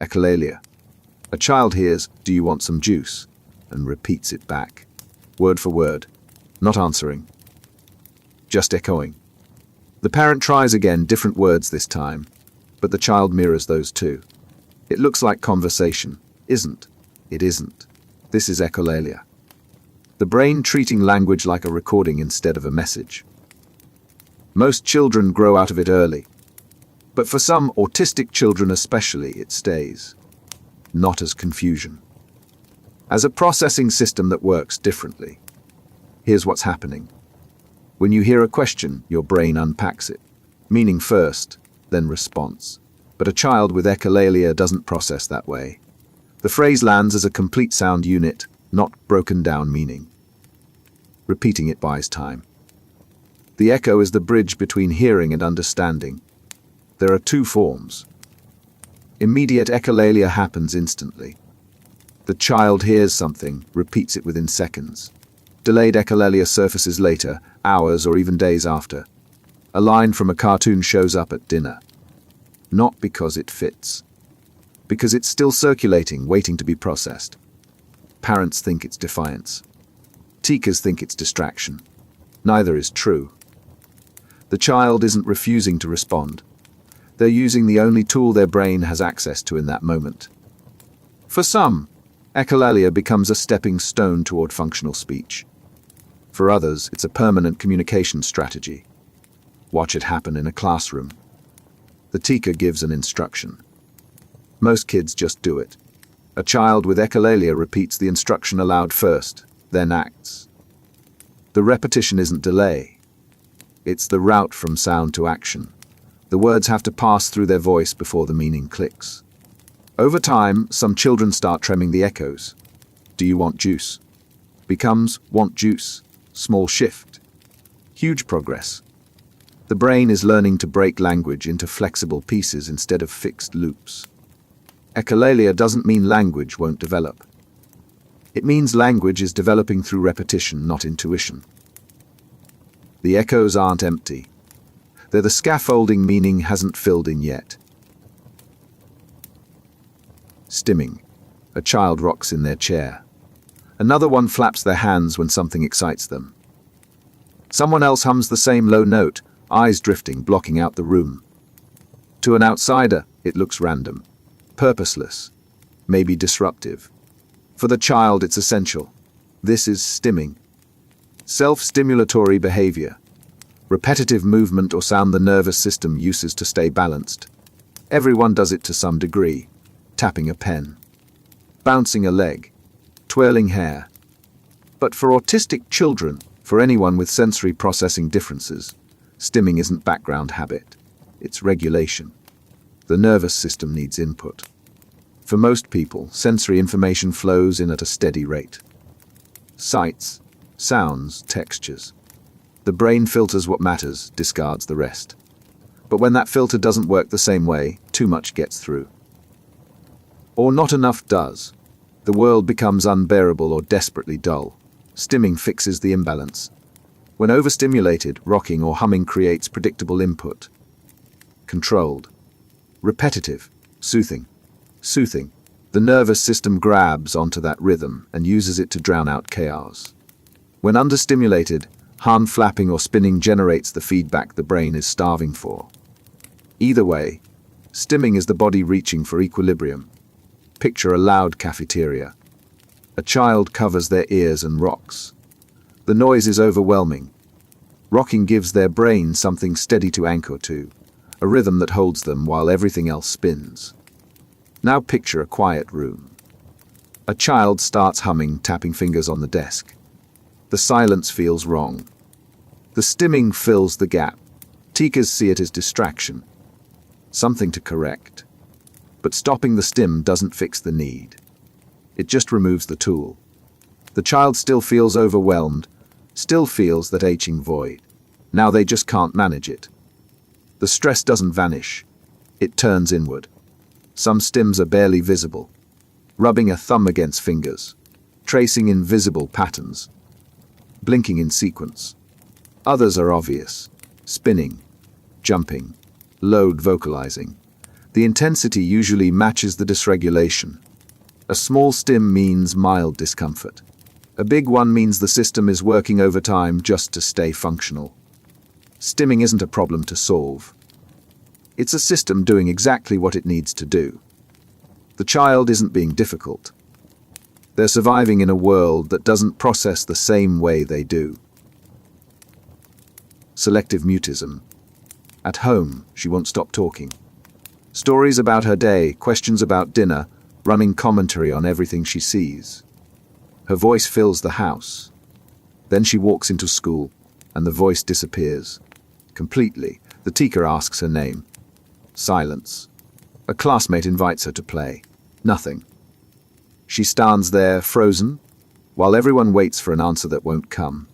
Echolalia. A child hears, "Do you want some juice?" and repeats it back, word for word, not answering, just echoing. The parent tries again, different words this time, but the child mirrors those too. It looks like conversation. Isn't. It isn't. This is echolalia. The brain treating language like a recording instead of a message. Most children grow out of it early, but for some autistic children especially, it stays. Not as confusion. As a processing system that works differently. Here's what's happening. When you hear a question, your brain unpacks it. Meaning first, then response. But a child with echolalia doesn't process that way. The phrase lands as a complete sound unit, not broken down meaning. Repeating it buys time. The echo is the bridge between hearing and understanding. There are two forms. Immediate echolalia happens instantly. The child hears something, repeats it within seconds. Delayed echolalia surfaces later, hours or even days after. A line from a cartoon shows up at dinner. Not because it fits. Because it's still circulating, waiting to be processed. Parents think it's defiance. Teachers think it's distraction. Neither is true. The child isn't refusing to respond. They're using the only tool their brain has access to in that moment. For some, echolalia becomes a stepping stone toward functional speech. For others, it's a permanent communication strategy. Watch it happen in a classroom. The teacher gives an instruction. Most kids just do it. A child with echolalia repeats the instruction aloud first, then acts. The repetition isn't delay. It's the route from sound to action. The words have to pass through their voice before the meaning clicks. Over time, some children start tremming the echoes. "Do you want juice?" becomes "want juice." Small shift. Huge progress. The brain is learning to break language into flexible pieces instead of fixed loops. Echolalia doesn't mean language won't develop. It means language is developing through repetition, not intuition. The echoes aren't empty. They're the scaffolding meaning hasn't filled in yet. Stimming. A child rocks in their chair. Another one flaps their hands when something excites them. Someone else hums the same low note, eyes drifting, blocking out the room. To an outsider, it looks random, purposeless, maybe disruptive. For the child, it's essential. This is stimming. Self-stimulatory behavior. Repetitive movement or sound the nervous system uses to stay balanced. Everyone does it to some degree. Tapping a pen, bouncing a leg, twirling hair. But for autistic children, for anyone with sensory processing differences, stimming isn't background habit. It's regulation. The nervous system needs input. For most people, sensory information flows in at a steady rate. Sights, sounds, textures. The brain filters what matters, discards the rest. But when that filter doesn't work the same way, too much gets through. Or not enough does. The world becomes unbearable or desperately dull. Stimming fixes the imbalance. When overstimulated, rocking or humming creates predictable input. Controlled. Repetitive. Soothing. Soothing. The nervous system grabs onto that rhythm and uses it to drown out chaos. When understimulated, hand flapping or spinning generates the feedback the brain is starving for. Either way, stimming is the body reaching for equilibrium. Picture a loud cafeteria. A child covers their ears and rocks. The noise is overwhelming. Rocking gives their brain something steady to anchor to, a rhythm that holds them while everything else spins. Now picture a quiet room. A child starts humming, tapping fingers on the desk. The silence feels wrong. The stimming fills the gap. Teachers see it as distraction, something to correct. But stopping the stim doesn't fix the need. It just removes the tool. The child still feels overwhelmed, still feels that aching void. Now they just can't manage it. The stress doesn't vanish. It turns inward. Some stims are barely visible, rubbing a thumb against fingers, tracing invisible patterns, blinking in sequence. Others are obvious, spinning, jumping, loud vocalizing. The intensity usually matches the dysregulation. A small stim means mild discomfort. A big one means the system is working overtime just to stay functional. Stimming isn't a problem to solve. It's a system doing exactly what it needs to do. The child isn't being difficult. They're surviving in a world that doesn't process the same way they do. Selective mutism. At home, she won't stop talking. Stories about her day, questions about dinner, running commentary on everything she sees. Her voice fills the house. Then she walks into school, and the voice disappears. Completely. The teacher asks her name. Silence. A classmate invites her to play. Nothing. She stands there, frozen, while everyone waits for an answer that won't come.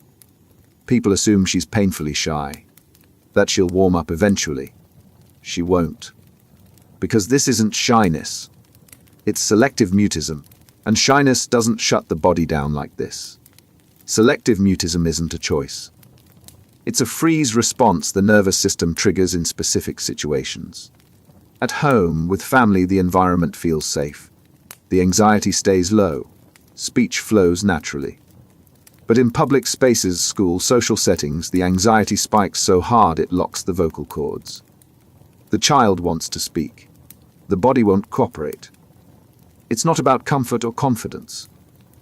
People assume she's painfully shy, that she'll warm up eventually. She won't. Because this isn't shyness. It's selective mutism, and shyness doesn't shut the body down like this. Selective mutism isn't a choice. It's a freeze response the nervous system triggers in specific situations. At home, with family, the environment feels safe. The anxiety stays low. Speech flows naturally. But in public spaces, school, social settings, the anxiety spikes so hard it locks the vocal cords. The child wants to speak. The body won't cooperate. It's not about comfort or confidence.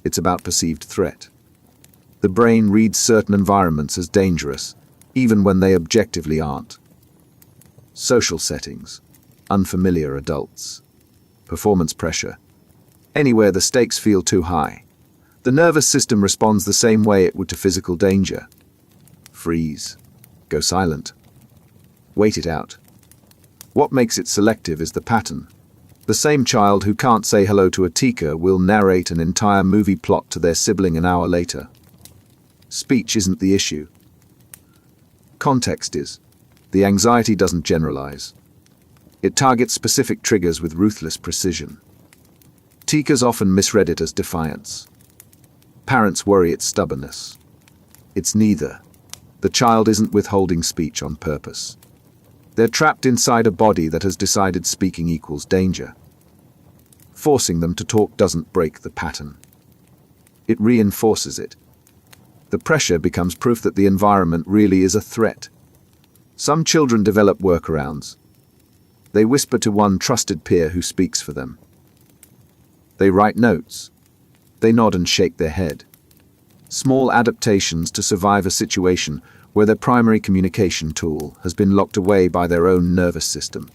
It's about perceived threat. The brain reads certain environments as dangerous, even when they objectively aren't. Social settings, unfamiliar adults, performance pressure, anywhere the stakes feel too high. The nervous system responds the same way it would to physical danger. Freeze. Go silent. Wait it out. What makes it selective is the pattern. The same child who can't say hello to a teacher will narrate an entire movie plot to their sibling an hour later. Speech isn't the issue. Context is. The anxiety doesn't generalize. It targets specific triggers with ruthless precision. Teachers often misread it as defiance. Parents worry it's stubbornness. It's neither. The child isn't withholding speech on purpose. They're trapped inside a body that has decided speaking equals danger. Forcing them to talk doesn't break the pattern. It reinforces it. The pressure becomes proof that the environment really is a threat. Some children develop workarounds. They whisper to one trusted peer who speaks for them. They write notes. They nod and shake their head. Small adaptations to survive a situation where their primary communication tool has been locked away by their own nervous system.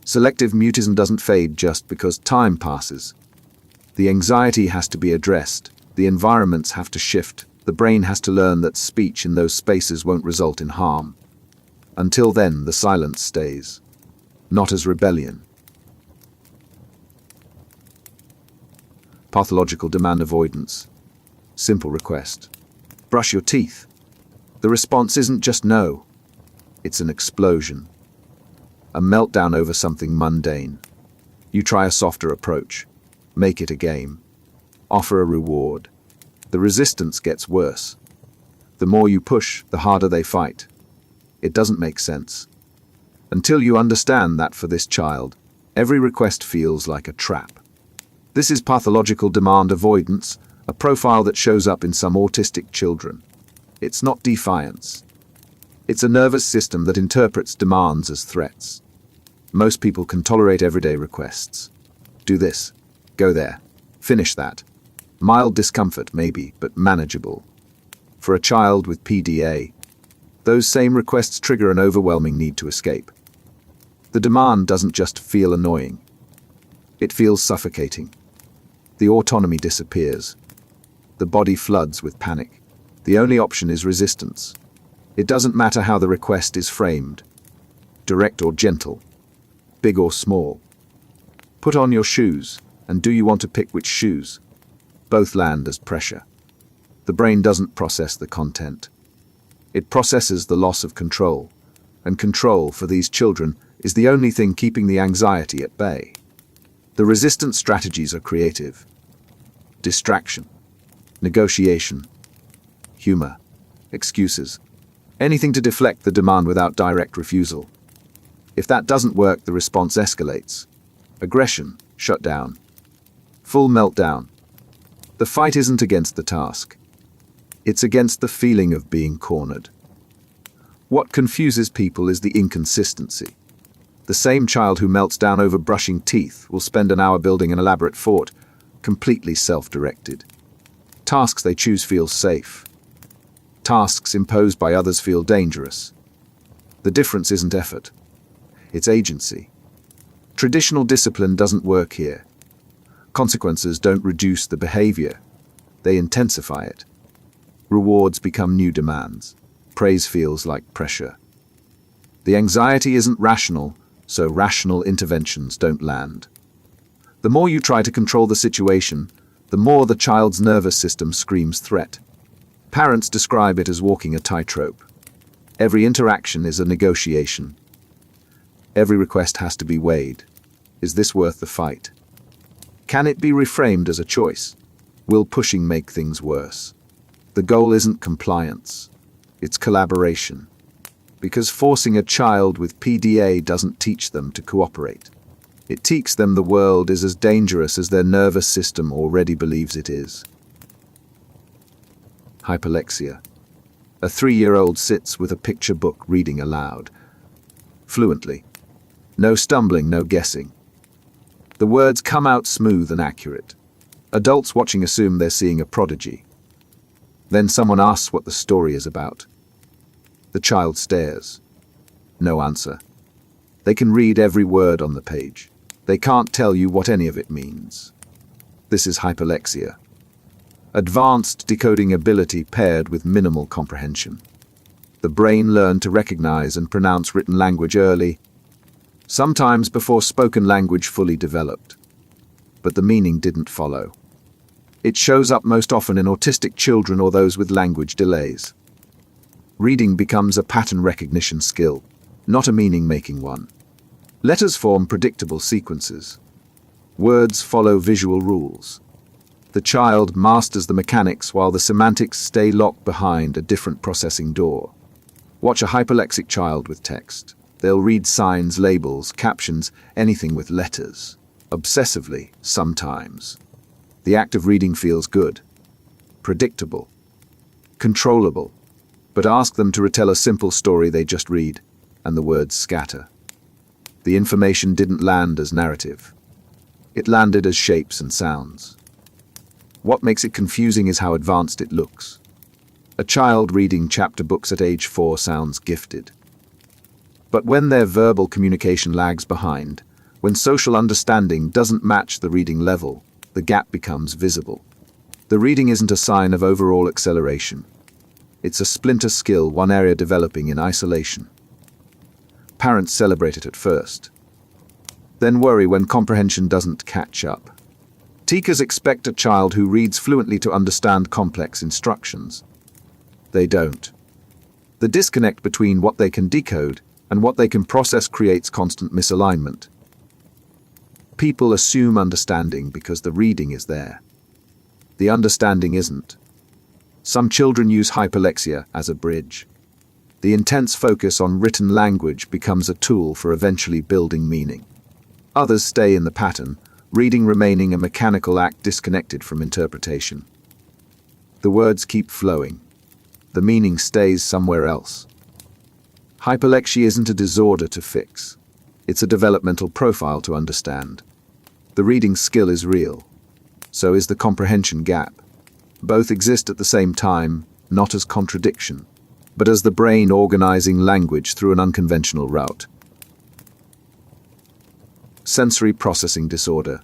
Selective mutism doesn't fade just because time passes. The anxiety has to be addressed, the environments have to shift, the brain has to learn that speech in those spaces won't result in harm. Until then, the silence stays, not as rebellion. Pathological demand avoidance. Simple request. Brush your teeth. The response isn't just no. It's an explosion. A meltdown over something mundane. You try a softer approach. Make it a game. Offer a reward. The resistance gets worse. The more you push, the harder they fight. It doesn't make sense. Until you understand that for this child, every request feels like a trap. This is pathological demand avoidance, a profile that shows up in some autistic children. It's not defiance. It's a nervous system that interprets demands as threats. Most people can tolerate everyday requests. Do this. Go there. Finish that. Mild discomfort, maybe, but manageable. For a child with PDA, those same requests trigger an overwhelming need to escape. The demand doesn't just feel annoying. It feels suffocating. The autonomy disappears. The body floods with panic. The only option is resistance. It doesn't matter how the request is framed. Direct or gentle. Big or small. Put on your shoes, and do you want to pick which shoes? Both land as pressure. The brain doesn't process the content. It processes the loss of control, and control for these children is the only thing keeping the anxiety at bay. The resistance strategies are creative. Distraction, negotiation, humor, excuses, anything to deflect the demand without direct refusal. If that doesn't work, the response escalates. Aggression, shutdown. Full meltdown. The fight isn't against the task. It's against the feeling of being cornered. What confuses people is the inconsistency. The same child who melts down over brushing teeth will spend an hour building an elaborate fort, completely self-directed. Tasks they choose feel safe. Tasks imposed by others feel dangerous. The difference isn't effort. It's agency. Traditional discipline doesn't work here. Consequences don't reduce the behavior. They intensify it. Rewards become new demands. Praise feels like pressure. The anxiety isn't rational, so rational interventions don't land. The more you try to control the situation, the more the child's nervous system screams threat. Parents describe it as walking a tightrope. Every interaction is a negotiation. Every request has to be weighed. Is this worth the fight? Can it be reframed as a choice? Will pushing make things worse? The goal isn't compliance. It's collaboration. Because forcing a child with PDA doesn't teach them to cooperate. It teaches them the world is as dangerous as their nervous system already believes it is. Hyperlexia. A 3-year-old sits with a picture book reading aloud. Fluently. No stumbling, no guessing. The words come out smooth and accurate. Adults watching assume they're seeing a prodigy. Then someone asks what the story is about. The child stares. No answer. They can read every word on the page. They can't tell you what any of it means. This is hyperlexia. Advanced decoding ability paired with minimal comprehension. The brain learned to recognize and pronounce written language early, sometimes before spoken language fully developed. But the meaning didn't follow. It shows up most often in autistic children or those with language delays. Reading becomes a pattern recognition skill, not a meaning-making one. Letters form predictable sequences. Words follow visual rules. The child masters the mechanics while the semantics stay locked behind a different processing door. Watch a hyperlexic child with text. They'll read signs, labels, captions, anything with letters. Obsessively, sometimes. The act of reading feels good, predictable, controllable. But ask them to retell a simple story they just read, and the words scatter. The information didn't land as narrative. It landed as shapes and sounds. What makes it confusing is how advanced it looks. A child reading chapter books at age 4 sounds gifted. But when their verbal communication lags behind, when social understanding doesn't match the reading level, the gap becomes visible. The reading isn't a sign of overall acceleration. It's a splinter skill, one area developing in isolation. Parents celebrate it at first, then worry when comprehension doesn't catch up. Teachers expect a child who reads fluently to understand complex instructions. They don't. The disconnect between what they can decode and what they can process creates constant misalignment. People assume understanding because the reading is there. The understanding isn't. Some children use hyperlexia as a bridge. The intense focus on written language becomes a tool for eventually building meaning. Others stay in the pattern, reading remaining a mechanical act disconnected from interpretation. The words keep flowing. The meaning stays somewhere else. Hyperlexia isn't a disorder to fix. It's a developmental profile to understand. The reading skill is real. So is the comprehension gap. Both exist at the same time, not as contradiction, but as the brain organizing language through an unconventional route. Sensory processing disorder.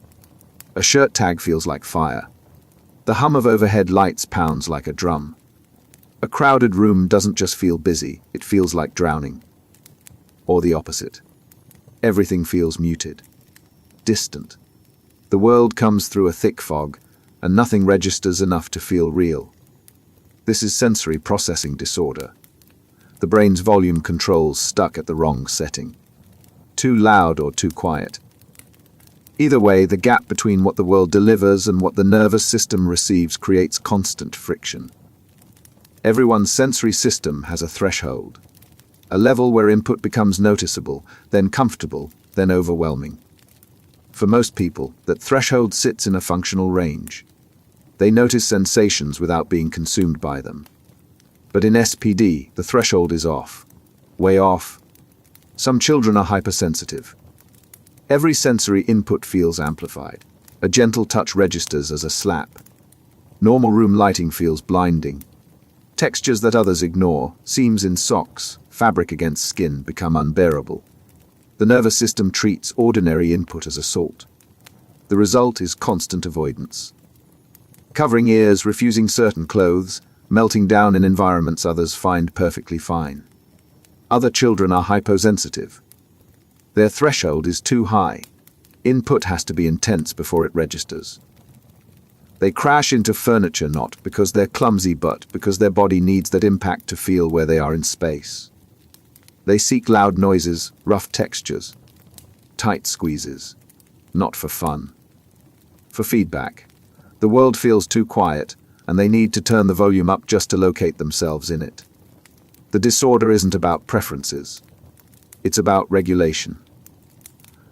A shirt tag feels like fire. The hum of overhead lights pounds like a drum. A crowded room doesn't just feel busy, it feels like drowning. Or the opposite. Everything feels muted, distant. The world comes through a thick fog, and nothing registers enough to feel real. This is sensory processing disorder. The brain's volume controls stuck at the wrong setting. Too loud or too quiet. Either way, the gap between what the world delivers and what the nervous system receives creates constant friction. Everyone's sensory system has a threshold. a level where input becomes noticeable, then comfortable, then overwhelming. For most people, that threshold sits in a functional range. They notice sensations without being consumed by them. But in SPD, the threshold is off. Way off. Some children are hypersensitive. Every sensory input feels amplified. A gentle touch registers as a slap. Normal room lighting feels blinding. Textures that others ignore, seams in socks, fabric against skin, become unbearable. The nervous system treats ordinary input as assault. The result is constant avoidance. Covering ears, refusing certain clothes, melting down in environments others find perfectly fine. Other children are hyposensitive. Their threshold is too high. Input has to be intense before it registers. They crash into furniture not because they're clumsy but because their body needs that impact to feel where they are in space. They seek loud noises, rough textures, tight squeezes, not for fun. For feedback. The world feels too quiet, and they need to turn the volume up just to locate themselves in it. The disorder isn't about preferences. It's about regulation.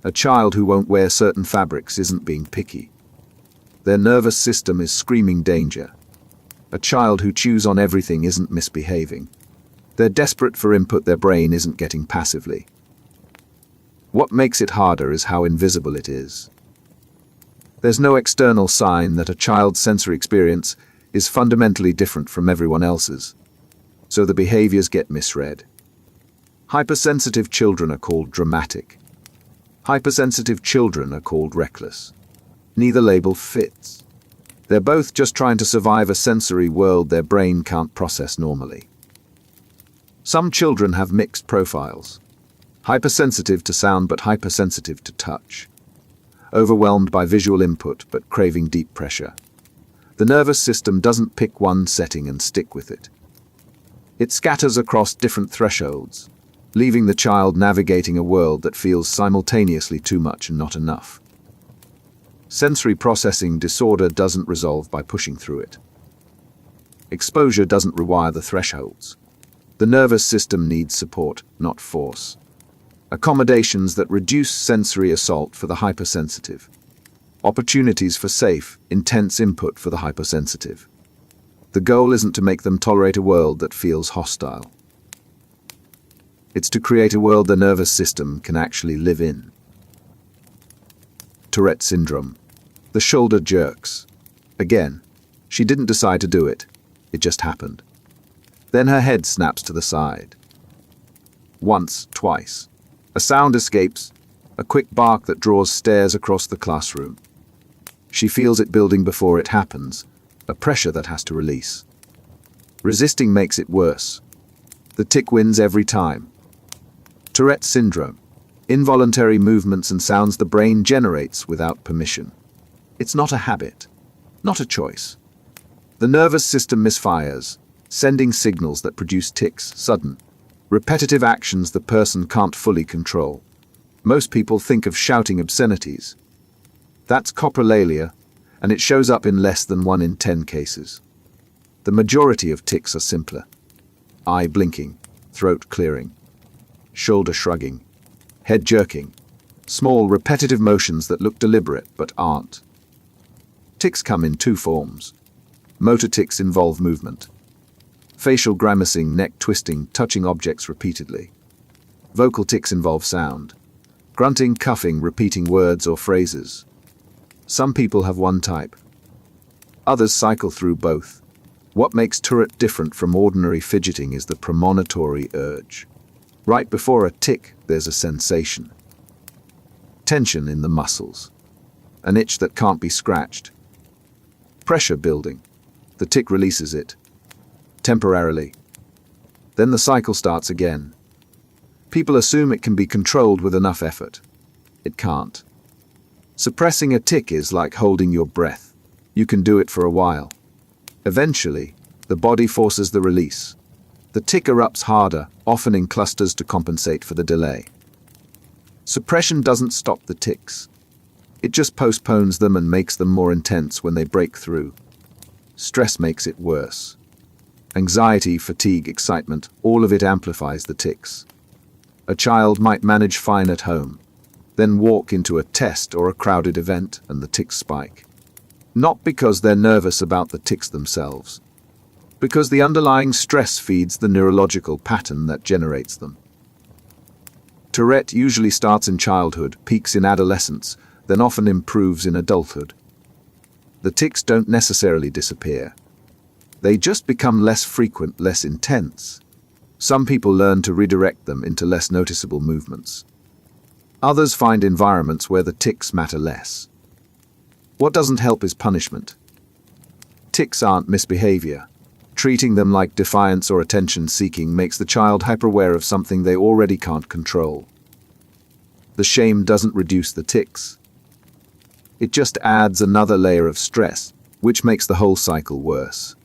A child who won't wear certain fabrics isn't being picky. Their nervous system is screaming danger. A child who chews on everything isn't misbehaving. They're desperate for input their brain isn't getting passively. What makes it harder is how invisible it is. There's no external sign that a child's sensory experience is fundamentally different from everyone else's, so the behaviors get misread. Hypersensitive children are called dramatic. Hypersensitive children are called reckless. Neither label fits. They're both just trying to survive a sensory world their brain can't process normally. Some children have mixed profiles. Hypersensitive to sound but hypersensitive to touch. Overwhelmed by visual input but craving deep pressure. The nervous system doesn't pick one setting and stick with it. It scatters across different thresholds, leaving the child navigating a world that feels simultaneously too much and not enough. Sensory processing disorder doesn't resolve by pushing through it. Exposure doesn't rewire the thresholds. The nervous system needs support, not force. Accommodations that reduce sensory assault for the hypersensitive. Opportunities for safe, intense input for the hypersensitive. The goal isn't to make them tolerate a world that feels hostile. It's to create a world the nervous system can actually live in. Tourette Syndrome. The shoulder jerks. Again, she didn't decide to do it. It just happened. Then her head snaps to the side. Once, twice. A sound escapes, a quick bark that draws stares across the classroom. She feels it building before it happens, a pressure that has to release. Resisting makes it worse. The tic wins every time. Tourette Syndrome. Involuntary movements and sounds the brain generates without permission. It's not a habit, not a choice. The nervous system misfires, sending signals that produce tics, sudden, repetitive actions the person can't fully control. Most people think of shouting obscenities. That's coprolalia, and it shows up in less than 1 in 10 cases. The majority of tics are simpler. Eye blinking, throat clearing, shoulder shrugging, head jerking, small repetitive motions that look deliberate but aren't. Tics come in 2 forms. Motor tics involve movement. Facial grimacing, neck twisting, touching objects repeatedly. Vocal tics involve sound. Grunting, coughing, repeating words or phrases. Some people have one type. Others cycle through both. What makes Tourette different from ordinary fidgeting is the premonitory urge. Right before a tic, there's a sensation. Tension in the muscles. An itch that can't be scratched. Pressure building. The tic releases it. Temporarily. Then the cycle starts again. People assume it can be controlled with enough effort. It can't. Suppressing a tic is like holding your breath. You can do it for a while. Eventually, the body forces the release. The tic erupts harder, often in clusters to compensate for the delay. Suppression doesn't stop the tics. It just postpones them and makes them more intense when they break through. Stress makes it worse. Anxiety, fatigue, excitement, all of it amplifies the tics. A child might manage fine at home, then walk into a test or a crowded event and the tics spike. Not because they're nervous about the tics themselves, because the underlying stress feeds the neurological pattern that generates them. Tourette usually starts in childhood, peaks in adolescence, then often improves in adulthood. The tics don't necessarily disappear. They just become less frequent, less intense. Some people learn to redirect them into less noticeable movements. Others find environments where the tics matter less. What doesn't help is punishment. Tics aren't misbehavior. Treating them like defiance or attention-seeking makes the child hyper-aware of something they already can't control. The shame doesn't reduce the tics. It just adds another layer of stress, which makes the whole cycle worse.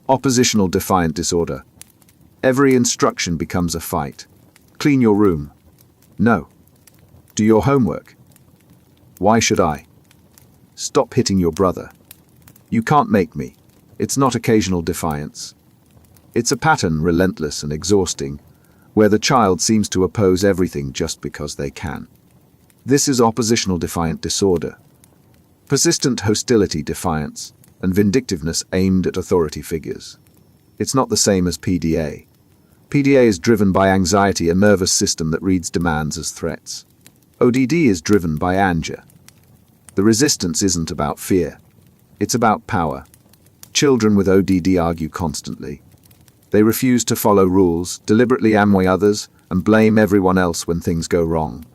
Oppositional defiant disorder. Every instruction becomes a fight. Clean your room. No. Do your homework. Why should I? Stop hitting your brother. You can't make me. It's not occasional defiance. It's a pattern, relentless and exhausting, where the child seems to oppose everything just because they can. This is oppositional defiant disorder. Persistent hostility, defiance, and vindictiveness aimed at authority figures. It's not the same as PDA. PDA is driven by anxiety, a nervous system that reads demands as threats. ODD is driven by anger. The resistance isn't about fear. It's about power. Children with ODD argue constantly. They refuse to follow rules, deliberately amway others, and blame everyone else when things go wrong.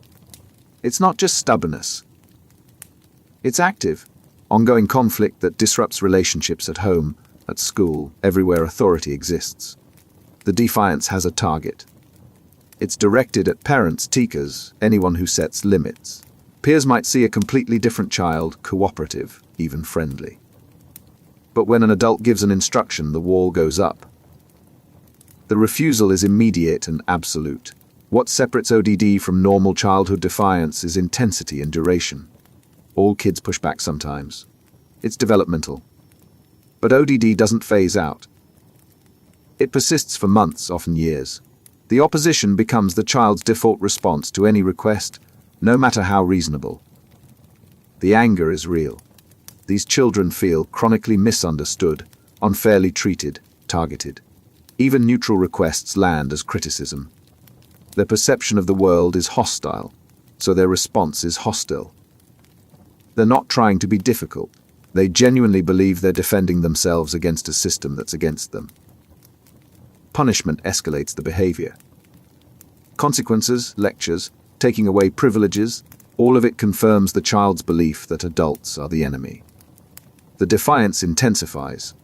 It's not just stubbornness. It's active, ongoing conflict that disrupts relationships at home, at school, everywhere authority exists. The defiance has a target. It's directed at parents, teachers, anyone who sets limits. Peers might see a completely different child, cooperative, even friendly. But when an adult gives an instruction, the wall goes up. The refusal is immediate and absolute. What separates ODD from normal childhood defiance is intensity and duration. All kids push back sometimes. It's developmental. But ODD doesn't phase out. It persists for months, often years. The opposition becomes the child's default response to any request, no matter how reasonable. The anger is real. These children feel chronically misunderstood, unfairly treated, targeted. Even neutral requests land as criticism. Their perception of the world is hostile, so their response is hostile. They're not trying to be difficult. They genuinely believe they're defending themselves against a system that's against them. Punishment escalates the behavior. Consequences, lectures, taking away privileges, all of it confirms the child's belief that adults are the enemy. The defiance intensifies.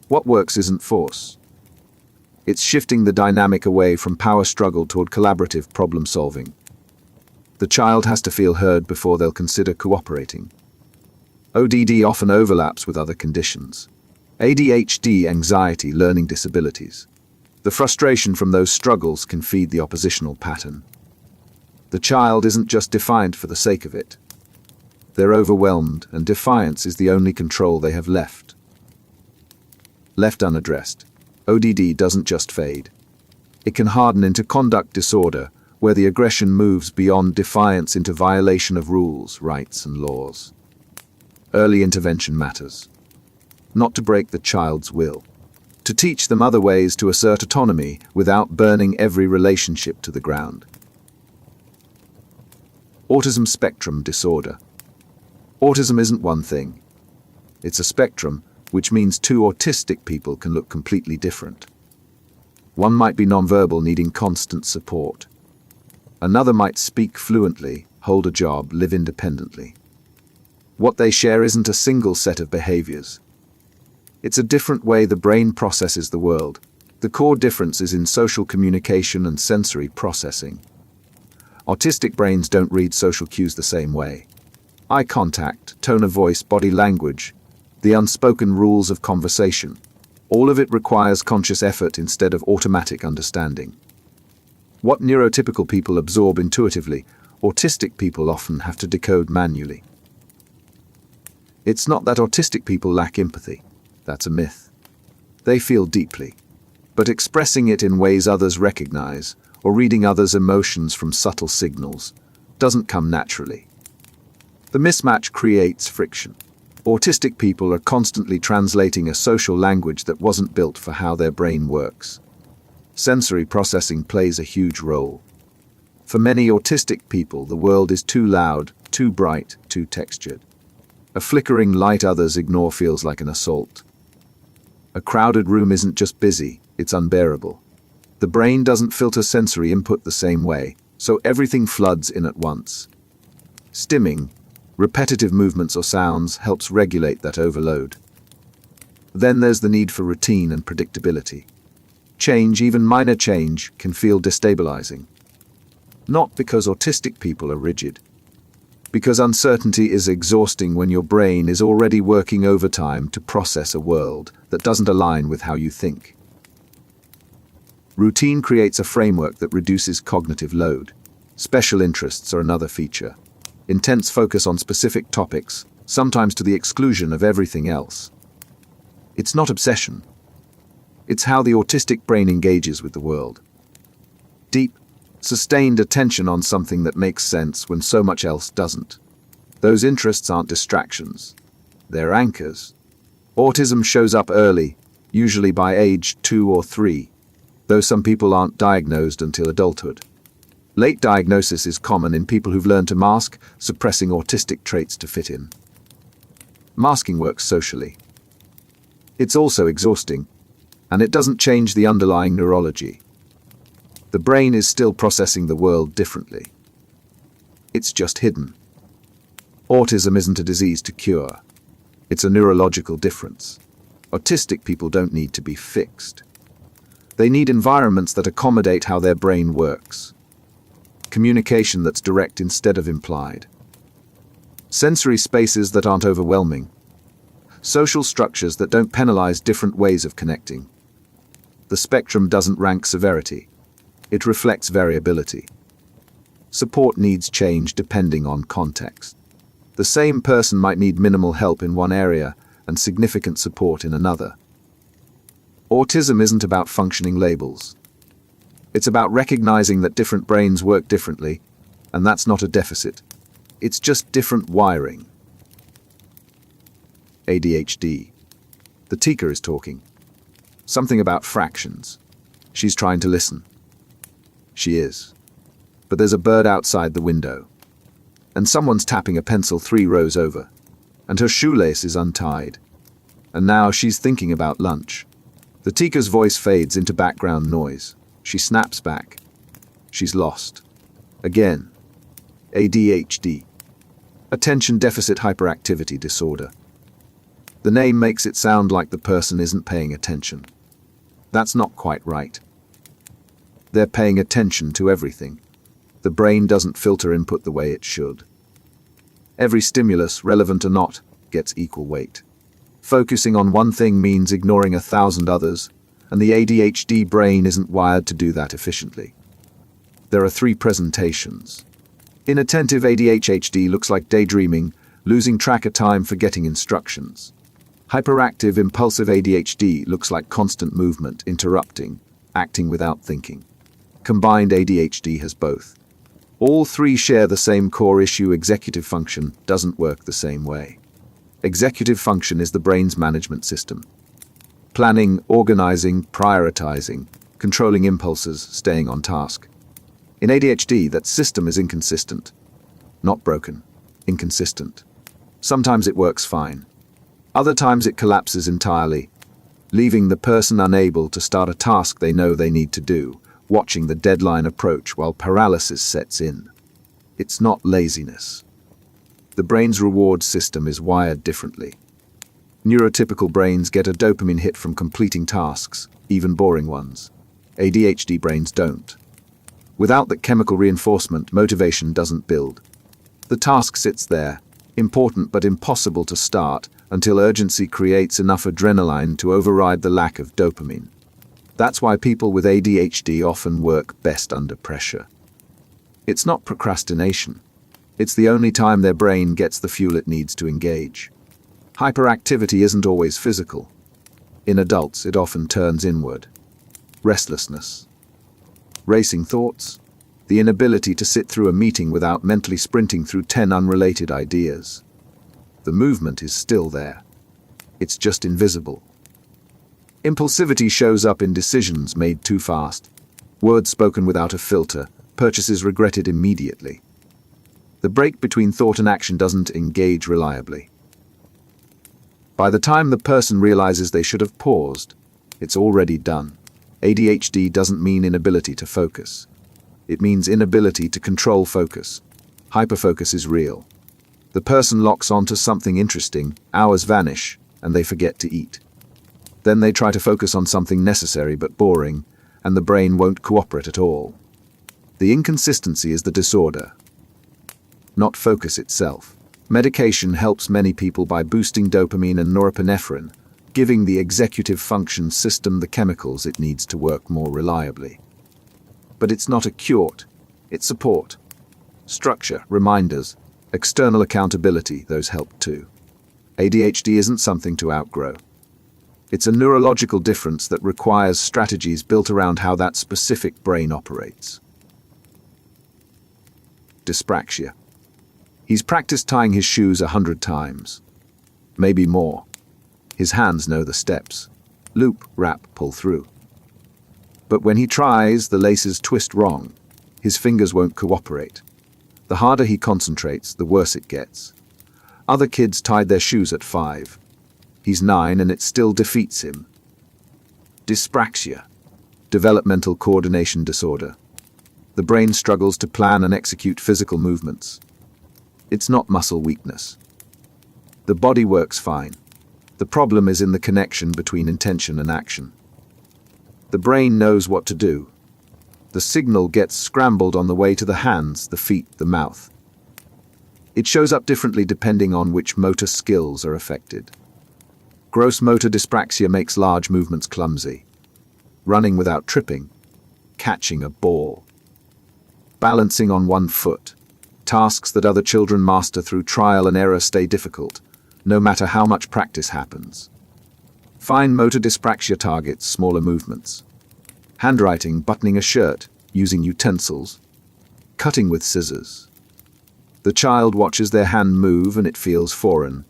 What works isn't force. It's shifting the dynamic away from power struggle toward collaborative problem solving. The child has to feel heard before they'll consider cooperating. ODD often overlaps with other conditions. ADHD, anxiety, learning disabilities. The frustration from those struggles can feed the oppositional pattern. The child isn't just defiant for the sake of it. They're overwhelmed, and defiance is the only control they have left. Left unaddressed, ODD doesn't just fade. It can harden into conduct disorder, where the aggression moves beyond defiance into violation of rules, rights, and laws. Early intervention matters. Not to break the child's will. To teach them other ways to assert autonomy without burning every relationship to the ground. Autism spectrum disorder. Autism isn't one thing. It's a spectrum, which means two autistic people can look completely different. One might be nonverbal, needing constant support. Another might speak fluently, hold a job, live independently. What they share isn't a single set of behaviors. It's a different way the brain processes the world. The core difference is in social communication and sensory processing. Autistic brains don't read social cues the same way. Eye contact, tone of voice, body language, the unspoken rules of conversation. All of it requires conscious effort instead of automatic understanding. What neurotypical people absorb intuitively, autistic people often have to decode manually. It's not that autistic people lack empathy. That's a myth. They feel deeply, but expressing it in ways others recognize, or reading others' emotions from subtle signals, doesn't come naturally. The mismatch creates friction. Autistic people are constantly translating a social language that wasn't built for how their brain works. Sensory processing plays a huge role. For many autistic people, the world is too loud, too bright, too textured. A flickering light others ignore feels like an assault. A crowded room isn't just busy, it's unbearable. The brain doesn't filter sensory input the same way, so everything floods in at once. Stimming, repetitive movements or sounds, helps regulate that overload. Then there's the need for routine and predictability. Change, even minor change, can feel destabilizing. Not because autistic people are rigid, because uncertainty is exhausting when your brain is already working overtime to process a world that doesn't align with how you think. Routine creates a framework that reduces cognitive load. Special interests are another feature. Intense focus on specific topics, sometimes to the exclusion of everything else. It's not obsession. It's how the autistic brain engages with the world. Deep, sustained attention on something that makes sense when so much else doesn't. Those interests aren't distractions. They're anchors. Autism shows up early, usually by age 2 or 3, though some people aren't diagnosed until adulthood. Late diagnosis is common in people who've learned to mask, suppressing autistic traits to fit in. Masking works socially. It's also exhausting, and it doesn't change the underlying neurology. The brain is still processing the world differently. It's just hidden. Autism isn't a disease to cure. It's a neurological difference. Autistic people don't need to be fixed. They need environments that accommodate how their brain works. Communication that's direct instead of implied. Sensory spaces that aren't overwhelming. Social structures that don't penalize different ways of connecting. The spectrum doesn't rank severity. It reflects variability. Support needs change depending on context. The same person might need minimal help in one area and significant support in another. Autism isn't about functioning labels. It's about recognizing that different brains work differently, and that's not a deficit. It's just different wiring. ADHD. The teacher is talking. Something about fractions. She's trying to listen. She is. But there's a bird outside the window. And someone's tapping a pencil 3 rows over. And her shoelace is untied. And now she's thinking about lunch. The teacher's voice fades into background noise. She snaps back. She's lost. Again. ADHD. Attention Deficit Hyperactivity Disorder. The name makes it sound like the person isn't paying attention. That's not quite right. They're paying attention to everything. The brain doesn't filter input the way it should. Every stimulus, relevant or not, gets equal weight. Focusing on one thing means ignoring 1,000 others, and the ADHD brain isn't wired to do that efficiently. There are 3 presentations. Inattentive ADHD looks like daydreaming, losing track of time, forgetting instructions. Hyperactive impulsive ADHD looks like constant movement, interrupting, acting without thinking. Combined ADHD has both. All 3 share the same core issue. Executive function doesn't work the same way. Executive function is the brain's management system. Planning, organizing, prioritizing, controlling impulses, staying on task. In ADHD, that system is inconsistent. Not broken, inconsistent. Sometimes it works fine. Other times it collapses entirely, leaving the person unable to start a task they know they need to do, watching the deadline approach while paralysis sets in. It's not laziness. The brain's reward system is wired differently. Neurotypical brains get a dopamine hit from completing tasks, even boring ones. ADHD brains don't. Without that chemical reinforcement, motivation doesn't build. The task sits there, important but impossible to start, until urgency creates enough adrenaline to override the lack of dopamine. That's why people with ADHD often work best under pressure. It's not procrastination. It's the only time their brain gets the fuel it needs to engage. Hyperactivity isn't always physical. In adults, it often turns inward. Restlessness. Racing thoughts. The inability to sit through a meeting without mentally sprinting through 10 unrelated ideas. The movement is still there. It's just invisible. Impulsivity shows up in decisions made too fast, words spoken without a filter, purchases regretted immediately. The break between thought and action doesn't engage reliably. By the time the person realizes they should have paused, it's already done. ADHD doesn't mean inability to focus. It means inability to control focus. Hyperfocus is real. The person locks onto something interesting, hours vanish, and they forget to eat. Then they try to focus on something necessary but boring, and the brain won't cooperate at all. The inconsistency is the disorder, not focus itself. Medication helps many people by boosting dopamine and norepinephrine, giving the executive function system the chemicals it needs to work more reliably. But it's not a cure, it's support. Structure, reminders, external accountability, those help too. ADHD isn't something to outgrow. It's a neurological difference that requires strategies built around how that specific brain operates. Dyspraxia. He's practiced tying his shoes 100 times. Maybe more. His hands know the steps. Loop, wrap, pull through. But when he tries, the laces twist wrong. His fingers won't cooperate. The harder he concentrates, the worse it gets. Other kids tied their shoes at 5. He's 9 and it still defeats him. Dyspraxia. Developmental coordination disorder. The brain struggles to plan and execute physical movements. It's not muscle weakness. The body works fine. The problem is in the connection between intention and action. The brain knows what to do. The signal gets scrambled on the way to the hands, the feet, the mouth. It shows up differently depending on which motor skills are affected. Gross motor dyspraxia makes large movements clumsy. Running without tripping. Catching a ball. Balancing on one foot. Tasks that other children master through trial and error stay difficult, no matter how much practice happens. Fine motor dyspraxia targets smaller movements. Handwriting, buttoning a shirt, using utensils, cutting with scissors. The child watches their hand move and it feels foreign,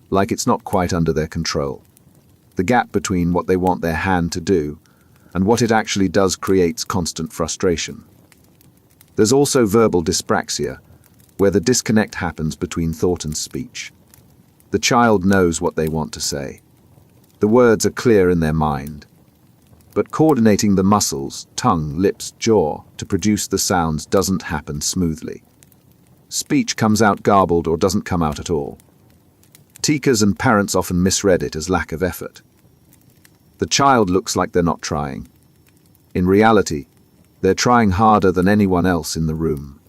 like it's not quite under their control. The gap between what they want their hand to do and what it actually does creates constant frustration. There's also verbal dyspraxia, where the disconnect happens between thought and speech. The child knows what they want to say. The words are clear in their mind. But coordinating the muscles, tongue, lips, jaw, to produce the sounds doesn't happen smoothly. Speech comes out garbled or doesn't come out at all. Teachers and parents often misread it as lack of effort. The child looks like they're not trying. In reality, they're trying harder than anyone else in the room.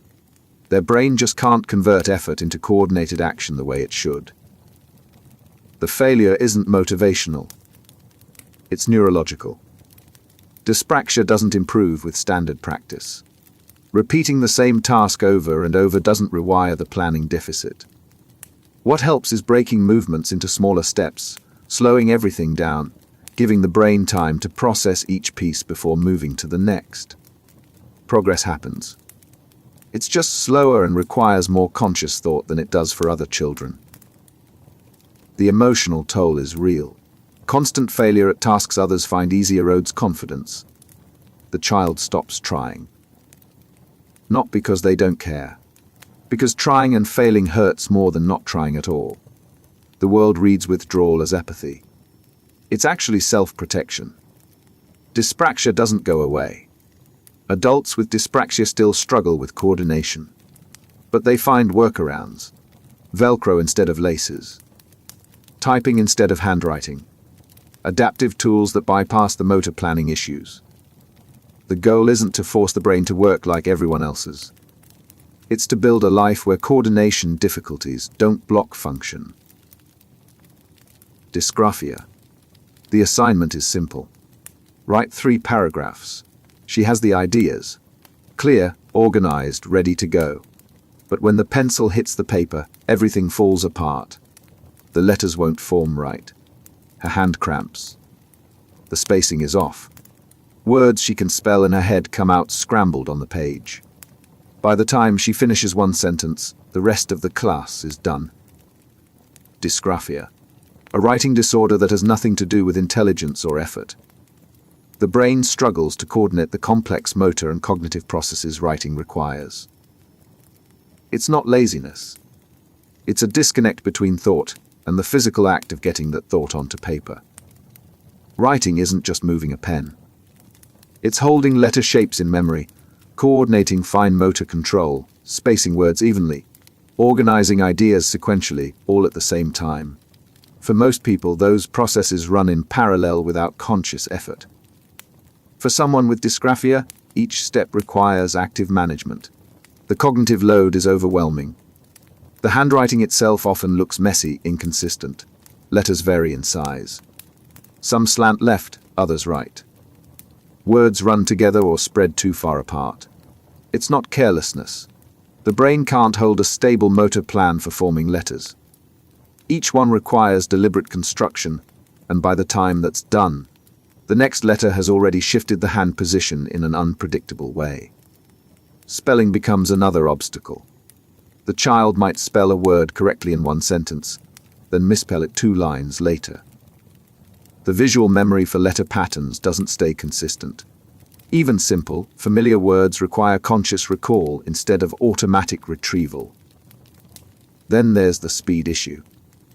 Their brain just can't convert effort into coordinated action the way it should. The failure isn't motivational. It's neurological. Dyspraxia doesn't improve with standard practice. Repeating the same task over and over doesn't rewire the planning deficit. What helps is breaking movements into smaller steps, slowing everything down, giving the brain time to process each piece before moving to the next. Progress happens. It's just slower and requires more conscious thought than it does for other children. The emotional toll is real. Constant failure at tasks others find easy erodes confidence. The child stops trying. Not because they don't care. Because trying and failing hurts more than not trying at all. The world reads withdrawal as apathy. It's actually self-protection. Dyspraxia doesn't go away. Adults with dyspraxia still struggle with coordination. But they find workarounds. Velcro instead of laces. Typing instead of handwriting. Adaptive tools that bypass the motor planning issues. The goal isn't to force the brain to work like everyone else's. It's to build a life where coordination difficulties don't block function. Dysgraphia. The assignment is simple. Write 3 paragraphs. She has the ideas. Clear, organized, ready to go. But when the pencil hits the paper, everything falls apart. The letters won't form right. Her hand cramps. The spacing is off. Words she can spell in her head come out scrambled on the page. By the time she finishes one sentence, the rest of the class is done. Dysgraphia, a writing disorder that has nothing to do with intelligence or effort. The brain struggles to coordinate the complex motor and cognitive processes writing requires. It's not laziness. It's a disconnect between thought and the physical act of getting that thought onto paper. Writing isn't just moving a pen. It's holding letter shapes in memory, coordinating fine motor control, spacing words evenly, organizing ideas sequentially, all at the same time. For most people, those processes run in parallel without conscious effort. For someone with dysgraphia, each step requires active management. The cognitive load is overwhelming. The handwriting itself often looks messy, inconsistent. Letters vary in size. Some slant left, others right. Words run together or spread too far apart. It's not carelessness. The brain can't hold a stable motor plan for forming letters. Each one requires deliberate construction, and by the time that's done, the next letter has already shifted the hand position in an unpredictable way. Spelling becomes another obstacle. The child might spell a word correctly in one sentence, then misspell it 2 lines later. The visual memory for letter patterns doesn't stay consistent. Even simple, familiar words require conscious recall instead of automatic retrieval. Then there's the speed issue.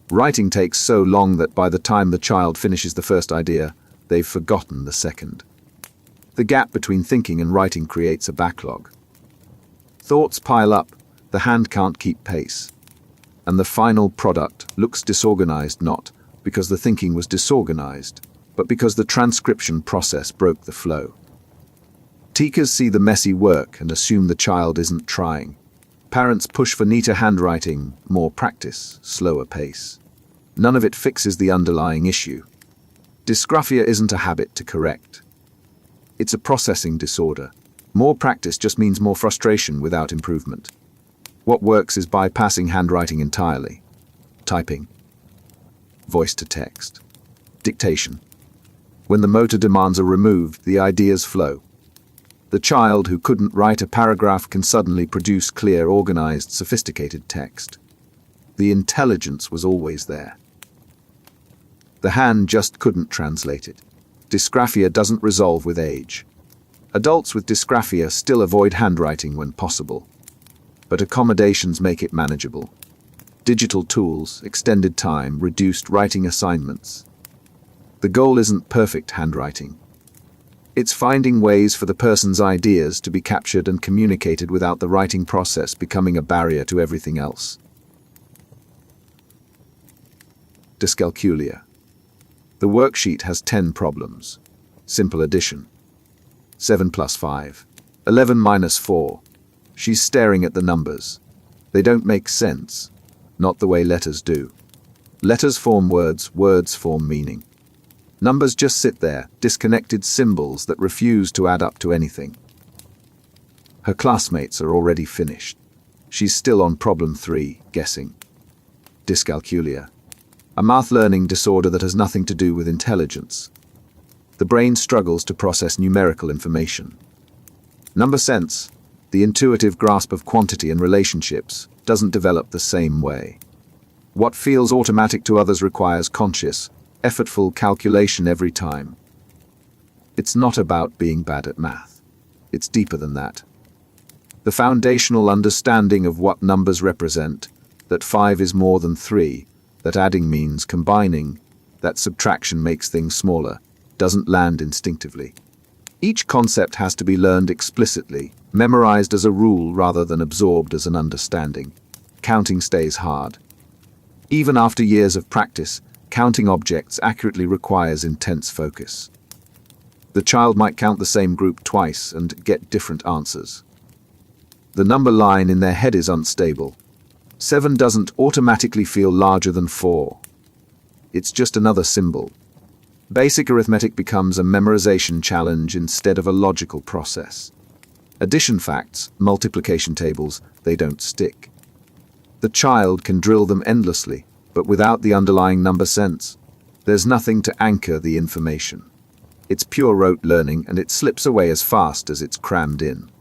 Writing takes so long that by the time the child finishes the first idea, they've forgotten the second. The gap between thinking and writing creates a backlog. Thoughts pile up, the hand can't keep pace. And the final product looks disorganized not because the thinking was disorganized, but because the transcription process broke the flow. Teachers see the messy work and assume the child isn't trying. Parents push for neater handwriting, more practice, slower pace. None of it fixes the underlying issue. Dysgraphia isn't a habit to correct. It's a processing disorder. More practice just means more frustration without improvement. What works is bypassing handwriting entirely. Typing. Voice to text. Dictation. When the motor demands are removed, the ideas flow. The child who couldn't write a paragraph can suddenly produce clear, organized, sophisticated text. The intelligence was always there. The hand just couldn't translate it. Dysgraphia doesn't resolve with age. Adults with dysgraphia still avoid handwriting when possible, but accommodations make it manageable. Digital tools, extended time, reduced writing assignments. The goal isn't perfect handwriting. It's finding ways for the person's ideas to be captured and communicated without the writing process becoming a barrier to everything else. Dyscalculia. The worksheet has 10 problems. Simple addition. 7 plus 5. 11 minus 4. She's staring at the numbers. They don't make sense. Not the way letters do. Letters form words, words form meaning. Numbers just sit there, disconnected symbols that refuse to add up to anything. Her classmates are already finished. She's still on problem 3, guessing. Dyscalculia. A math learning disorder that has nothing to do with intelligence. The brain struggles to process numerical information. Number sense, the intuitive grasp of quantity and relationships, doesn't develop the same way. What feels automatic to others requires conscious, effortful calculation every time. It's not about being bad at math. It's deeper than that. The foundational understanding of what numbers represent, that 5 is more than 3, that adding means combining, that subtraction makes things smaller, doesn't land instinctively. Each concept has to be learned explicitly, memorized as a rule rather than absorbed as an understanding. Counting stays hard. Even after years of practice, counting objects accurately requires intense focus. The child might count the same group twice and get different answers. The number line in their head is unstable. 7 doesn't automatically feel larger than 4. It's just another symbol. Basic arithmetic becomes a memorization challenge instead of a logical process. Addition facts, multiplication tables, they don't stick. The child can drill them endlessly, but without the underlying number sense, there's nothing to anchor the information. It's pure rote learning, and it slips away as fast as it's crammed in.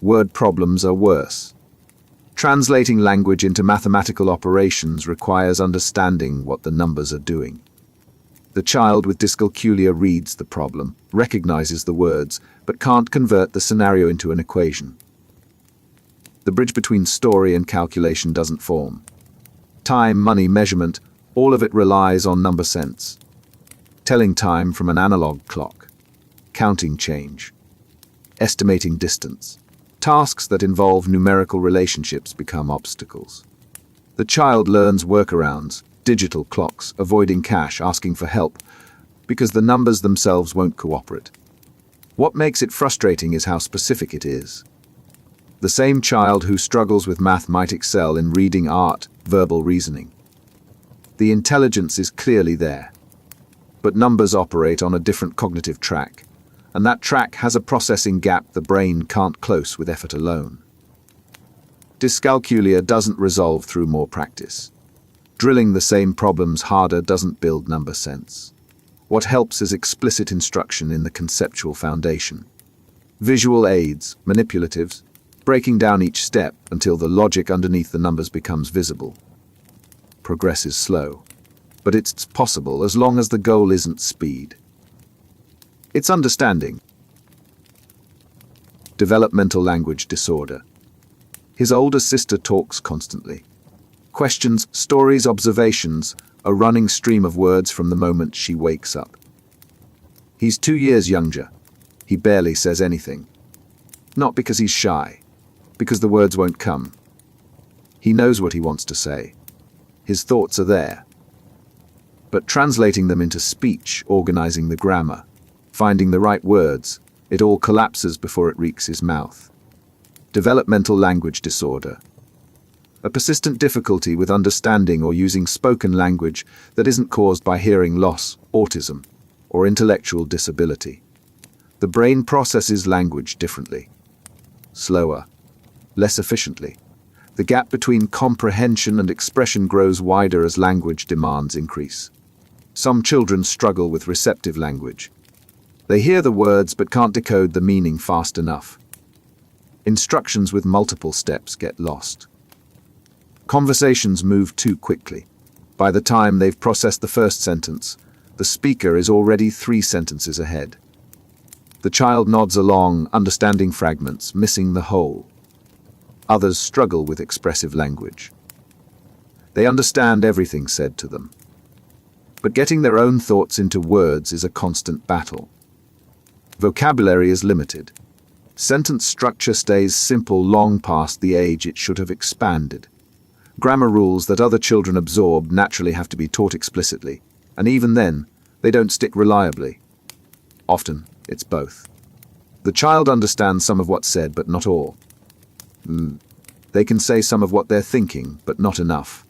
Word problems are worse. Translating language into mathematical operations requires understanding what the numbers are doing. The child with dyscalculia reads the problem, recognizes the words, but can't convert the scenario into an equation. The bridge between story and calculation doesn't form. Time, money, measurement, all of it relies on number sense. Telling time from an analog clock. Counting change. Estimating distance. Tasks that involve numerical relationships become obstacles. The child learns workarounds, digital clocks, avoiding cash, asking for help, because the numbers themselves won't cooperate. What makes it frustrating is how specific it is. The same child who struggles with math might excel in reading, art, verbal reasoning. The intelligence is clearly there. But numbers operate on a different cognitive track, and that track has a processing gap the brain can't close with effort alone. Dyscalculia doesn't resolve through more practice. Drilling the same problems harder doesn't build number sense. What helps is explicit instruction in the conceptual foundation. Visual aids, manipulatives, breaking down each step until the logic underneath the numbers becomes visible. Progress is slow, but it's possible as long as the goal isn't speed. It's understanding. Developmental language disorder. His older sister talks constantly. Questions, stories, observations, a running stream of words from the moment she wakes up. He's 2 years younger. He barely says anything. Not because he's shy, because the words won't come. He knows what he wants to say. His thoughts are there. But translating them into speech, organizing the grammar, finding the right words, it all collapses before it reaches his mouth. Developmental language disorder. A persistent difficulty with understanding or using spoken language that isn't caused by hearing loss, autism, or intellectual disability. The brain processes language differently. Slower. Less efficiently. The gap between comprehension and expression grows wider as language demands increase. Some children struggle with receptive language. They hear the words but can't decode the meaning fast enough. Instructions with multiple steps get lost. Conversations move too quickly. By the time they've processed the first sentence, the speaker is already 3 sentences ahead. The child nods along, understanding fragments, missing the whole. Others struggle with expressive language. They understand everything said to them. But getting their own thoughts into words is a constant battle. Vocabulary is limited. Sentence structure stays simple long past the age it should have expanded. Grammar rules that other children absorb naturally have to be taught explicitly, and even then, they don't stick reliably. Often, it's both. The child understands some of what's said, but not all. They can say some of what they're thinking, but not enough.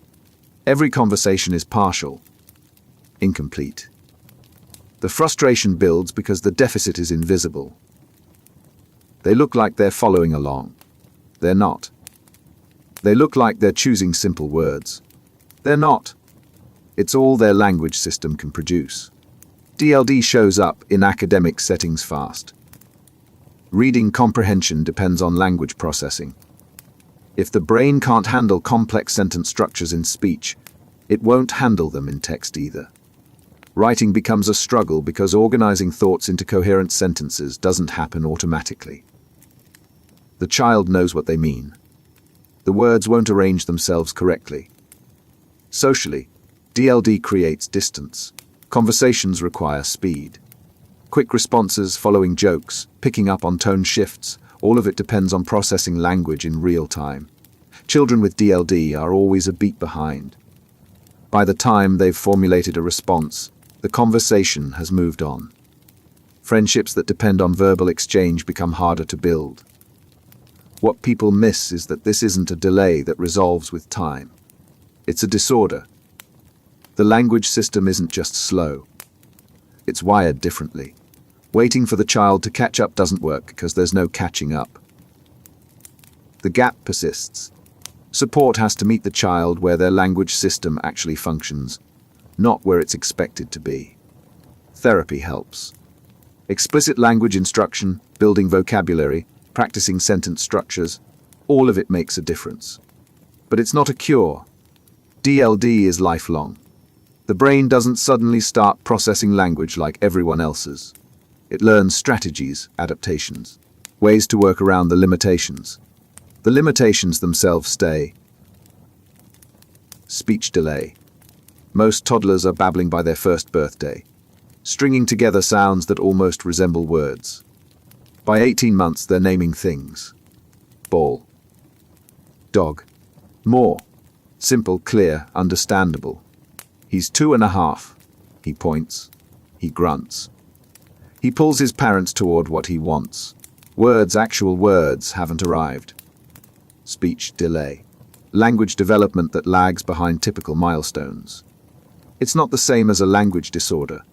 Every conversation is partial, incomplete. The frustration builds because the deficit is invisible. They look like they're following along. They're not. They look like they're choosing simple words. They're not. It's all their language system can produce. DLD shows up in academic settings fast. Reading comprehension depends on language processing. If the brain can't handle complex sentence structures in speech, it won't handle them in text either. Writing becomes a struggle because organizing thoughts into coherent sentences doesn't happen automatically. The child knows what they mean. The words won't arrange themselves correctly. Socially, DLD creates distance. Conversations require speed. Quick responses, following jokes, picking up on tone shifts, all of it depends on processing language in real time. Children with DLD are always a beat behind. By the time they've formulated a response, the conversation has moved on. Friendships that depend on verbal exchange become harder to build. What people miss is that this isn't a delay that resolves with time. It's a disorder. The language system isn't just slow. It's wired differently. Waiting for the child to catch up doesn't work because there's no catching up. The gap persists. Support has to meet the child where their language system actually functions, not where it's expected to be. Therapy helps. Explicit language instruction, building vocabulary, practicing sentence structures, all of it makes a difference. But it's not a cure. DLD is lifelong. The brain doesn't suddenly start processing language like everyone else's. It learns strategies, adaptations, ways to work around the limitations. The limitations themselves stay. Speech delay. Most toddlers are babbling by their first birthday, stringing together sounds that almost resemble words. By 18 months, they're naming things. Ball. Dog. More. Simple, clear, understandable. He's 2.5. He points. He grunts. He pulls his parents toward what he wants. Words, actual words, haven't arrived. Speech delay. Language development that lags behind typical milestones. It's not the same as a language disorder.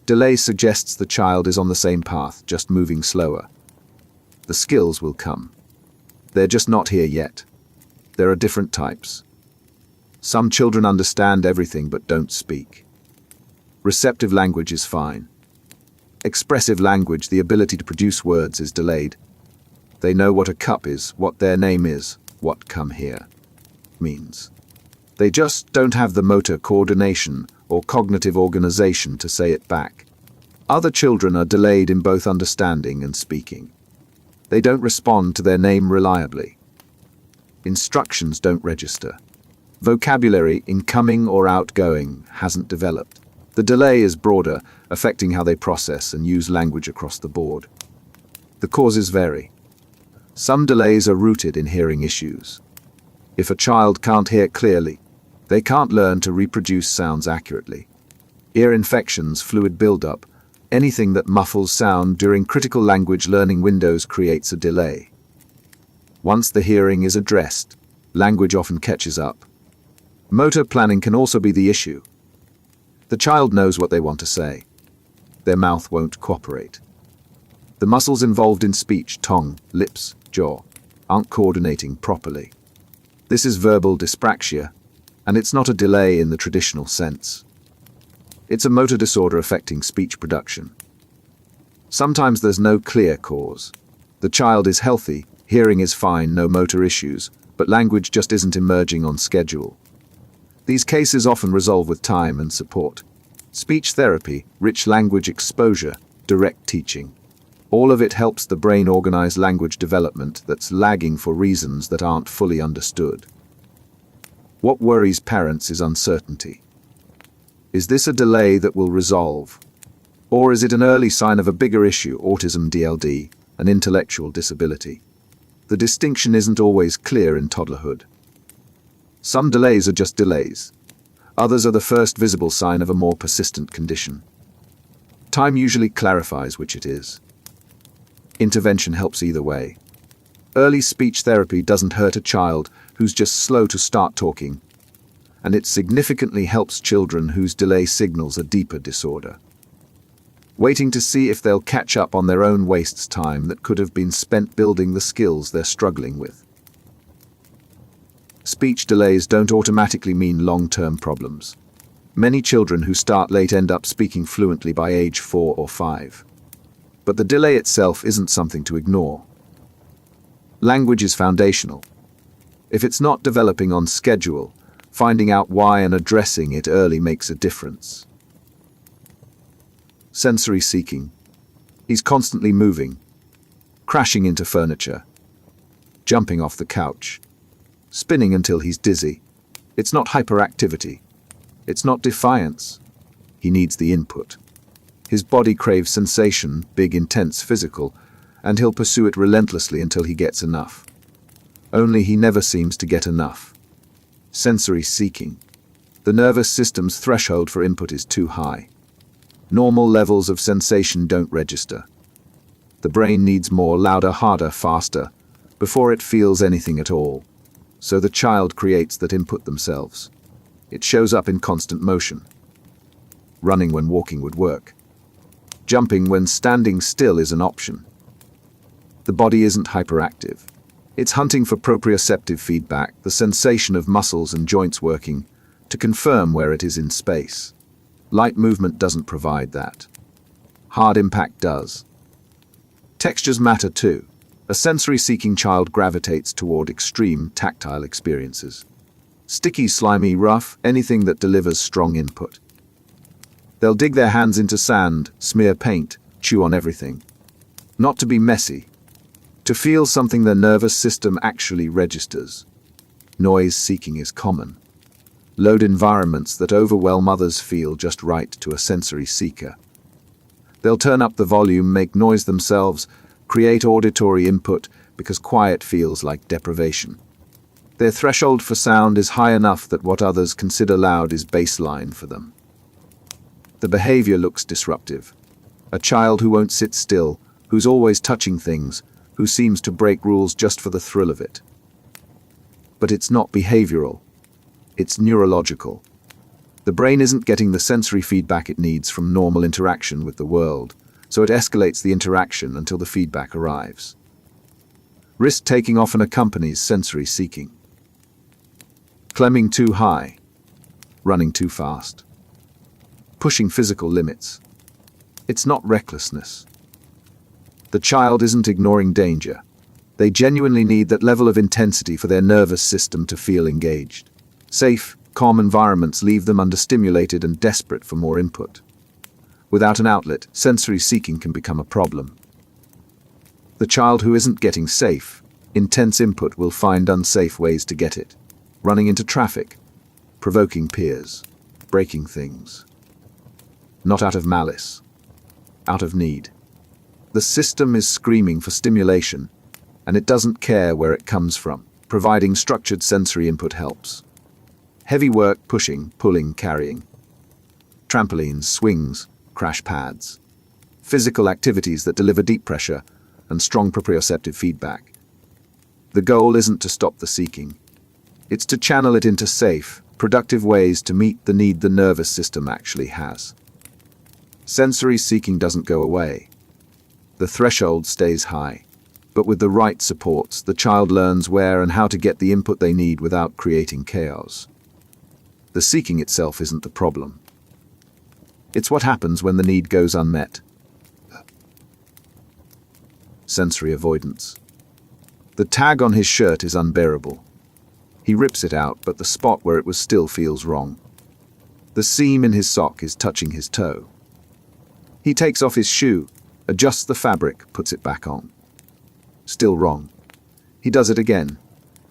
Delay suggests the child is on the same path, just moving slower. The skills will come. They're just not here yet. There are different types. Some children understand everything but don't speak. Receptive language is fine. Expressive language, the ability to produce words, is delayed. They know what a cup is, what their name is, what "come here" means. They just don't have the motor coordination or cognitive organization to say it back. Other children are delayed in both understanding and speaking. They don't respond to their name reliably. Instructions don't register. Vocabulary, incoming or outgoing, hasn't developed. The delay is broader, affecting how they process and use language across the board. The causes vary. Some delays are rooted in hearing issues. If a child can't hear clearly, they can't learn to reproduce sounds accurately. Ear infections, fluid buildup, anything that muffles sound during critical language learning windows creates a delay. Once the hearing is addressed, language often catches up. Motor planning can also be the issue. The child knows what they want to say. Their mouth won't cooperate. The muscles involved in speech, tongue, lips, jaw, aren't coordinating properly. This is verbal dyspraxia, and it's not a delay in the traditional sense. It's a motor disorder affecting speech production. Sometimes there's no clear cause. The child is healthy, hearing is fine, no motor issues, but language just isn't emerging on schedule. These cases often resolve with time and support. Speech therapy, rich language exposure, direct teaching. All of it helps the brain organize language development that's lagging for reasons that aren't fully understood. What worries parents is uncertainty. Is this a delay that will resolve? Or is it an early sign of a bigger issue, autism, DLD, an intellectual disability? The distinction isn't always clear in toddlerhood. Some delays are just delays. Others are the first visible sign of a more persistent condition. Time usually clarifies which it is. Intervention helps either way. Early speech therapy doesn't hurt a child who's just slow to start talking, and it significantly helps children whose delay signals a deeper disorder. Waiting to see if they'll catch up on their own wastes time that could have been spent building the skills they're struggling with. Speech delays don't automatically mean long-term problems. Many children who start late end up speaking fluently by age 4 or 5. But the delay itself isn't something to ignore. Language is foundational. If it's not developing on schedule, finding out why and addressing it early makes a difference. Sensory seeking. He's constantly moving, crashing into furniture, jumping off the couch, spinning until he's dizzy. It's not hyperactivity. It's not defiance. He needs the input. His body craves sensation, big, intense, physical, and he'll pursue it relentlessly until he gets enough. Only he never seems to get enough. Sensory seeking. The nervous system's threshold for input is too high. Normal levels of sensation don't register. The brain needs more, louder, harder, faster, before it feels anything at all. So the child creates that input themselves. It shows up in constant motion. Running when walking would work. Jumping when standing still is an option. The body isn't hyperactive. It's hunting for proprioceptive feedback, the sensation of muscles and joints working, to confirm where it is in space. Light movement doesn't provide that. Hard impact does. Textures matter too. A sensory-seeking child gravitates toward extreme tactile experiences. Sticky, slimy, rough, anything that delivers strong input. They'll dig their hands into sand, smear paint, chew on everything. Not to be messy. To feel something their nervous system actually registers. Noise seeking is common. Load environments that overwhelm others feel just right to a sensory seeker. They'll turn up the volume, make noise themselves, create auditory input because quiet feels like deprivation. Their threshold for sound is high enough that what others consider loud is baseline for them. The behavior looks disruptive. A child who won't sit still, who's always touching things, who seems to break rules just for the thrill of it. But it's not behavioral. It's neurological. The brain isn't getting the sensory feedback it needs from normal interaction with the world, so it escalates the interaction until the feedback arrives. Risk-taking often accompanies sensory seeking. Climbing too high, running too fast, pushing physical limits. It's not recklessness. The child isn't ignoring danger. They genuinely need that level of intensity for their nervous system to feel engaged. Safe, calm environments leave them understimulated and desperate for more input. Without an outlet, sensory seeking can become a problem. The child who isn't getting safe, intense input will find unsafe ways to get it. Running into traffic, provoking peers, breaking things. Not out of malice, out of need. The system is screaming for stimulation, and it doesn't care where it comes from. Providing structured sensory input helps. Heavy work, pushing, pulling, carrying. Trampolines, swings, crash pads. Physical activities that deliver deep pressure and strong proprioceptive feedback. The goal isn't to stop the seeking. It's to channel it into safe, productive ways to meet the need the nervous system actually has. Sensory seeking doesn't go away. The threshold stays high. But with the right supports, the child learns where and how to get the input they need without creating chaos. The seeking itself isn't the problem. It's what happens when the need goes unmet. Sensory avoidance. The tag on his shirt is unbearable. He rips it out, but the spot where it was still feels wrong. The seam in his sock is touching his toe. He takes off his shoe, adjusts the fabric, puts it back on. Still wrong. He does it again.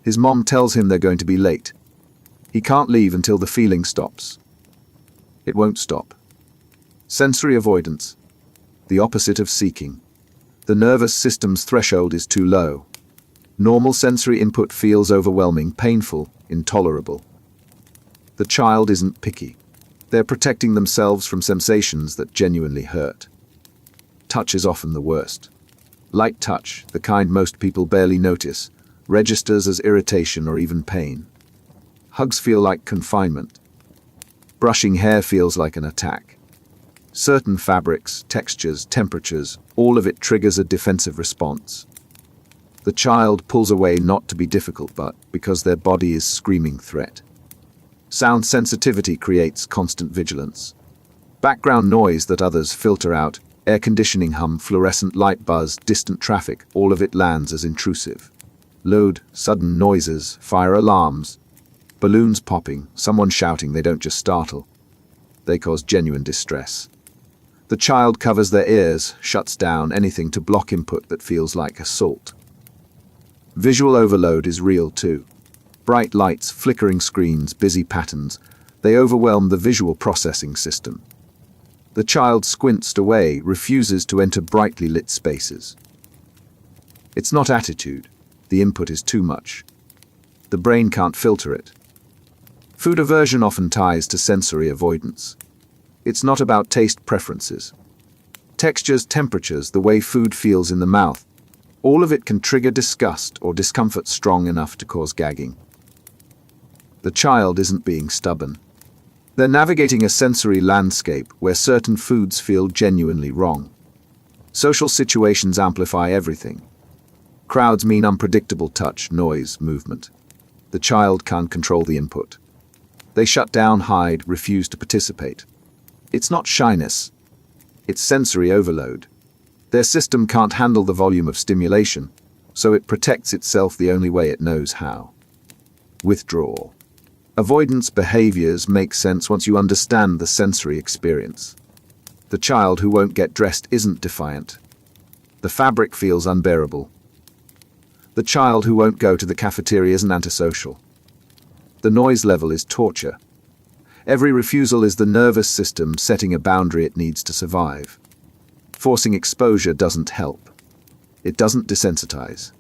His mom tells him they're going to be late. He can't leave until the feeling stops. It won't stop. Sensory avoidance. The opposite of seeking. The nervous system's threshold is too low. Normal sensory input feels overwhelming, painful, intolerable. The child isn't picky. They're protecting themselves from sensations that genuinely hurt. Touch is often the worst. Light touch, the kind most people barely notice, registers as irritation or even pain. Hugs feel like confinement. Brushing hair feels like an attack. Certain fabrics, textures, temperatures, all of it triggers a defensive response. The child pulls away not to be difficult, but because their body is screaming threat. Sound sensitivity creates constant vigilance. Background noise that others filter out, air conditioning hum, fluorescent light buzz, distant traffic, all of it lands as intrusive. Loud, sudden noises, fire alarms, balloons popping, someone shouting, they don't just startle. They cause genuine distress. The child covers their ears, shuts down anything to block input that feels like assault. Visual overload is real too. Bright lights, flickering screens, busy patterns, they overwhelm the visual processing system. The child squints away, refuses to enter brightly lit spaces. It's not attitude. The input is too much. The brain can't filter it. Food aversion often ties to sensory avoidance. It's not about taste preferences. Textures, temperatures, the way food feels in the mouth, all of it can trigger disgust or discomfort strong enough to cause gagging. The child isn't being stubborn. They're navigating a sensory landscape where certain foods feel genuinely wrong. Social situations amplify everything. Crowds mean unpredictable touch, noise, movement. The child can't control the input. They shut down, hide, refuse to participate. It's not shyness. It's sensory overload. Their system can't handle the volume of stimulation, so it protects itself the only way it knows how. Withdrawal. Avoidance behaviors make sense once you understand the sensory experience. The child who won't get dressed isn't defiant. The fabric feels unbearable. The child who won't go to the cafeteria isn't antisocial. The noise level is torture. Every refusal is the nervous system setting a boundary it needs to survive. Forcing exposure doesn't help. It doesn't desensitize.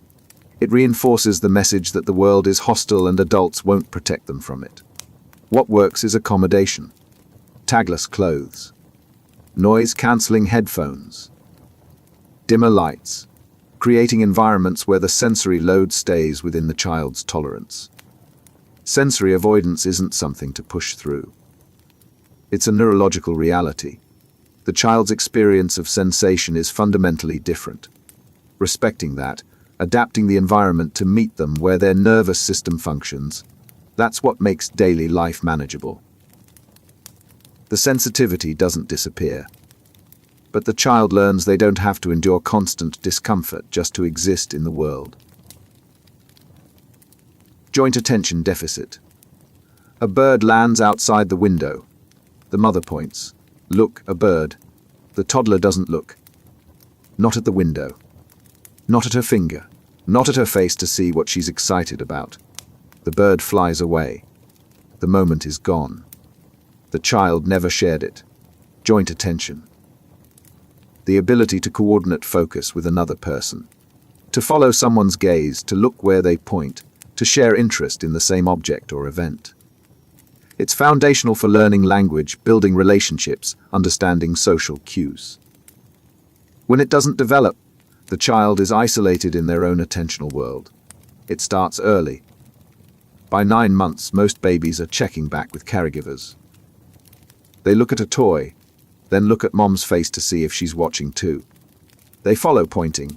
It reinforces the message that the world is hostile and adults won't protect them from it. What works is accommodation. Tagless clothes. Noise-canceling headphones. Dimmer lights. Creating environments where the sensory load stays within the child's tolerance. Sensory avoidance isn't something to push through. It's a neurological reality. The child's experience of sensation is fundamentally different. Respecting that, adapting the environment to meet them where their nervous system functions, that's what makes daily life manageable. The sensitivity doesn't disappear. But the child learns they don't have to endure constant discomfort just to exist in the world. Joint attention deficit. A bird lands outside the window. The mother points. Look, a bird. The toddler doesn't look. Not at the window. Not at her finger. Not at her face to see what she's excited about. The bird flies away. The moment is gone. The child never shared it. Joint attention. The ability to coordinate focus with another person. To follow someone's gaze, to look where they point, to share interest in the same object or event. It's foundational for learning language, building relationships, understanding social cues. When it doesn't develop, the child is isolated in their own attentional world. It starts early. By 9 months, most babies are checking back with caregivers. They look at a toy, then look at mom's face to see if she's watching too. They follow pointing.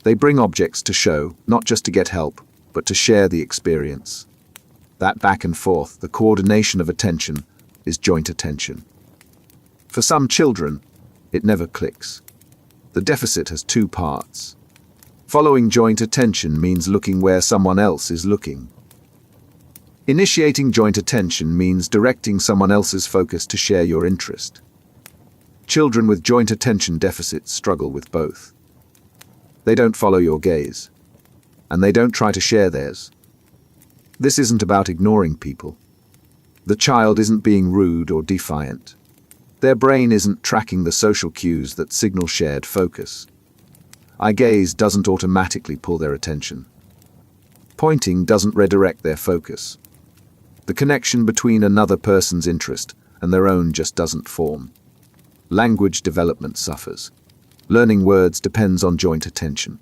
They bring objects to show, not just to get help, but to share the experience. That back and forth, the coordination of attention, is joint attention. For some children, it never clicks. The deficit has 2 parts. Following joint attention means looking where someone else is looking. Initiating joint attention means directing someone else's focus to share your interest. Children with joint attention deficits struggle with both. They don't follow your gaze, and they don't try to share theirs. This isn't about ignoring people. The child isn't being rude or defiant. Their brain isn't tracking the social cues that signal shared focus. Eye gaze doesn't automatically pull their attention. Pointing doesn't redirect their focus. The connection between another person's interest and their own just doesn't form. Language development suffers. Learning words depends on joint attention.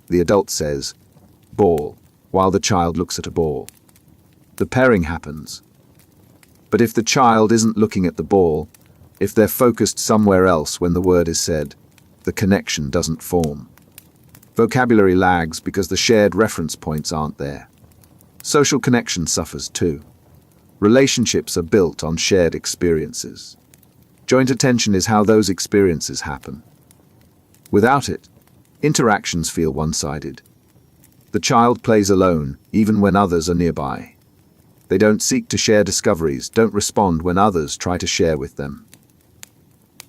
The adult says, "ball," while the child looks at a ball. The pairing happens. But if the child isn't looking at the ball, if they're focused somewhere else when the word is said, the connection doesn't form. Vocabulary lags because the shared reference points aren't there. Social connection suffers too. Relationships are built on shared experiences. Joint attention is how those experiences happen. Without it, interactions feel one-sided. The child plays alone, even when others are nearby. They don't seek to share discoveries, don't respond when others try to share with them.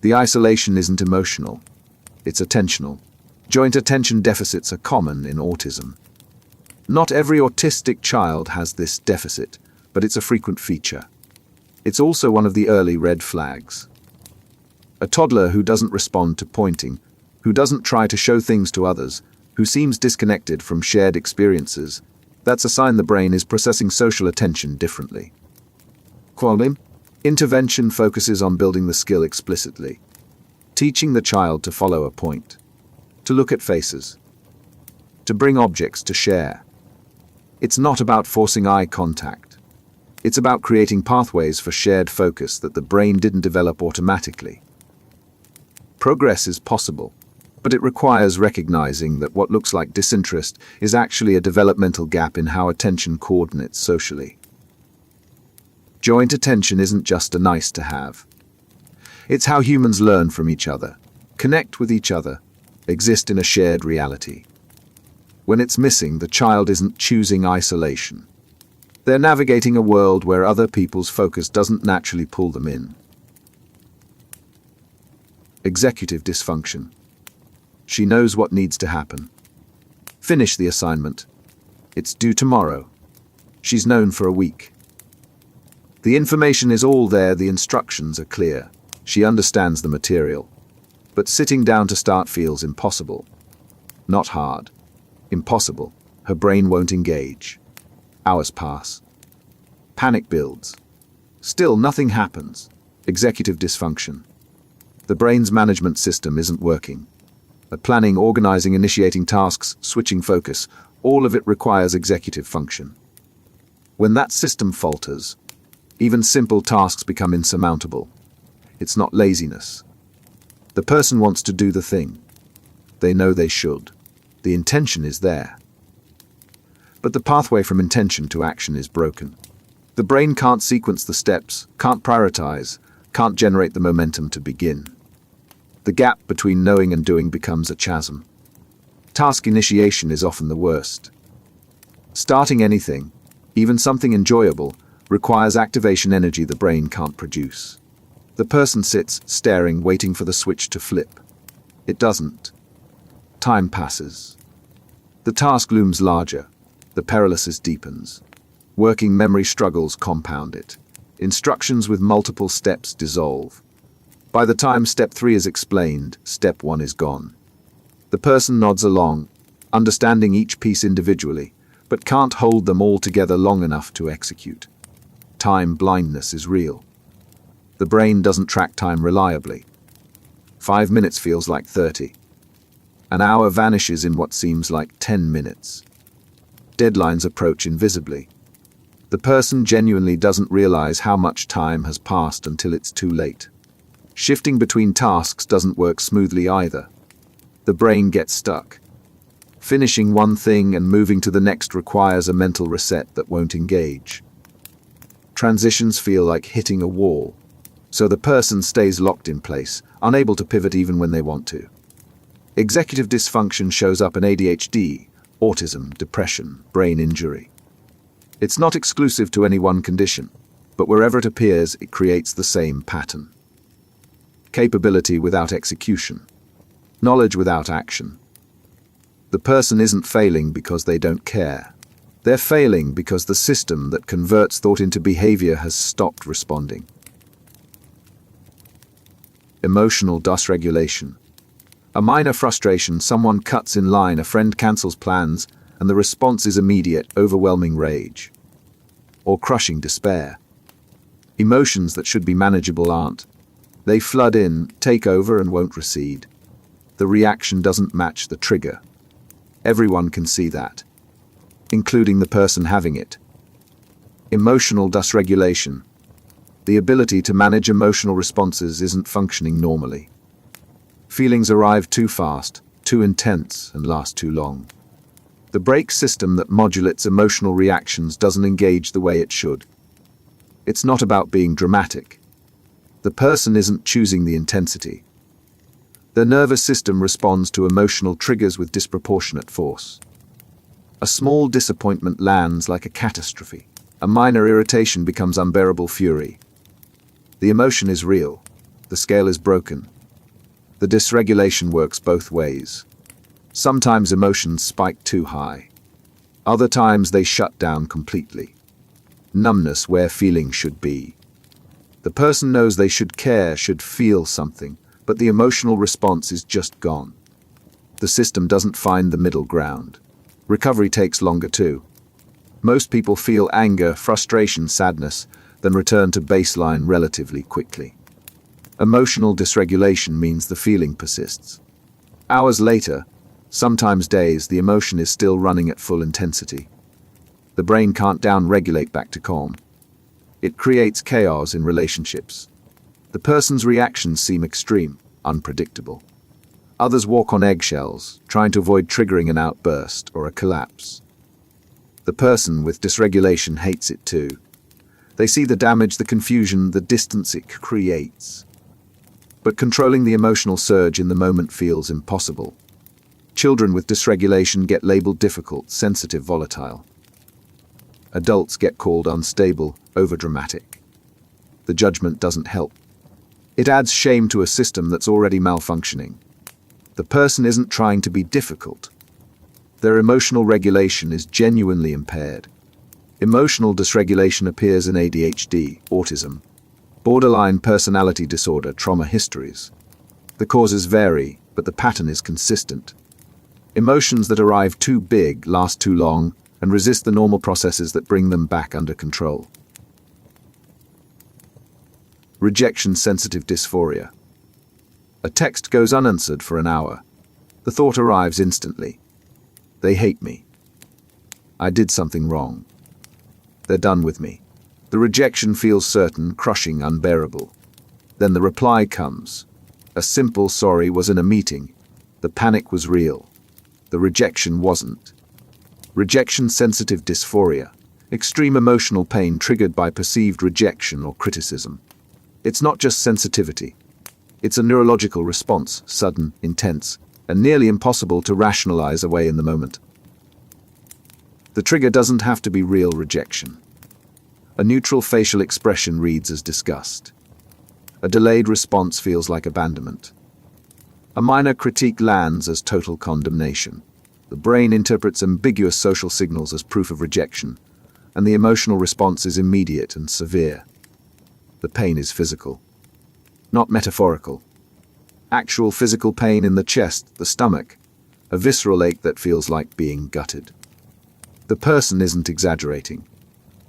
The isolation isn't emotional, it's attentional. Joint attention deficits are common in autism. Not every autistic child has this deficit, but it's a frequent feature. It's also one of the early red flags. A toddler who doesn't respond to pointing, who doesn't try to show things to others, who seems disconnected from shared experiences, that's a sign the brain is processing social attention differently. Intervention focuses on building the skill explicitly, teaching the child to follow a point, to look at faces, to bring objects to share. It's not about forcing eye contact. It's about creating pathways for shared focus that the brain didn't develop automatically. Progress is possible, but it requires recognizing that what looks like disinterest is actually a developmental gap in how attention coordinates socially. Joint attention isn't just a nice to have. It's how humans learn from each other, connect with each other, exist in a shared reality. When it's missing, the child isn't choosing isolation. They're navigating a world where other people's focus doesn't naturally pull them in. Executive dysfunction. She knows what needs to happen. Finish the assignment. It's due tomorrow. She's known for a week. The information is all there, the instructions are clear. She understands the material. But sitting down to start feels impossible. Not hard. Impossible. Her brain won't engage. Hours pass. Panic builds. Still nothing happens. Executive dysfunction. The brain's management system isn't working. At planning, organizing, initiating tasks, switching focus, all of it requires executive function. When that system falters, even simple tasks become insurmountable. It's not laziness. The person wants to do the thing. They know they should. The intention is there. But the pathway from intention to action is broken. The brain can't sequence the steps, can't prioritize, can't generate the momentum to begin. The gap between knowing and doing becomes a chasm. Task initiation is often the worst. Starting anything, even something enjoyable, requires activation energy the brain can't produce. The person sits, staring, waiting for the switch to flip. It doesn't. Time passes. The task looms larger. The perilousness deepens. Working memory struggles compound it. Instructions with multiple steps dissolve. By the time step 3 is explained, step 1 is gone. The person nods along, understanding each piece individually, but can't hold them all together long enough to execute. Time blindness is real. The brain doesn't track time reliably. 5 minutes feels like 30. An hour vanishes in what seems like 10 minutes. Deadlines approach invisibly. The person genuinely doesn't realize how much time has passed until it's too late. Shifting between tasks doesn't work smoothly either. The brain gets stuck. Finishing one thing and moving to the next requires a mental reset that won't engage. Transitions feel like hitting a wall, so the person stays locked in place, unable to pivot even when they want to. Executive dysfunction shows up in ADHD, autism, depression, brain injury. It's not exclusive to any one condition, but wherever it appears, it creates the same pattern. Capability without execution. Knowledge without action. The person isn't failing because they don't care. They're failing because the system that converts thought into behavior has stopped responding. Emotional dysregulation. A minor frustration, someone cuts in line, a friend cancels plans, and the response is immediate, overwhelming rage. Or crushing despair. Emotions that should be manageable aren't. They flood in, take over, and won't recede. The reaction doesn't match the trigger. Everyone can see that, including the person having it. Emotional dysregulation. The ability to manage emotional responses isn't functioning normally. Feelings arrive too fast, too intense, and last too long. The brake system that modulates emotional reactions doesn't engage the way it should. It's not about being dramatic. The person isn't choosing the intensity. The nervous system responds to emotional triggers with disproportionate force. A small disappointment lands like a catastrophe. A minor irritation becomes unbearable fury. The emotion is real. The scale is broken. The dysregulation works both ways. Sometimes emotions spike too high. Other times they shut down completely. Numbness where feeling should be. The person knows they should care, should feel something, but the emotional response is just gone. The system doesn't find the middle ground. Recovery takes longer too. Most people feel anger, frustration, sadness, then return to baseline relatively quickly. Emotional dysregulation means the feeling persists. Hours later, sometimes days, the emotion is still running at full intensity. The brain can't down-regulate back to calm. It creates chaos in relationships. The person's reactions seem extreme, unpredictable. Others walk on eggshells, trying to avoid triggering an outburst or a collapse. The person with dysregulation hates it too. They see the damage, the confusion, the distance it creates. but controlling the emotional surge in the moment feels impossible. Children with dysregulation get labeled difficult, sensitive, volatile. Adults get called unstable, overdramatic. The judgment doesn't help. It adds shame to a system that's already malfunctioning. The person isn't trying to be difficult. Their emotional regulation is genuinely impaired. Emotional dysregulation appears in ADHD, autism, borderline personality disorder, trauma histories. The causes vary, but the pattern is consistent. Emotions that arrive too big, last too long, and resist the normal processes that bring them back under control. Rejection-sensitive dysphoria. A text goes unanswered for an hour. The thought arrives instantly. They hate me. I did something wrong. They're done with me. The rejection feels certain, crushing, unbearable. Then the reply comes. A simple sorry was in a meeting. The panic was real. The rejection wasn't. Rejection-sensitive dysphoria. Extreme emotional pain triggered by perceived rejection or criticism. It's not just sensitivity. It's a neurological response, sudden, intense, and nearly impossible to rationalize away in the moment. The trigger doesn't have to be real rejection. A neutral facial expression reads as disgust. A delayed response feels like abandonment. A minor critique lands as total condemnation. The brain interprets ambiguous social signals as proof of rejection, and the emotional response is immediate and severe. The pain is physical, not metaphorical. Actual physical pain in the chest, the stomach, a visceral ache that feels like being gutted. The person isn't exaggerating.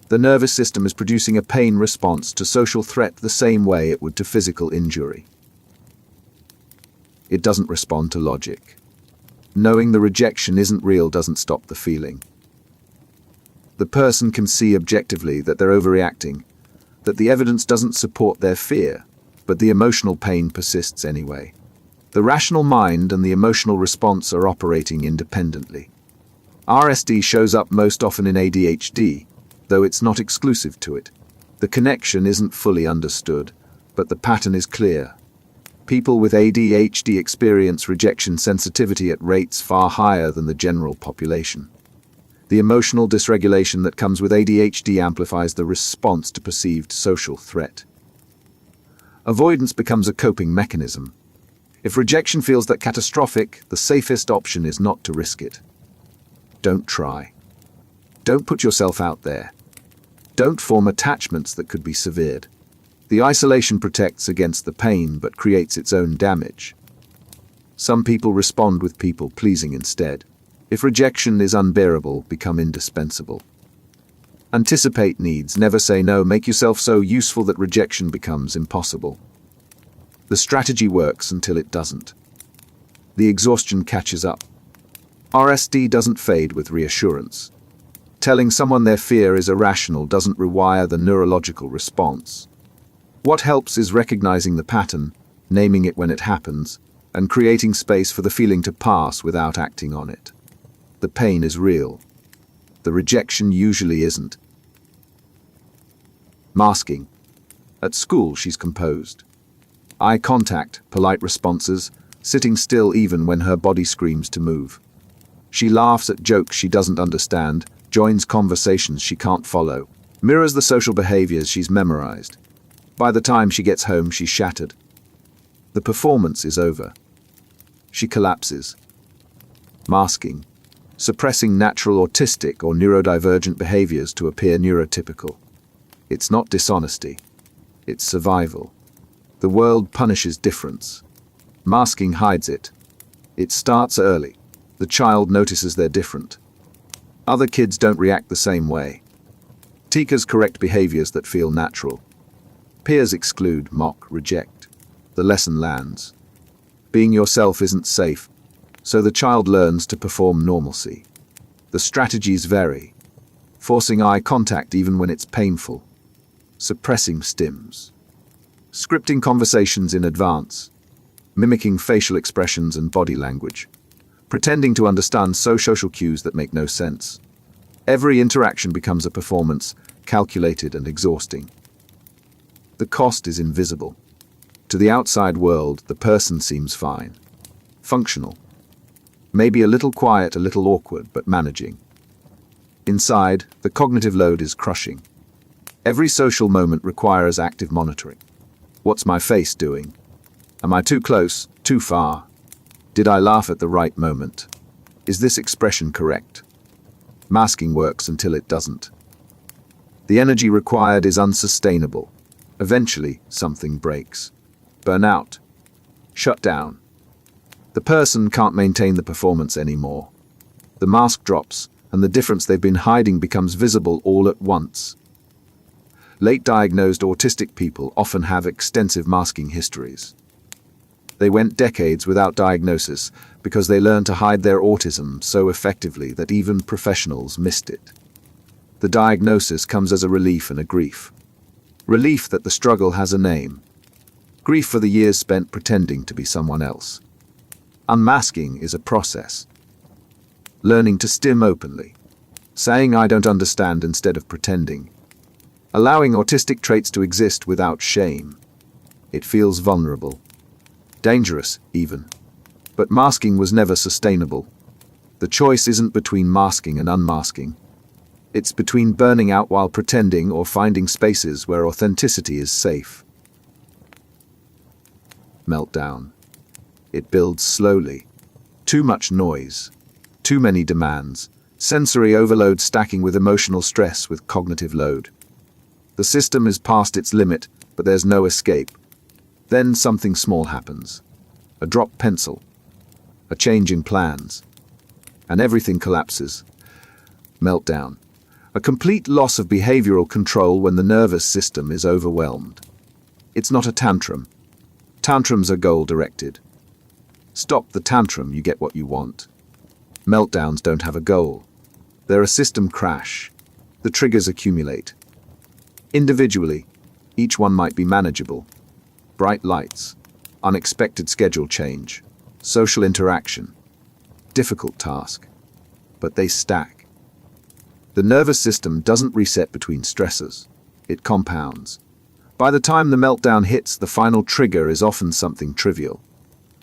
The nervous system is producing a pain response to social threat the same way it would to physical injury. It doesn't respond to logic. Knowing the rejection isn't real doesn't stop the feeling. The person can see objectively that they're overreacting, that the evidence doesn't support their fear, but the emotional pain persists anyway. The rational mind and the emotional response are operating independently. RSD shows up most often in ADHD, though it's not exclusive to it. The connection isn't fully understood, but the pattern is clear. People with ADHD experience rejection sensitivity at rates far higher than the general population. The emotional dysregulation that comes with ADHD amplifies the response to perceived social threat. Avoidance becomes a coping mechanism. If rejection feels that catastrophic, the safest option is not to risk it. Don't try. Don't put yourself out there. Don't form attachments that could be severed. The isolation protects against the pain but creates its own damage. Some people respond with people pleasing instead. If rejection is unbearable, become indispensable. Anticipate needs, never say no, make yourself so useful that rejection becomes impossible. The strategy works until it doesn't. The exhaustion catches up. RSD doesn't fade with reassurance. Telling someone their fear is irrational doesn't rewire the neurological response. What helps is recognizing the pattern, naming it when it happens, and creating space for the feeling to pass without acting on it. The pain is real. The rejection usually isn't. Masking. At school, she's composed. Eye contact, polite responses, sitting still even when her body screams to move. She laughs at jokes she doesn't understand, joins conversations she can't follow, mirrors the social behaviors she's memorized. By the time she gets home, she's shattered. The performance is over. She collapses. Masking. Suppressing natural autistic or neurodivergent behaviors to appear neurotypical. It's not dishonesty. It's survival. The world punishes difference. Masking hides it. It starts early. The child notices they're different. Other kids don't react the same way. Teachers correct behaviors that feel natural. Peers exclude, mock, reject. The lesson lands. Being yourself isn't safe, so the child learns to perform normalcy. The strategies vary. Forcing eye contact even when it's painful. Suppressing stims. Scripting conversations in advance. Mimicking facial expressions and body language. Pretending to understand social cues that make no sense. Every interaction becomes a performance, calculated and exhausting. The cost is invisible. To the outside world, the person seems fine. Functional. Maybe a little quiet, a little awkward, but managing. Inside, the cognitive load is crushing. Every social moment requires active monitoring. What's my face doing? Am I too close, too far? Did I laugh at the right moment? Is this expression correct? Masking works until it doesn't. The energy required is unsustainable. Eventually, something breaks. Burnout. Shutdown. The person can't maintain the performance anymore. The mask drops, and the difference they've been hiding becomes visible all at once. Late diagnosed autistic people often have extensive masking histories. They went decades without diagnosis because they learned to hide their autism so effectively that even professionals missed it. The diagnosis comes as a relief and a grief. Relief that the struggle has a name. Grief for the years spent pretending to be someone else. Unmasking is a process. Learning to stim openly. Saying I don't understand instead of pretending. Allowing autistic traits to exist without shame. It feels vulnerable. Dangerous, even. But masking was never sustainable. The choice isn't between masking and unmasking. It's between burning out while pretending or finding spaces where authenticity is safe. Meltdown. It builds slowly. Too much noise. Too many demands. Sensory overload stacking with emotional stress with cognitive load. The system is past its limit, but there's no escape. Then something small happens. A dropped pencil. A change in plans. And everything collapses. Meltdown. A complete loss of behavioral control when the nervous system is overwhelmed. It's not a tantrum. Tantrums are goal-directed. Stop the tantrum, you get what you want. Meltdowns don't have a goal. They're a system crash. The triggers accumulate. Individually, each one might be manageable. Bright lights, unexpected schedule change, social interaction, difficult task, but they stack. The nervous system doesn't reset between stressors. It compounds. By the time the meltdown hits, the final trigger is often something trivial.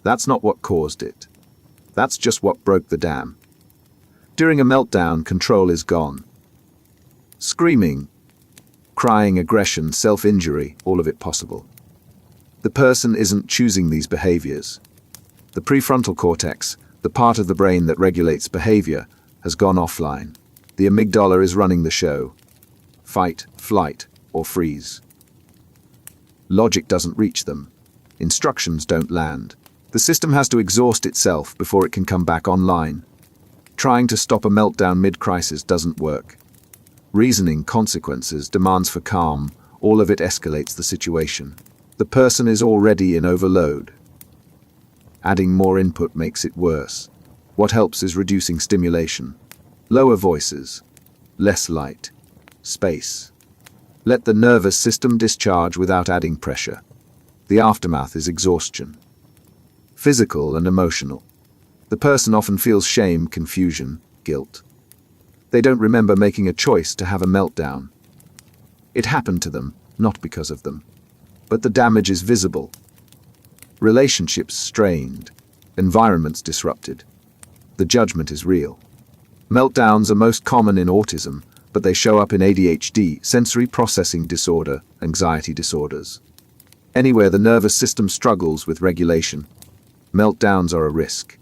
That's not what caused it. That's just what broke the dam. During a meltdown, control is gone. Screaming, crying, aggression, self-injury, all of it possible. The person isn't choosing these behaviors. The prefrontal cortex, the part of the brain that regulates behavior, has gone offline. The amygdala is running the show. Fight, flight, or freeze. Logic doesn't reach them. Instructions don't land. The system has to exhaust itself before it can come back online. Trying to stop a meltdown mid-crisis doesn't work. Reasoning, consequences, demands for calm, all of it escalates the situation. The person is already in overload. Adding more input makes it worse. What helps is reducing stimulation. Lower voices, less light, space. Let the nervous system discharge without adding pressure. The aftermath is exhaustion. Physical and emotional. The person often feels shame, confusion, guilt. They don't remember making a choice to have a meltdown. It happened to them, not because of them. But the damage is visible. Relationships strained, environments disrupted. The judgment is real. Meltdowns are most common in autism, but they show up in ADHD, sensory processing disorder, anxiety disorders. Anywhere the nervous system struggles with regulation, meltdowns are a risk.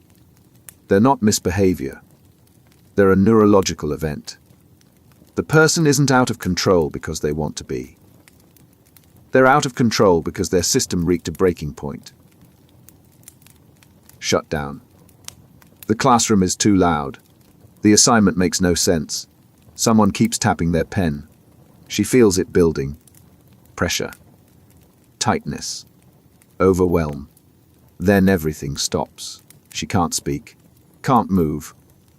They're not misbehavior. They're a neurological event. The person isn't out of control because they want to be. They're out of control because their system reached a breaking point. Shutdown. The classroom is too loud. The assignment makes no sense. Someone keeps tapping their pen. She feels it building. Pressure. Tightness. Overwhelm. Then everything stops. She can't speak. Can't move.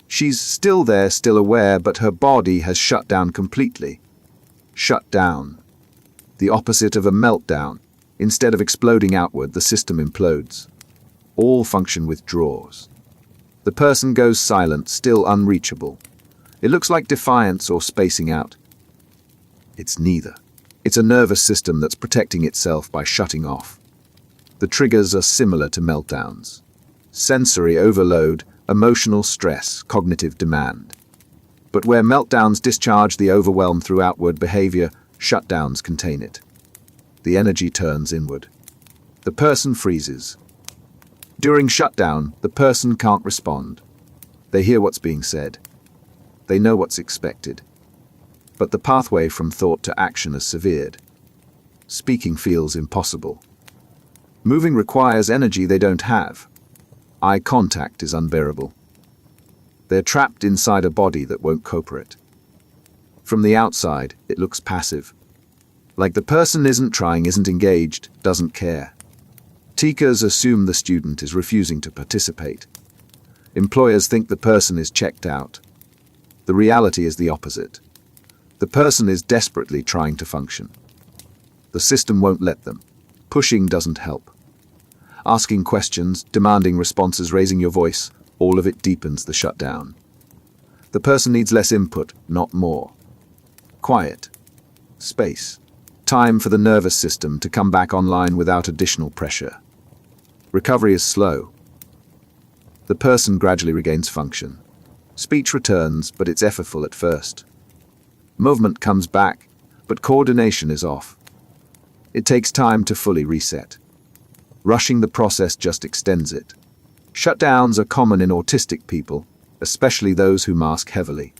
She's still there, still aware, but her body has shut down completely. Shut down. The opposite of a meltdown. Instead of exploding outward, the system implodes. All function withdraws. The person goes silent, still unreachable. It looks like defiance or spacing out. It's neither. It's a nervous system that's protecting itself by shutting off. The triggers are similar to meltdowns. Sensory overload, emotional stress, cognitive demand. But where meltdowns discharge the overwhelm through outward behavior, shutdowns contain it. The energy turns inward. The person freezes. During shutdown, the person can't respond. They hear what's being said. They know what's expected. But the pathway from thought to action is severed. Speaking feels impossible. Moving requires energy they don't have. Eye contact is unbearable. They're trapped inside a body that won't cooperate. From the outside, it looks passive. Like the person isn't trying, isn't engaged, doesn't care. Teachers assume the student is refusing to participate. Employers think the person is checked out. The reality is the opposite. The person is desperately trying to function. The system won't let them. Pushing doesn't help. Asking questions, demanding responses, raising your voice, all of it deepens the shutdown. The person needs less input, not more. Quiet. Space. Time for the nervous system to come back online without additional pressure. Recovery is slow. The person gradually regains function. Speech returns, but it's effortful at first. Movement comes back, but coordination is off. It takes time to fully reset. Rushing the process just extends it. Shutdowns are common in autistic people, especially those who mask heavily.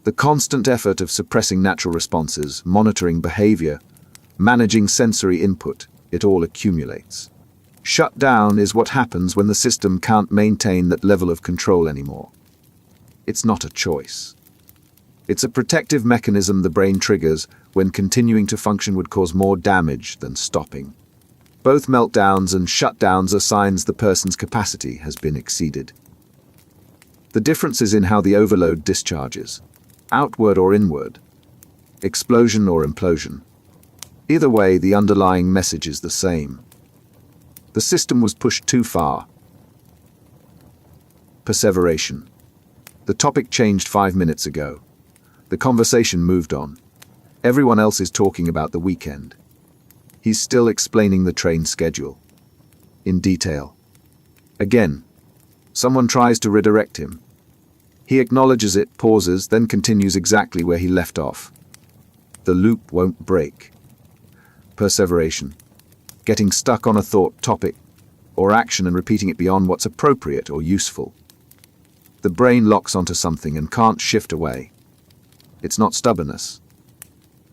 The constant effort of suppressing natural responses, monitoring behavior, managing sensory input, it all accumulates. Shutdown is what happens when the system can't maintain that level of control anymore. It's not a choice. It's a protective mechanism the brain triggers when continuing to function would cause more damage than stopping. Both meltdowns and shutdowns are signs the person's capacity has been exceeded. The difference is in how the overload discharges, outward or inward, explosion or implosion. Either way, the underlying message is the same. The system was pushed too far. Perseveration. The topic changed 5 minutes ago. The conversation moved on. Everyone else is talking about the weekend. He's still explaining the train schedule. In detail. Again, someone tries to redirect him. He acknowledges it, pauses, then continues exactly where he left off. The loop won't break. Perseveration. Getting stuck on a thought, topic, or action and repeating it beyond what's appropriate or useful. The brain locks onto something and can't shift away. It's not stubbornness.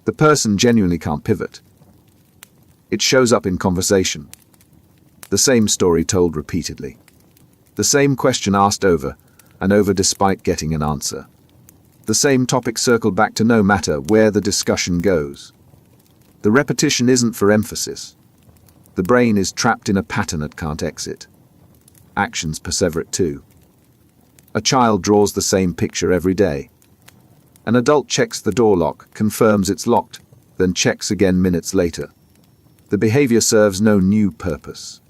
The person genuinely can't pivot. It shows up in conversation. The same story told repeatedly. The same question asked over and over despite getting an answer. The same topic circled back to no matter where the discussion goes. The repetition isn't for emphasis. The brain is trapped in a pattern it can't exit. Actions perseverate too. A child draws the same picture every day. An adult checks the door lock, confirms it's locked, then checks again minutes later. The behavior serves no new purpose.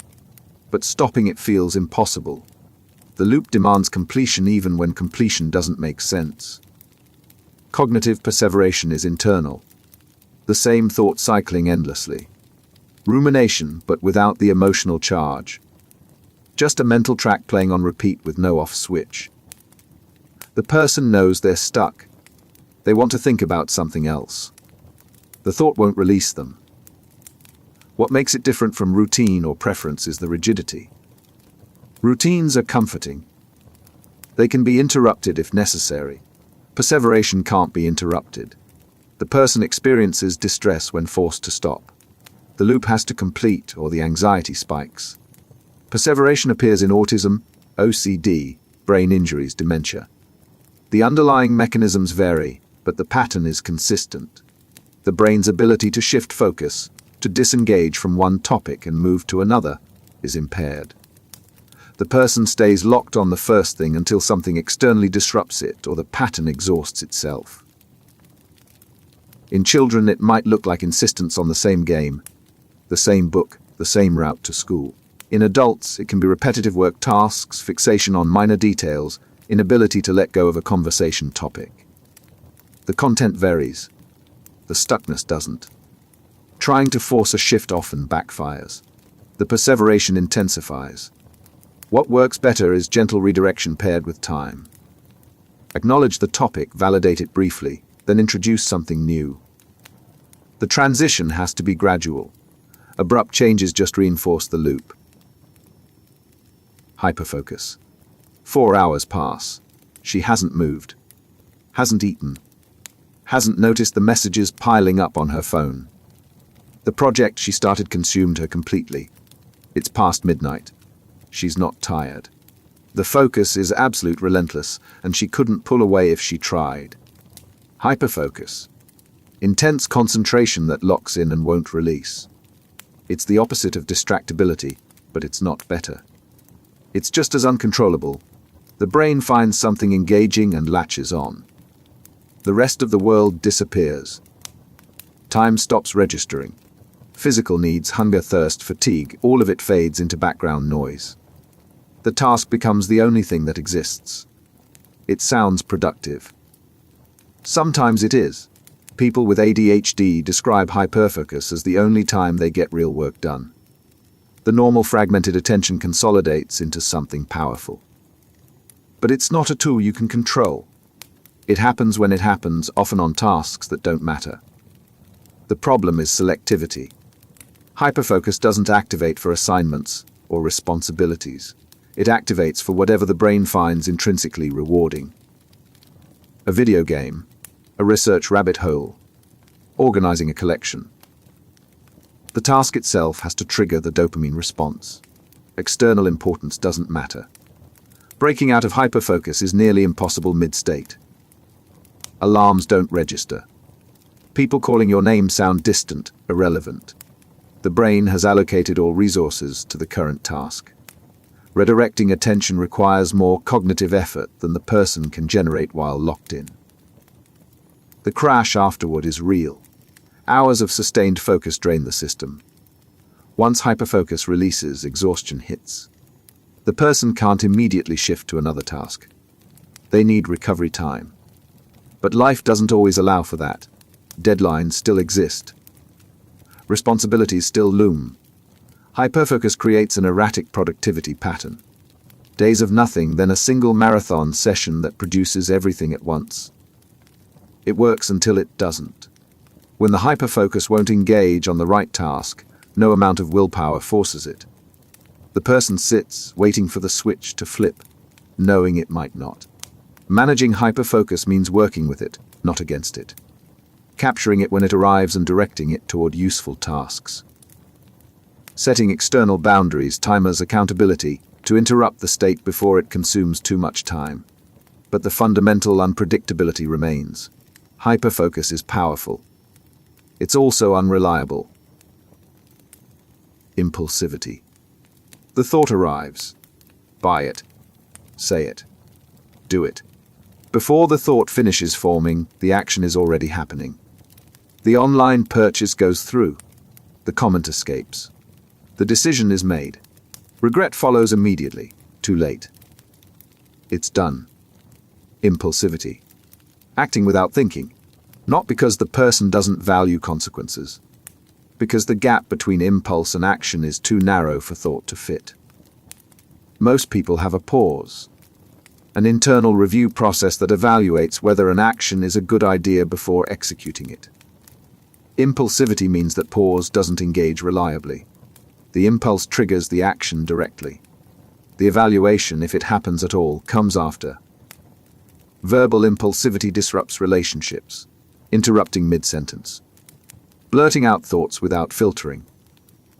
But stopping it feels impossible. The loop demands completion even when completion doesn't make sense. Cognitive perseveration is internal. The same thought cycling endlessly. Rumination, but without the emotional charge. Just a mental track playing on repeat with no off switch. The person knows they're stuck. They want to think about something else. The thought won't release them. What makes it different from routine or preference is the rigidity. Routines are comforting. They can be interrupted if necessary. Perseveration can't be interrupted. The person experiences distress when forced to stop. The loop has to complete or the anxiety spikes. Perseveration appears in autism, OCD, brain injuries, dementia. The underlying mechanisms vary, but the pattern is consistent. The brain's ability to shift focus, to disengage from one topic and move to another, is impaired. The person stays locked on the first thing until something externally disrupts it or the pattern exhausts itself. In children, it might look like insistence on the same game, the same book, the same route to school. In adults, it can be repetitive work tasks, fixation on minor details, inability to let go of a conversation topic. The content varies. The stuckness doesn't. Trying to force a shift often backfires. The perseveration intensifies. What works better is gentle redirection paired with time. Acknowledge the topic, validate it briefly, then introduce something new. The transition has to be gradual. Abrupt changes just reinforce the loop. Hyperfocus. 4 hours pass. She hasn't moved. Hasn't eaten. Hasn't noticed the messages piling up on her phone. The project she started consumed her completely. It's past midnight. She's not tired. The focus is absolute relentless, and she couldn't pull away if she tried. Hyperfocus. Intense concentration that locks in and won't release. It's the opposite of distractibility, but it's not better. It's just as uncontrollable. The brain finds something engaging and latches on. The rest of the world disappears. Time stops registering. Physical needs, hunger, thirst, fatigue, all of it fades into background noise. The task becomes the only thing that exists. It sounds productive. Sometimes it is. People with ADHD describe hyperfocus as the only time they get real work done. The normal fragmented attention consolidates into something powerful. But it's not a tool you can control. It happens when it happens, often on tasks that don't matter. The problem is selectivity. Hyperfocus doesn't activate for assignments or responsibilities. It activates for whatever the brain finds intrinsically rewarding. A video game, a research rabbit hole, organizing a collection. The task itself has to trigger the dopamine response. External importance doesn't matter. Breaking out of hyperfocus is nearly impossible mid-state. Alarms don't register. People calling your name sound distant, irrelevant. The brain has allocated all resources to the current task. Redirecting attention requires more cognitive effort than the person can generate while locked in. The crash afterward is real. Hours of sustained focus drain the system. Once hyperfocus releases, exhaustion hits. The person can't immediately shift to another task. They need recovery time. But life doesn't always allow for that. Deadlines still exist. Responsibilities still loom. Hyperfocus creates an erratic productivity pattern. Days of nothing, then a single marathon session that produces everything at once. It works until it doesn't. When the hyperfocus won't engage on the right task, no amount of willpower forces it. The person sits, waiting for the switch to flip, knowing it might not. Managing hyperfocus means working with it, not against it. Capturing it when it arrives and directing it toward useful tasks. Setting external boundaries, timers, accountability, to interrupt the state before it consumes too much time. But the fundamental unpredictability remains. Hyperfocus is powerful. It's also unreliable. Impulsivity. The thought arrives. Buy it. Say it. Do it. Before the thought finishes forming, the action is already happening. The online purchase goes through. The comment escapes. The decision is made. Regret follows immediately. Too late. It's done. Impulsivity. Acting without thinking. Not because the person doesn't value consequences. Because the gap between impulse and action is too narrow for thought to fit. Most people have a pause. An internal review process that evaluates whether an action is a good idea before executing it. Impulsivity means that pause doesn't engage reliably. The impulse triggers the action directly. The evaluation, if it happens at all, comes after. Verbal impulsivity disrupts relationships, interrupting mid-sentence. Blurting out thoughts without filtering.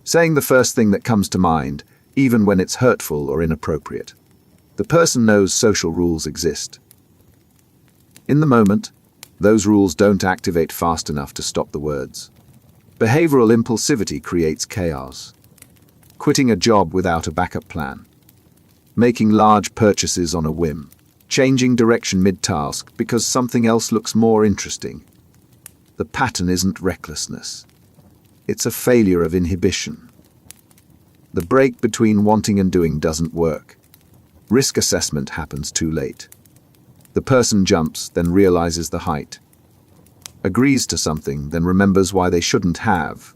Saying the first thing that comes to mind, even when it's hurtful or inappropriate. The person knows social rules exist. In the moment, those rules don't activate fast enough to stop the words. Behavioral impulsivity creates chaos. Quitting a job without a backup plan. Making large purchases on a whim. Changing direction mid-task because something else looks more interesting. The pattern isn't recklessness. It's a failure of inhibition. The break between wanting and doing doesn't work. Risk assessment happens too late. The person jumps, then realizes the height. Agrees to something, then remembers why they shouldn't have.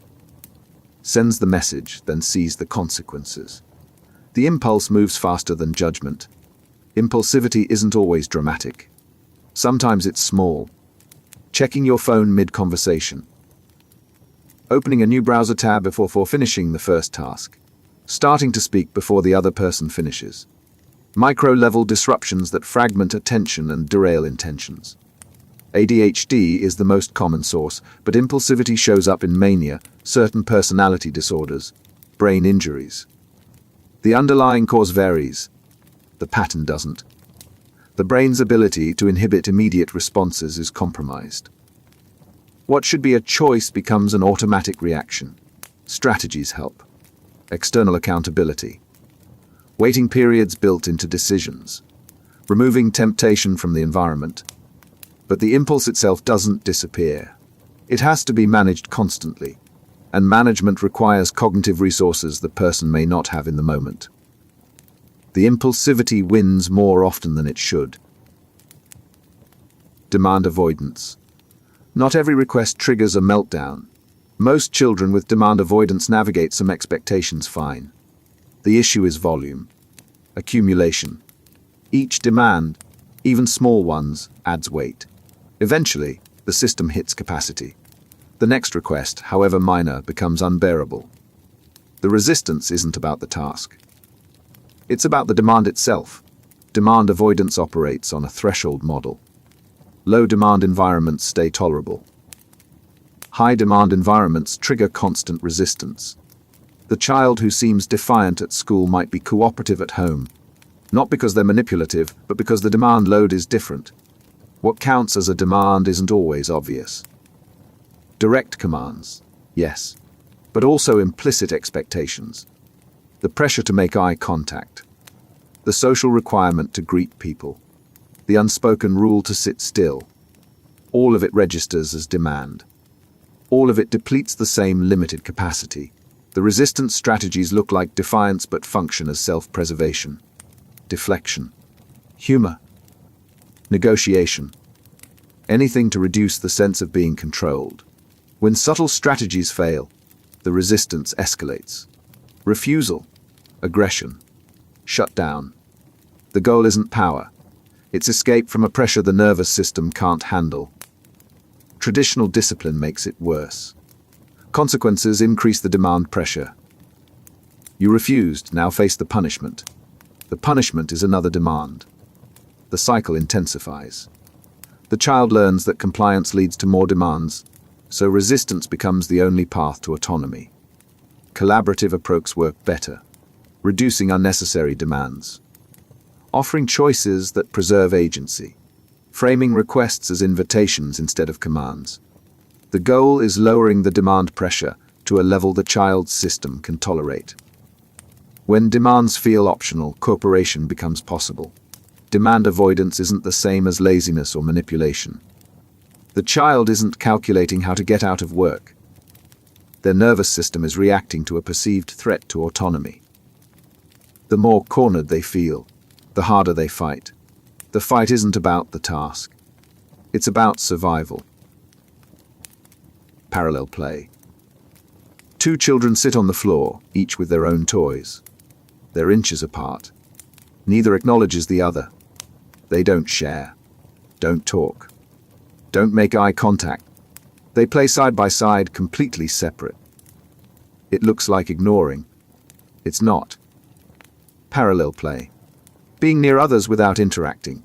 sends the message, then sees the consequences. The impulse moves faster than judgment. Impulsivity isn't always dramatic. Sometimes it's small. Checking your phone mid-conversation. Opening a new browser tab before finishing the first task. Starting to speak before the other person finishes. Micro-level disruptions that fragment attention and derail intentions. ADHD is the most common source, but impulsivity shows up in mania, certain personality disorders, brain injuries. The underlying cause varies. The pattern doesn't. The brain's ability to inhibit immediate responses is compromised. What should be a choice becomes an automatic reaction. Strategies help. External accountability. Waiting periods built into decisions. Removing temptation from the environment. But the impulse itself doesn't disappear. It has to be managed constantly, and management requires cognitive resources the person may not have in the moment. The impulsivity wins more often than it should. Demand avoidance. Not every request triggers a meltdown. Most children with demand avoidance navigate some expectations fine. The issue is volume. Accumulation. Each demand, even small ones, adds weight. Eventually, the system hits capacity. The next request, however minor, becomes unbearable. The resistance isn't about the task. It's about the demand itself. Demand avoidance operates on a threshold model. Low-demand environments stay tolerable. High-demand environments trigger constant resistance. The child who seems defiant at school might be cooperative at home, not because they're manipulative, but because the demand load is different. What counts as a demand isn't always obvious. Direct commands, yes, but also implicit expectations. The pressure to make eye contact. The social requirement to greet people. The unspoken rule to sit still. All of it registers as demand. All of it depletes the same limited capacity. The resistance strategies look like defiance but function as self-preservation. Deflection. Humor. Negotiation. Anything to reduce the sense of being controlled. When subtle strategies fail, the resistance escalates. Refusal. Aggression. Shutdown. The goal isn't power. It's escape from a pressure the nervous system can't handle. Traditional discipline makes it worse. Consequences increase the demand pressure. You refused, now face the punishment. The punishment is another demand. The cycle intensifies. The child learns that compliance leads to more demands, so resistance becomes the only path to autonomy. Collaborative approaches work better, reducing unnecessary demands. Offering choices that preserve agency. Framing requests as invitations instead of commands. The goal is lowering the demand pressure to a level the child's system can tolerate. When demands feel optional, cooperation becomes possible. Demand avoidance isn't the same as laziness or manipulation. The child isn't calculating how to get out of work. Their nervous system is reacting to a perceived threat to autonomy. The more cornered they feel, the harder they fight. The fight isn't about the task. It's about survival. Parallel play. Two children sit on the floor, each with their own toys. They're inches apart. Neither acknowledges the other. They don't share. Don't talk. Don't make eye contact. They play side by side, completely separate. It looks like ignoring. It's not. Parallel play. Being near others without interacting.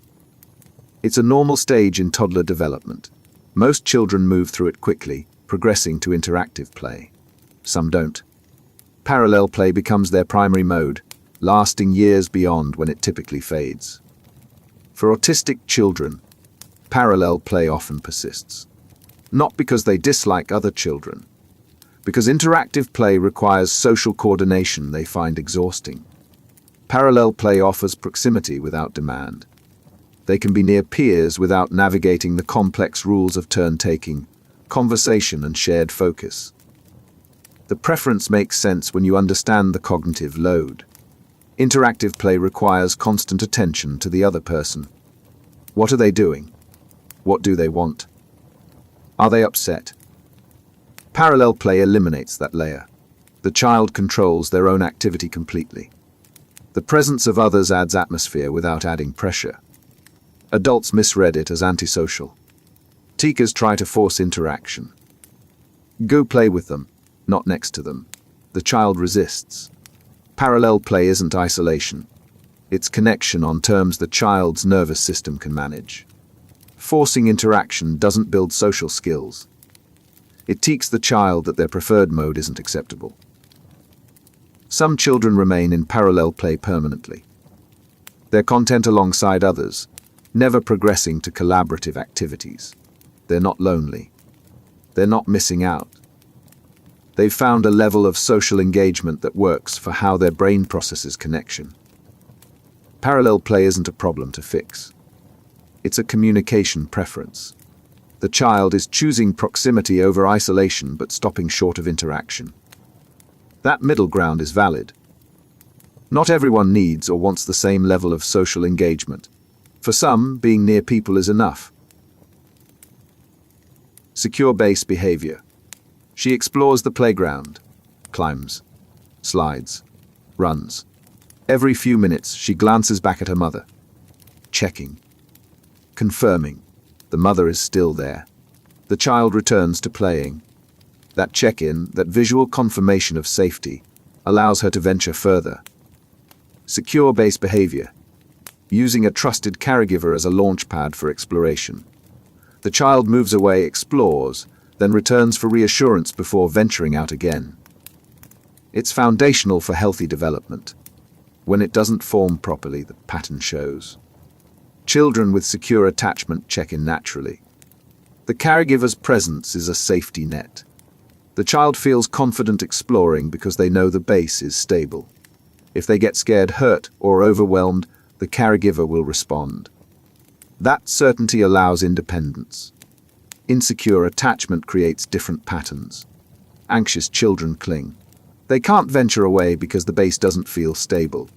It's a normal stage in toddler development. Most children move through it quickly, progressing to interactive play. Some don't. Parallel play becomes their primary mode, lasting years beyond when it typically fades. For autistic children, parallel play often persists. Not because they dislike other children, because interactive play requires social coordination they find exhausting. Parallel play offers proximity without demand. They can be near peers without navigating the complex rules of turn-taking, conversation, and shared focus. The preference makes sense when you understand the cognitive load. Interactive play requires constant attention to the other person. What are they doing? What do they want? Are they upset? Parallel play eliminates that layer. The child controls their own activity completely. The presence of others adds atmosphere without adding pressure. Adults misread it as antisocial. Teachers try to force interaction. Go play with them, not next to them. The child resists. Parallel play isn't isolation. It's connection on terms the child's nervous system can manage. Forcing interaction doesn't build social skills. It teaches the child that their preferred mode isn't acceptable. Some children remain in parallel play permanently. They're content alongside others, never progressing to collaborative activities. They're not lonely. They're not missing out. They've found a level of social engagement that works for how their brain processes connection. Parallel play isn't a problem to fix. It's a communication preference. The child is choosing proximity over isolation but stopping short of interaction. That middle ground is valid. Not everyone needs or wants the same level of social engagement. For some, being near people is enough. Secure base behavior. She explores the playground, climbs, slides, runs. Every few minutes, she glances back at her mother, checking, confirming the mother is still there. The child returns to playing. That check-in, that visual confirmation of safety, allows her to venture further. Secure base behavior. Using a trusted caregiver as a launch pad for exploration. The child moves away, explores, then returns for reassurance before venturing out again. It's foundational for healthy development. When it doesn't form properly, the pattern shows. Children with secure attachment check in naturally. The caregiver's presence is a safety net. The child feels confident exploring because they know the base is stable. If they get scared, hurt, or overwhelmed, the caregiver will respond. That certainty allows independence. Insecure attachment creates different patterns. Anxious children cling. They can't venture away because the base doesn't feel stable.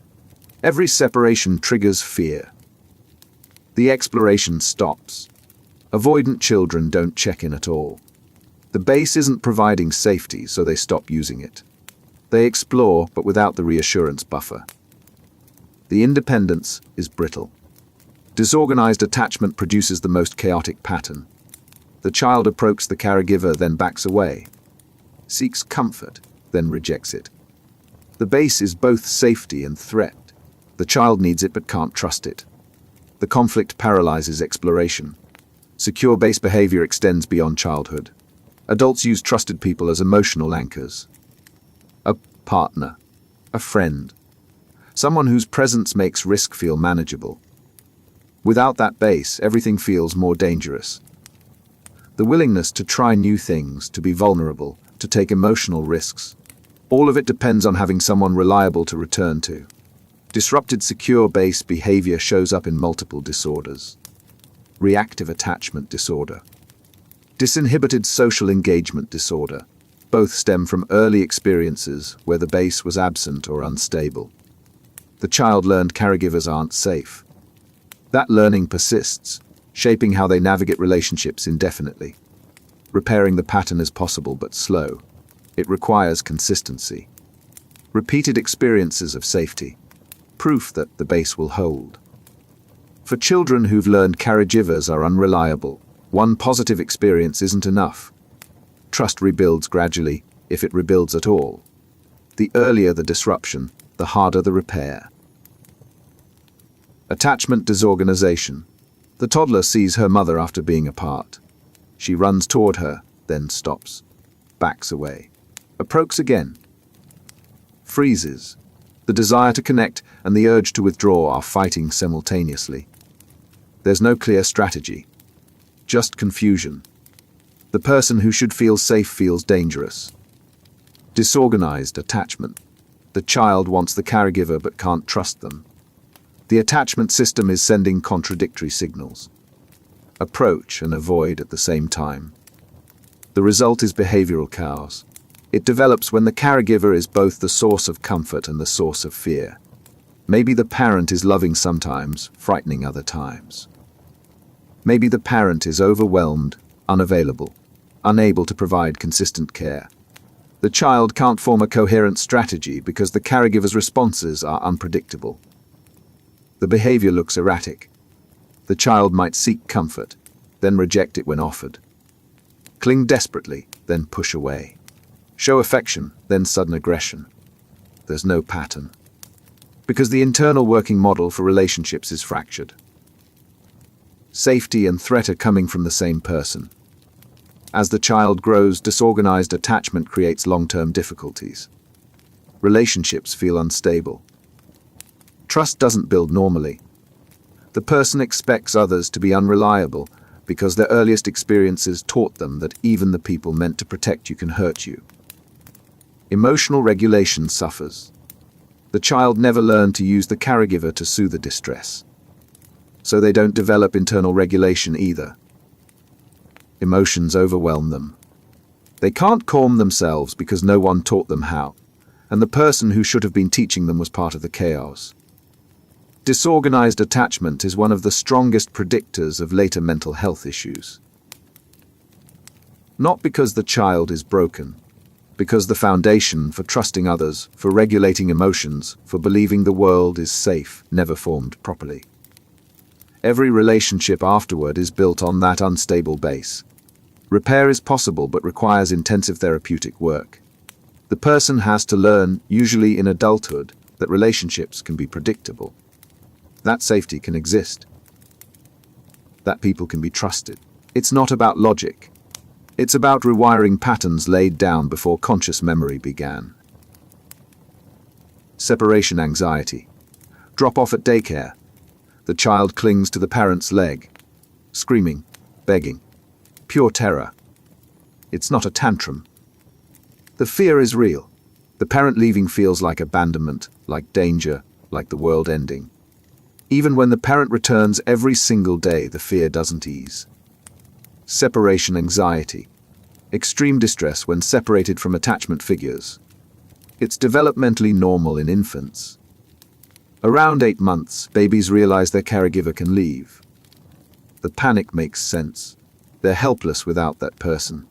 Every separation triggers fear. The exploration stops. Avoidant children don't check in at all. The base isn't providing safety, so they stop using it. They explore, but without the reassurance buffer. The independence is brittle. Disorganized attachment produces the most chaotic pattern. The child approaches the caregiver, then backs away. Seeks comfort, then rejects it. The base is both safety and threat. The child needs it but can't trust it. The conflict paralyzes exploration. Secure base behavior extends beyond childhood. Adults use trusted people as emotional anchors. A partner, a friend, someone whose presence makes risk feel manageable. Without that base, everything feels more dangerous. The willingness to try new things, to be vulnerable, to take emotional risks. All of it depends on having someone reliable to return to. Disrupted secure base behavior shows up in multiple disorders. Reactive attachment disorder. Disinhibited social engagement disorder. Both stem from early experiences where the base was absent or unstable. The child learned caregivers aren't safe. That learning persists, shaping how they navigate relationships indefinitely. Repairing the pattern is possible but slow. It requires consistency. Repeated experiences of safety. Proof that the base will hold. For children who've learned caregivers are unreliable, one positive experience isn't enough. Trust rebuilds gradually, if it rebuilds at all. The earlier the disruption, the harder the repair. Attachment disorganization. The toddler sees her mother after being apart. She runs toward her, then stops. Backs away. Approaches again. Freezes. The desire to connect and the urge to withdraw are fighting simultaneously. There's no clear strategy. Just confusion. The person who should feel safe feels dangerous. Disorganized attachment. The child wants the caregiver but can't trust them. The attachment system is sending contradictory signals. Approach and avoid at the same time. The result is behavioral chaos. It develops when the caregiver is both the source of comfort and the source of fear. Maybe the parent is loving sometimes, frightening other times. Maybe the parent is overwhelmed, unavailable, unable to provide consistent care. The child can't form a coherent strategy because the caregiver's responses are unpredictable. The behavior looks erratic. The child might seek comfort, then reject it when offered. Cling desperately, then push away. Show affection, then sudden aggression. There's no pattern. Because the internal working model for relationships is fractured. Safety and threat are coming from the same person. As the child grows, disorganized attachment creates long-term difficulties. Relationships feel unstable. Trust doesn't build normally. The person expects others to be unreliable because their earliest experiences taught them that even the people meant to protect you can hurt you. Emotional regulation suffers. The child never learned to use the caregiver to soothe the distress. So they don't develop internal regulation either. Emotions overwhelm them. They can't calm themselves because no one taught them how, and the person who should have been teaching them was part of the chaos. Disorganized attachment is one of the strongest predictors of later mental health issues. Not because the child is broken, because the foundation for trusting others, for regulating emotions, for believing the world is safe, never formed properly. Every relationship afterward is built on that unstable base. Repair is possible but requires intensive therapeutic work. The person has to learn, usually in adulthood, that relationships can be predictable. That safety can exist. That people can be trusted. It's not about logic. It's about rewiring patterns laid down before conscious memory began. Separation anxiety. Drop off at daycare. The child clings to the parent's leg, screaming, begging. Pure terror. It's not a tantrum. The fear is real. The parent leaving feels like abandonment, like danger, like the world ending. Even when the parent returns every single day, the fear doesn't ease. Separation anxiety. Extreme distress when separated from attachment figures. It's developmentally normal in infants. Around 8 months, babies realize their caregiver can leave. The panic makes sense. They're helpless without that person.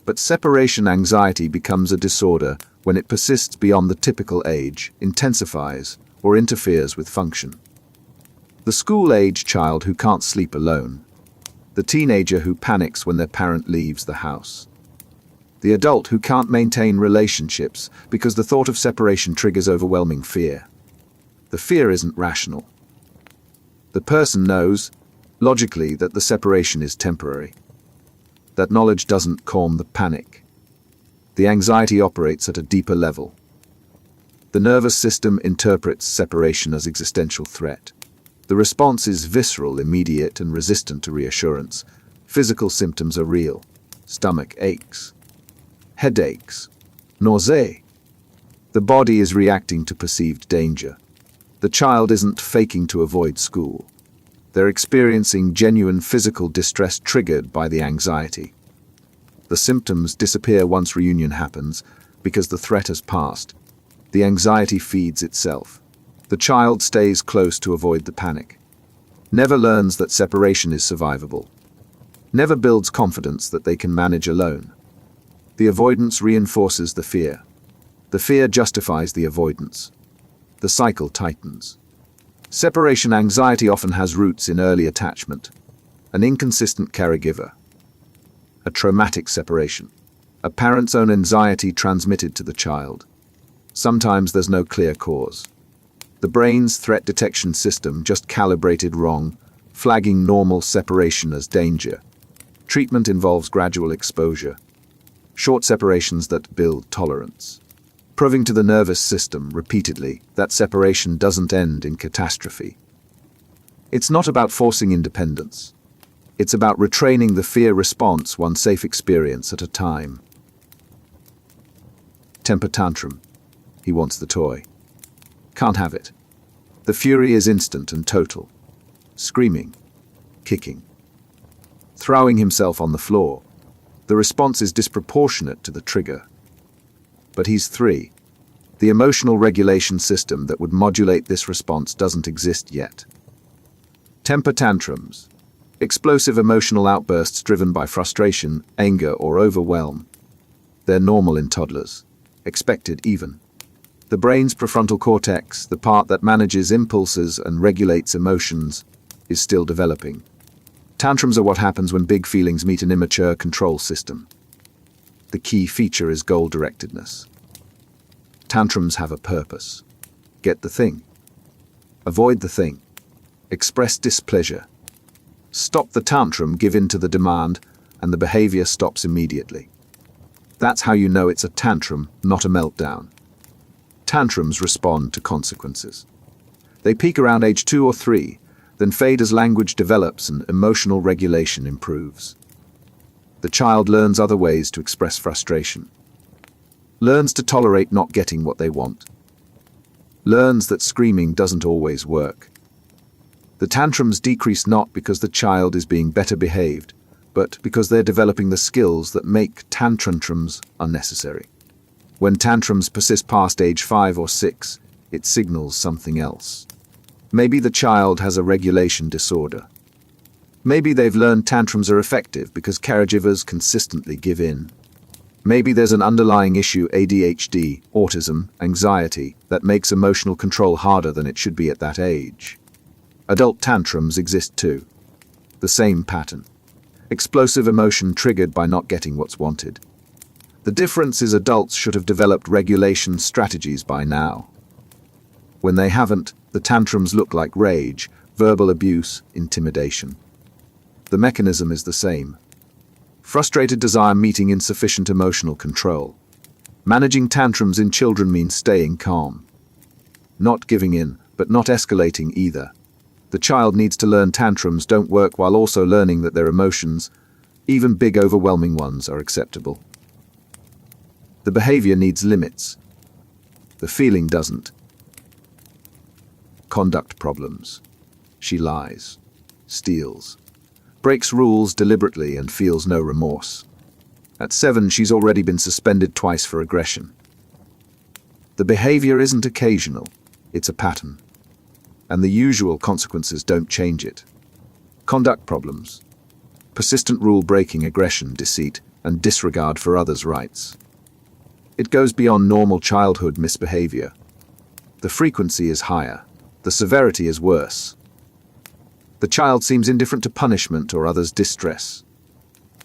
But separation anxiety becomes a disorder when it persists beyond the typical age, intensifies, or interferes with function. The school-age child who can't sleep alone. The teenager who panics when their parent leaves the house. The adult who can't maintain relationships because the thought of separation triggers overwhelming fear. The fear isn't rational. The person knows, logically, that the separation is temporary. That knowledge doesn't calm the panic. The anxiety operates at a deeper level. The nervous system interprets separation as existential threat. The response is visceral, immediate, and resistant to reassurance. Physical symptoms are real. Stomach aches, headaches, nausea. The body is reacting to perceived danger. The child isn't faking to avoid school. They're experiencing genuine physical distress triggered by the anxiety. The symptoms disappear once reunion happens because the threat has passed. The anxiety feeds itself. The child stays close to avoid the panic. Never learns that separation is survivable. Never builds confidence that they can manage alone. The avoidance reinforces the fear. The fear justifies the avoidance. The cycle tightens. Separation anxiety often has roots in early attachment, an inconsistent caregiver, a traumatic separation, a parent's own anxiety transmitted to the child. Sometimes there's no clear cause. The brain's threat detection system just calibrated wrong, flagging normal separation as danger. Treatment involves gradual exposure, short separations that build tolerance, proving to the nervous system repeatedly that separation doesn't end in catastrophe. It's not about forcing independence. It's about retraining the fear response one safe experience at a time. Temper tantrum. He wants the toy. Can't have it. The fury is instant and total. Screaming, kicking, throwing himself on the floor. The response is disproportionate to the trigger. But he's 3. The emotional regulation system that would modulate this response doesn't exist yet. Temper tantrums. Explosive emotional outbursts driven by frustration, anger, or overwhelm. They're normal in toddlers. Expected even. The brain's prefrontal cortex, the part that manages impulses and regulates emotions, is still developing. Tantrums are what happens when big feelings meet an immature control system. The key feature is goal-directedness. Tantrums have a purpose. Get the thing. Avoid the thing. Express displeasure. Stop the tantrum, give in to the demand, and the behavior stops immediately. That's how you know it's a tantrum, not a meltdown. Tantrums respond to consequences. They peak around age 2 or 3, then fade as language develops and emotional regulation improves. The child learns other ways to express frustration. Learns to tolerate not getting what they want. Learns that screaming doesn't always work. The tantrums decrease not because the child is being better behaved, but because they're developing the skills that make tantrums unnecessary. When tantrums persist past age 5 or 6, it signals something else. Maybe the child has a regulation disorder. Maybe they've learned tantrums are effective because caregivers consistently give in. Maybe there's an underlying issue, ADHD, autism, anxiety, that makes emotional control harder than it should be at that age. Adult tantrums exist too. The same pattern. Explosive emotion triggered by not getting what's wanted. The difference is adults should have developed regulation strategies by now. When they haven't, the tantrums look like rage, verbal abuse, intimidation. The mechanism is the same. Frustrated desire meeting insufficient emotional control. Managing tantrums in children means staying calm. Not giving in, but not escalating either. The child needs to learn tantrums don't work while also learning that their emotions, even big overwhelming ones, are acceptable. The behavior needs limits. The feeling doesn't. Conduct problems. She lies, steals, breaks rules deliberately and feels no remorse. At 7, she's already been suspended twice for aggression. The behavior isn't occasional, it's a pattern. And the usual consequences don't change it. Conduct problems. Persistent rule-breaking, aggression, deceit, and disregard for others' rights. It goes beyond normal childhood misbehavior. The frequency is higher. The severity is worse. The child seems indifferent to punishment or others' distress.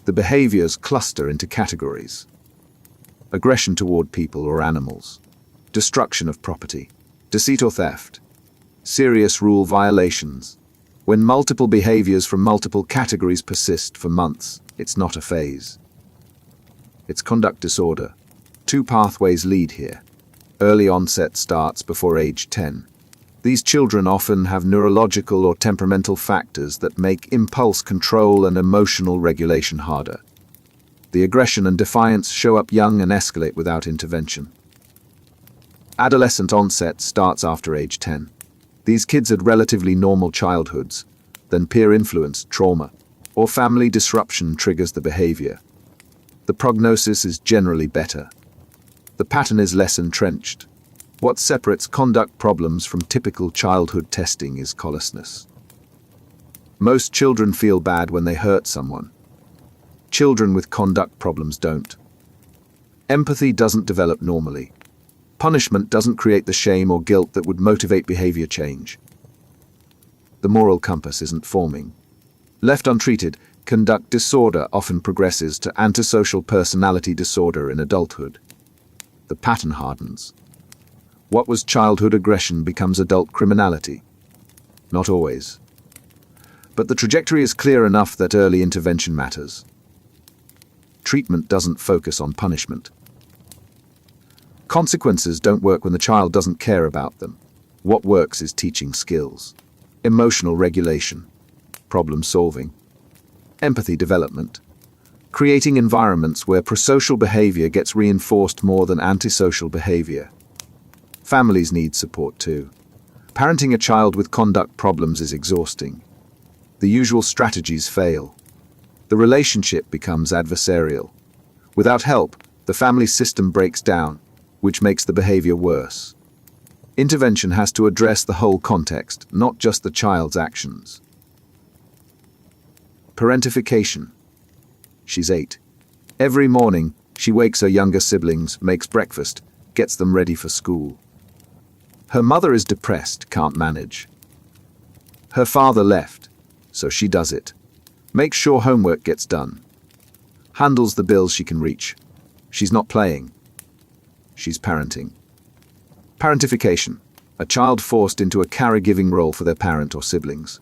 The behaviors cluster into categories. Aggression toward people or animals. Destruction of property. Deceit or theft. Serious rule violations. When multiple behaviors from multiple categories persist for months, it's not a phase. It's conduct disorder. 2 pathways lead here. Early onset starts before age 10. These children often have neurological or temperamental factors that make impulse control and emotional regulation harder. The aggression and defiance show up young and escalate without intervention. Adolescent onset starts after age 10. These kids had relatively normal childhoods, then peer influence, trauma, or family disruption triggers the behavior. The prognosis is generally better. The pattern is less entrenched. What separates conduct problems from typical childhood testing is callousness. Most children feel bad when they hurt someone. Children with conduct problems don't. Empathy doesn't develop normally. Punishment doesn't create the shame or guilt that would motivate behavior change. The moral compass isn't forming. Left untreated, conduct disorder often progresses to antisocial personality disorder in adulthood. The pattern hardens. What was childhood aggression becomes adult criminality. Not always. But the trajectory is clear enough that early intervention matters. Treatment doesn't focus on punishment. Consequences don't work when the child doesn't care about them. What works is teaching skills. Emotional regulation. Problem solving. Empathy development. Creating environments where prosocial behavior gets reinforced more than antisocial behavior. Families need support too. Parenting a child with conduct problems is exhausting. The usual strategies fail. The relationship becomes adversarial. Without help, the family system breaks down, which makes the behavior worse. Intervention has to address the whole context, not just the child's actions. Parentification. She's 8. Every morning, She wakes her younger siblings, makes breakfast, gets them ready for school. Her mother is depressed, can't manage. Her father left, so she does it. Makes sure homework gets done. Handles the bills she can reach. She's not playing. She's parenting. Parentification, a child forced into a caregiving role for their parent or siblings.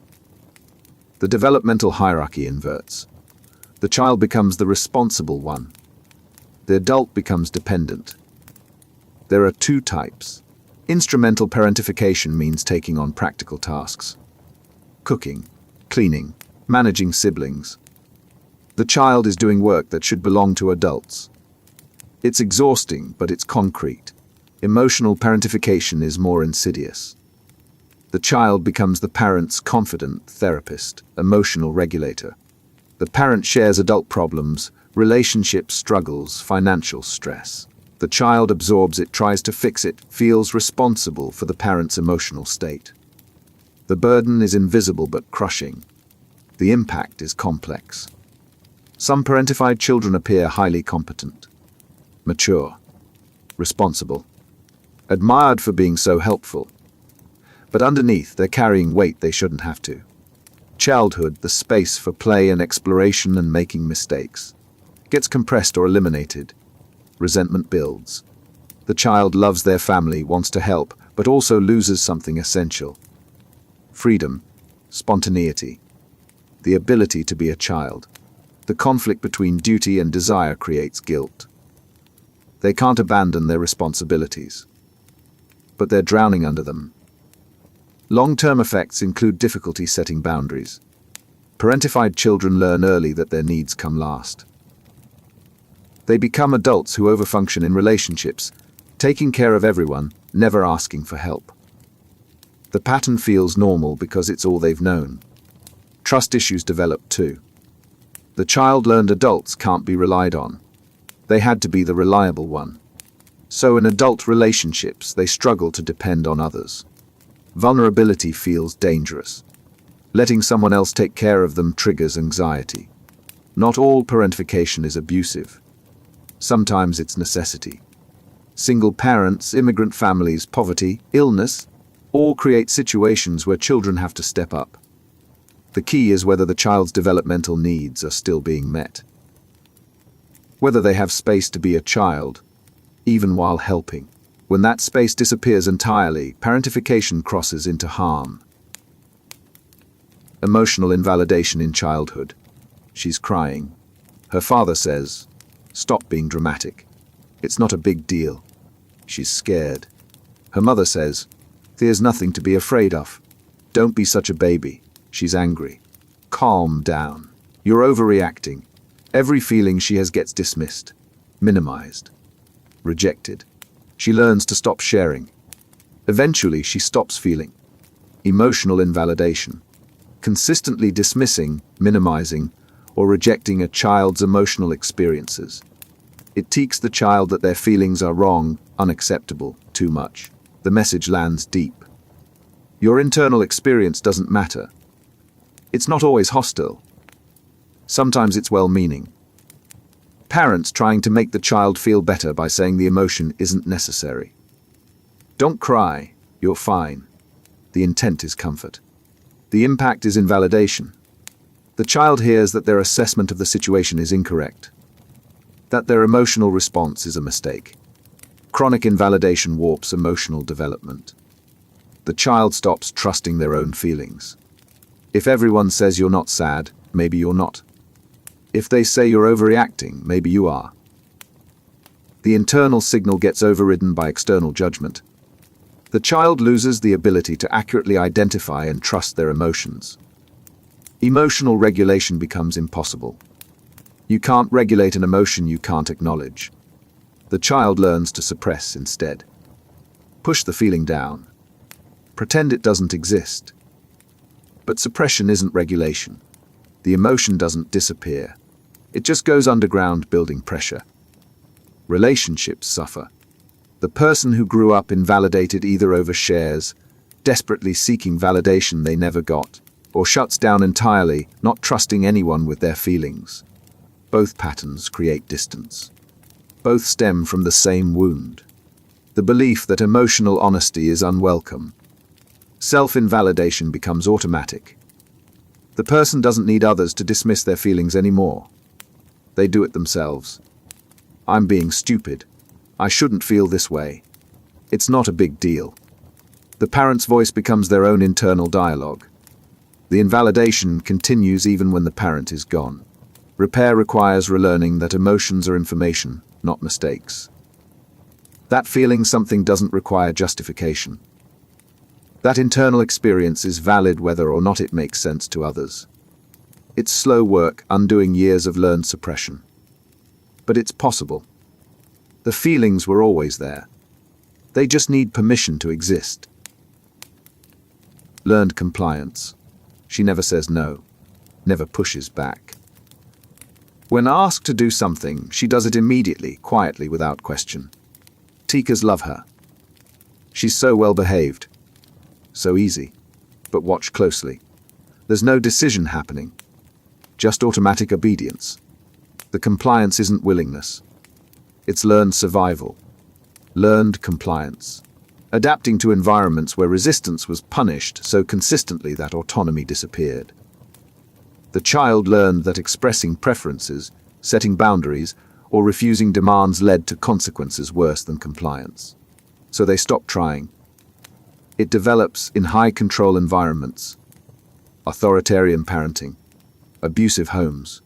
The developmental hierarchy inverts. The child becomes the responsible one. The adult becomes dependent. There are two types. Instrumental parentification means taking on practical tasks. Cooking, cleaning, managing siblings. The child is doing work that should belong to adults. It's exhausting, but it's concrete. Emotional parentification is more insidious. The child becomes the parent's confidant therapist, emotional regulator. The parent shares adult problems, relationship struggles, financial stress. The child absorbs it, tries to fix it, feels responsible for the parent's emotional state. The burden is invisible but crushing. The impact is complex. Some parentified children appear highly competent, mature, responsible, admired for being so helpful. But underneath, they're carrying weight they shouldn't have to. Childhood, the space for play and exploration and making mistakes, gets compressed or eliminated. Resentment builds. The child loves their family, wants to help, but also loses something essential. Freedom, spontaneity, the ability to be a child. The conflict between duty and desire creates guilt. They can't abandon their responsibilities, but they're drowning under them. Long-term effects include difficulty setting boundaries. Parentified children learn early that their needs come last. They become adults who overfunction in relationships, taking care of everyone, never asking for help. The pattern feels normal because it's all they've known. Trust issues develop too. The child learned adults can't be relied on. They had to be the reliable one. So in adult relationships, they struggle to depend on others. Vulnerability feels dangerous. Letting someone else take care of them triggers anxiety. Not all parentification is abusive. Sometimes it's necessity. Single parents, immigrant families, poverty, illness, all create situations where children have to step up. The key is whether the child's developmental needs are still being met. Whether they have space to be a child, even while helping. When that space disappears entirely, parentification crosses into harm. Emotional invalidation in childhood. She's crying. Her father says, "Stop being dramatic. It's not a big deal." She's scared. Her mother says, "There's nothing to be afraid of. Don't be such a baby." She's angry. Calm down. You're overreacting. Every feeling she has gets dismissed, minimized, rejected. She learns to stop sharing. Eventually, she stops feeling. Emotional invalidation. Consistently dismissing, minimizing, or rejecting a child's emotional experiences. It teaches the child that their feelings are wrong, unacceptable, too much. The message lands deep. Your internal experience doesn't matter. It's not always hostile. Sometimes it's well-meaning. Parents trying to make the child feel better by saying the emotion isn't necessary. Don't cry, you're fine. The intent is comfort. The impact is invalidation. The child hears that their assessment of the situation is incorrect, that their emotional response is a mistake. Chronic invalidation warps emotional development. The child stops trusting their own feelings. If everyone says you're not sad, maybe you're not. If they say you're overreacting, maybe you are. The internal signal gets overridden by external judgment. The child loses the ability to accurately identify and trust their emotions. Emotional regulation becomes impossible. You can't regulate an emotion you can't acknowledge. The child learns to suppress instead. Push the feeling down. Pretend it doesn't exist. But suppression isn't regulation. The emotion doesn't disappear. It just goes underground, building pressure. Relationships suffer. The person who grew up invalidated either overshares, desperately seeking validation they never got, or shuts down entirely, not trusting anyone with their feelings. Both patterns create distance. Both stem from the same wound. The belief that emotional honesty is unwelcome. Self-invalidation becomes automatic. The person doesn't need others to dismiss their feelings anymore. They do it themselves. I'm being stupid. I shouldn't feel this way. It's not a big deal. The parent's voice becomes their own internal dialogue. The invalidation continues even when the parent is gone. Repair requires relearning that emotions are information, not mistakes. That feeling something doesn't require justification. That internal experience is valid whether or not it makes sense to others. It's slow work undoing years of learned suppression. But it's possible. The feelings were always there. They just need permission to exist. Learned compliance. She never says no, never pushes back. When asked to do something, she does it immediately, quietly, without question. Teachers love her. She's so well behaved. So easy. But watch closely. There's no decision happening. Just automatic obedience. The compliance isn't willingness. It's learned survival. Learned compliance. Adapting to environments where resistance was punished so consistently that autonomy disappeared. The child learned that expressing preferences, setting boundaries, or refusing demands led to consequences worse than compliance. So they stopped trying. It develops in high-control environments, authoritarian parenting, abusive homes,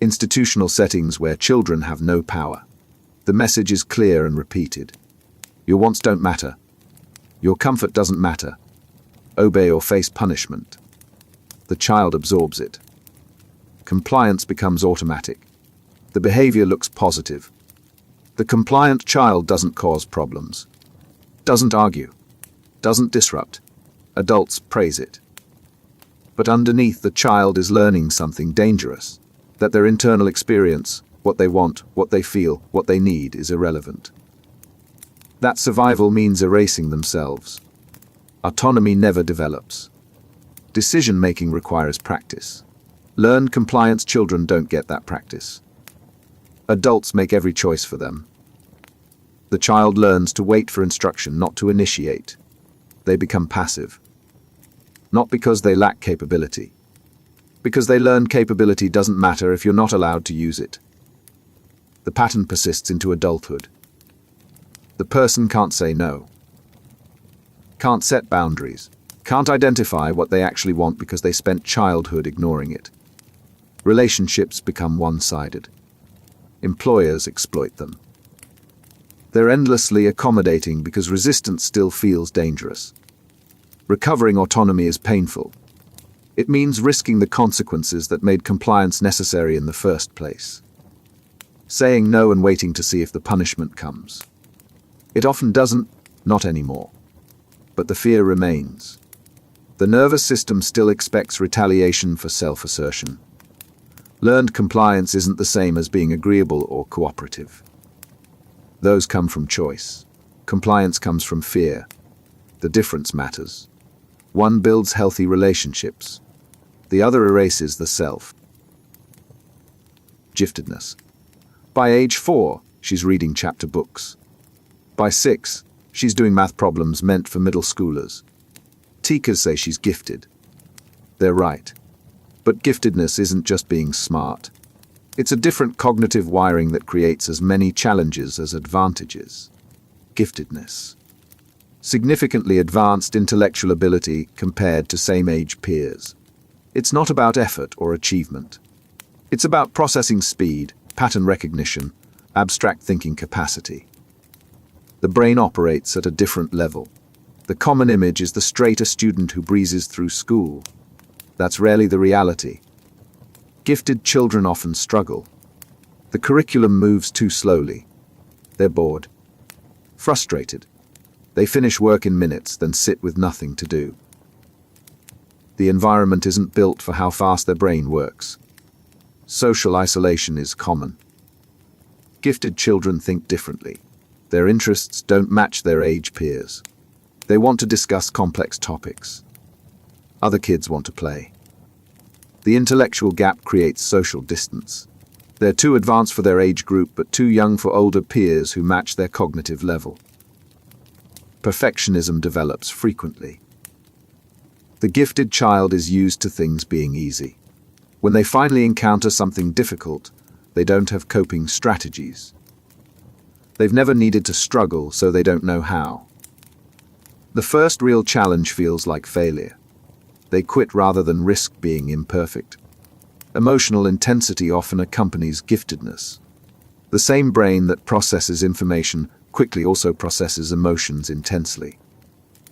institutional settings where children have no power. The message is clear and repeated. Your wants don't matter. Your comfort doesn't matter. Obey or face punishment. The child absorbs it. Compliance becomes automatic. The behavior looks positive. The compliant child doesn't cause problems, doesn't argue, doesn't disrupt. Adults praise it. But underneath, the child is learning something dangerous, that their internal experience, what they want, what they feel, what they need, is irrelevant. That survival means erasing themselves. Autonomy never develops. Decision-making requires practice. Learned compliance children don't get that practice. Adults make every choice for them. The child learns to wait for instruction, not to initiate. They become passive. Not because they lack capability. Because they learn capability doesn't matter if you're not allowed to use it. The pattern persists into adulthood. The person can't say no. Can't set boundaries. Can't identify what they actually want because they spent childhood ignoring it. Relationships become one-sided. Employers exploit them. They're endlessly accommodating because resistance still feels dangerous. Recovering autonomy is painful. It means risking the consequences that made compliance necessary in the first place. Saying no and waiting to see if the punishment comes. It often doesn't, not anymore. But the fear remains. The nervous system still expects retaliation for self-assertion. Learned compliance isn't the same as being agreeable or cooperative. Those come from choice. Compliance comes from fear. The difference matters. One builds healthy relationships. The other erases the self. Giftedness. By age 4, she's reading chapter books. By 6, she's doing math problems meant for middle schoolers. Teachers say she's gifted. They're right. But giftedness isn't just being smart. It's a different cognitive wiring that creates as many challenges as advantages. Giftedness. Significantly advanced intellectual ability compared to same-age peers. It's not about effort or achievement. It's about processing speed, pattern recognition, abstract thinking capacity. The brain operates at a different level. The common image is the straighter student who breezes through school. That's rarely the reality. Gifted children often struggle. The curriculum moves too slowly. They're bored. Frustrated. They finish work in minutes, then sit with nothing to do. The environment isn't built for how fast their brain works. Social isolation is common. Gifted children think differently. Their interests don't match their age peers. They want to discuss complex topics. Other kids want to play. The intellectual gap creates social distance. They're too advanced for their age group but too young for older peers who match their cognitive level. Perfectionism develops frequently. The gifted child is used to things being easy. When they finally encounter something difficult, they don't have coping strategies. They've never needed to struggle, so they don't know how. The first real challenge feels like failure. They quit rather than risk being imperfect. Emotional intensity often accompanies giftedness. The same brain that processes information quickly also processes emotions intensely.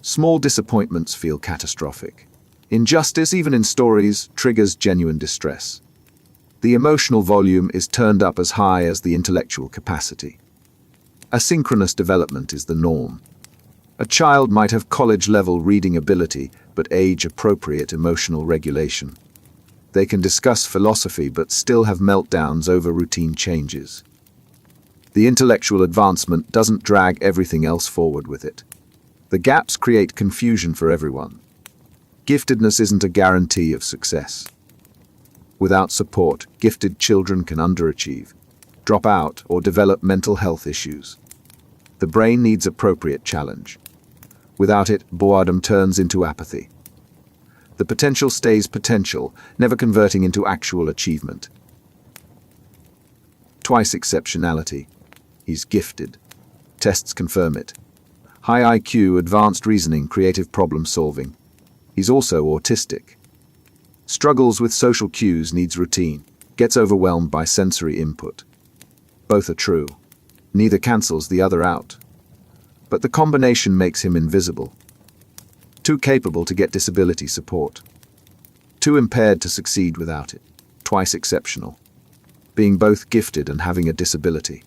Small disappointments feel catastrophic. Injustice, even in stories, triggers genuine distress. The emotional volume is turned up as high as the intellectual capacity. Asynchronous development is the norm. A child might have college-level reading ability, but age-appropriate emotional regulation. They can discuss philosophy but still have meltdowns over routine changes. The intellectual advancement doesn't drag everything else forward with it. The gaps create confusion for everyone. Giftedness isn't a guarantee of success. Without support, gifted children can underachieve, drop out, or develop mental health issues. The brain needs appropriate challenge. Without it, boredom turns into apathy. The potential stays potential, never converting into actual achievement. Twice-Exceptionality. He's gifted. Tests confirm it. High IQ, advanced reasoning, creative problem solving. He's also autistic. Struggles with social cues, needs routine, gets overwhelmed by sensory input. Both are true. Neither cancels the other out. But the combination makes him invisible. Too capable to get disability support. Too impaired to succeed without it. Twice exceptional. Being both gifted and having a disability.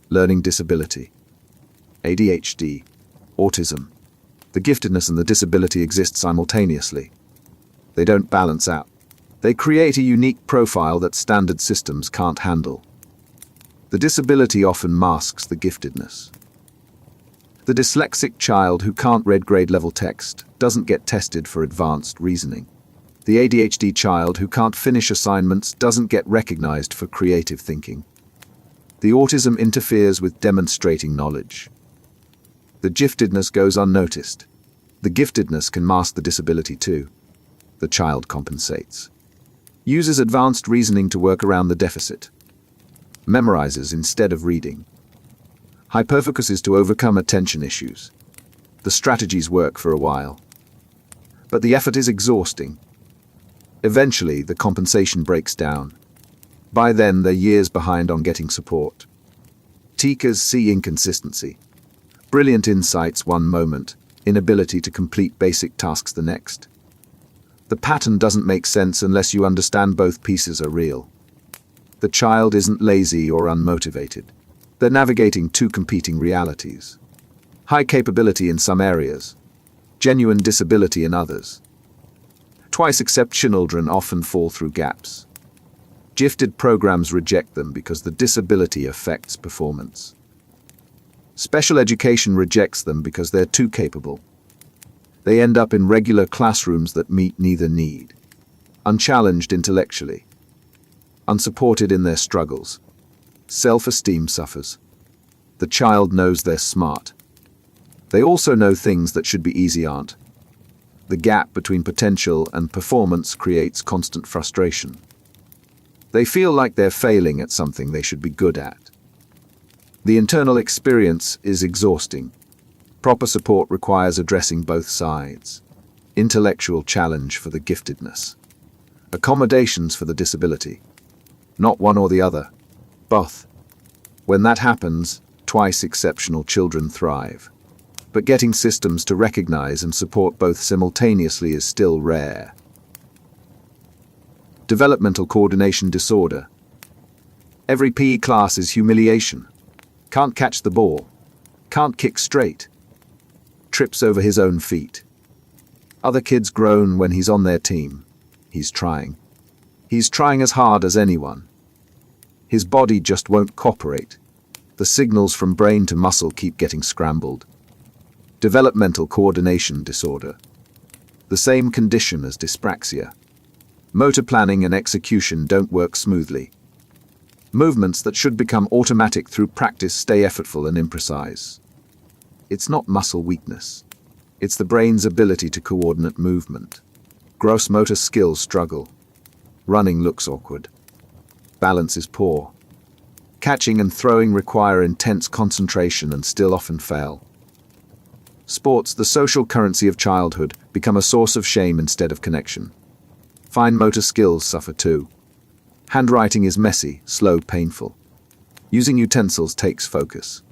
Learning disability. ADHD. Autism. The giftedness and the disability exist simultaneously. They don't balance out. They create a unique profile that standard systems can't handle. The disability often masks the giftedness. The dyslexic child who can't read grade-level text doesn't get tested for advanced reasoning. The ADHD child who can't finish assignments doesn't get recognized for creative thinking. The autism interferes with demonstrating knowledge. The giftedness goes unnoticed. The giftedness can mask the disability too. The child compensates. Uses advanced reasoning to work around the deficit. Memorizes instead of reading. Hyperfocuses to overcome attention issues. The strategies work for a while. But the effort is exhausting. Eventually, the compensation breaks down. By then, they're years behind on getting support. Teachers see inconsistency. Brilliant insights one moment, inability to complete basic tasks the next. The pattern doesn't make sense unless you understand both pieces are real. The child isn't lazy or unmotivated. They're navigating two competing realities. High capability in some areas, genuine disability in others. Twice-exceptional children often fall through gaps. Gifted programs reject them because the disability affects performance. Special education rejects them because they're too capable. They end up in regular classrooms that meet neither need. Unchallenged intellectually. Unsupported in their struggles. Self-esteem suffers. The child knows they're smart. They also know things that should be easy aren't. The gap between potential and performance creates constant frustration. They feel like they're failing at something they should be good at. The internal experience is exhausting. Proper support requires addressing both sides. Intellectual challenge for the giftedness. Accommodations for the disability. Not one or the other. Both. When that happens, twice-exceptional children thrive. But getting systems to recognize and support both simultaneously is still rare. Developmental coordination disorder. Every PE class is humiliation. Can't catch the ball. Can't kick straight. Trips over his own feet. Other kids groan when he's on their team. He's trying. He's trying as hard as anyone. His body just won't cooperate. The signals from brain to muscle keep getting scrambled. Developmental coordination disorder. The same condition as dyspraxia. Motor planning and execution don't work smoothly. Movements that should become automatic through practice stay effortful and imprecise. It's not muscle weakness. It's the brain's ability to coordinate movement. Gross motor skills struggle. Running looks awkward. Balance is poor. Catching and throwing require intense concentration and still often fail. Sports, the social currency of childhood, become a source of shame instead of connection. Fine motor skills suffer too. Handwriting is messy, slow, painful. Using utensils takes focus.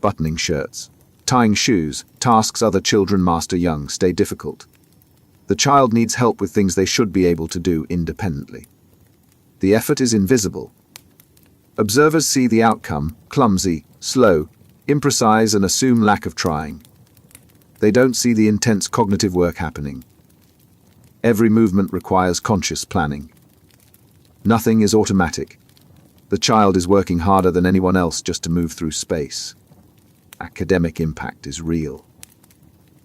Buttoning shirts, tying shoes, tasks other children master young, stay difficult. The child needs help with things they should be able to do independently. The effort is invisible. Observers see the outcome, clumsy, slow, imprecise, and assume lack of trying. They don't see the intense cognitive work happening. Every movement requires conscious planning. Nothing is automatic. The child is working harder than anyone else just to move through space. Academic impact is real.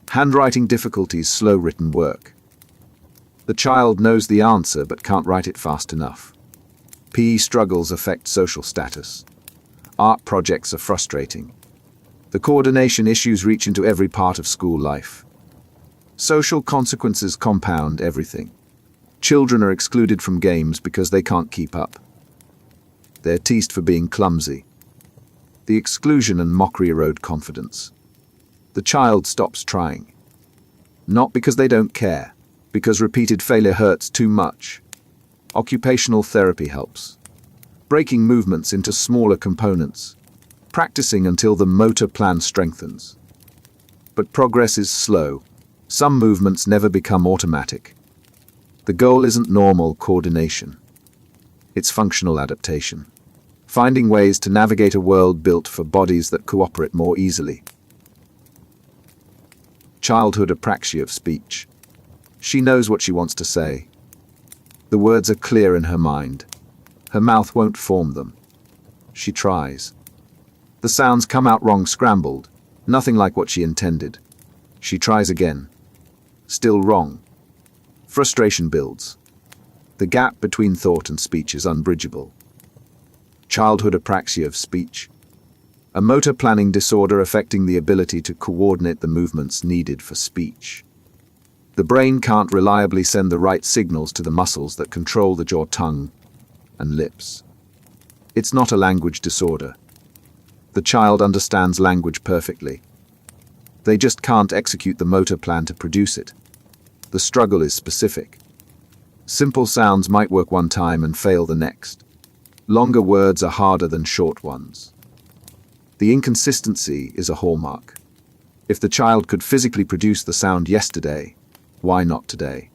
Handwriting difficulties slow written work. The child knows the answer but can't write it fast enough. PE struggles affect social status. Art projects are frustrating. The coordination issues reach into every part of school life. Social consequences compound everything. Children are excluded from games because they can't keep up. They're teased for being clumsy. The exclusion and mockery erode confidence. The child stops trying. Not because they don't care, because repeated failure hurts too much. Occupational therapy helps. Breaking movements into smaller components. Practicing until the motor plan strengthens. But progress is slow. Some movements never become automatic. The goal isn't normal coordination. It's functional adaptation. Finding ways to navigate a world built for bodies that cooperate more easily. Childhood apraxia of speech. She knows what she wants to say. The words are clear in her mind. Her mouth won't form them. She tries. The sounds come out wrong, scrambled, nothing like what she intended. She tries again. Still wrong. Frustration builds. The gap between thought and speech is unbridgeable. Childhood apraxia of speech. A motor planning disorder affecting the ability to coordinate the movements needed for speech. The brain can't reliably send the right signals to the muscles that control the jaw, tongue, and lips. It's not a language disorder. The child understands language perfectly. They just can't execute the motor plan to produce it. The struggle is specific. Simple sounds might work one time and fail the next. Longer words are harder than short ones. The inconsistency is a hallmark. If the child could physically produce the sound yesterday, why not today?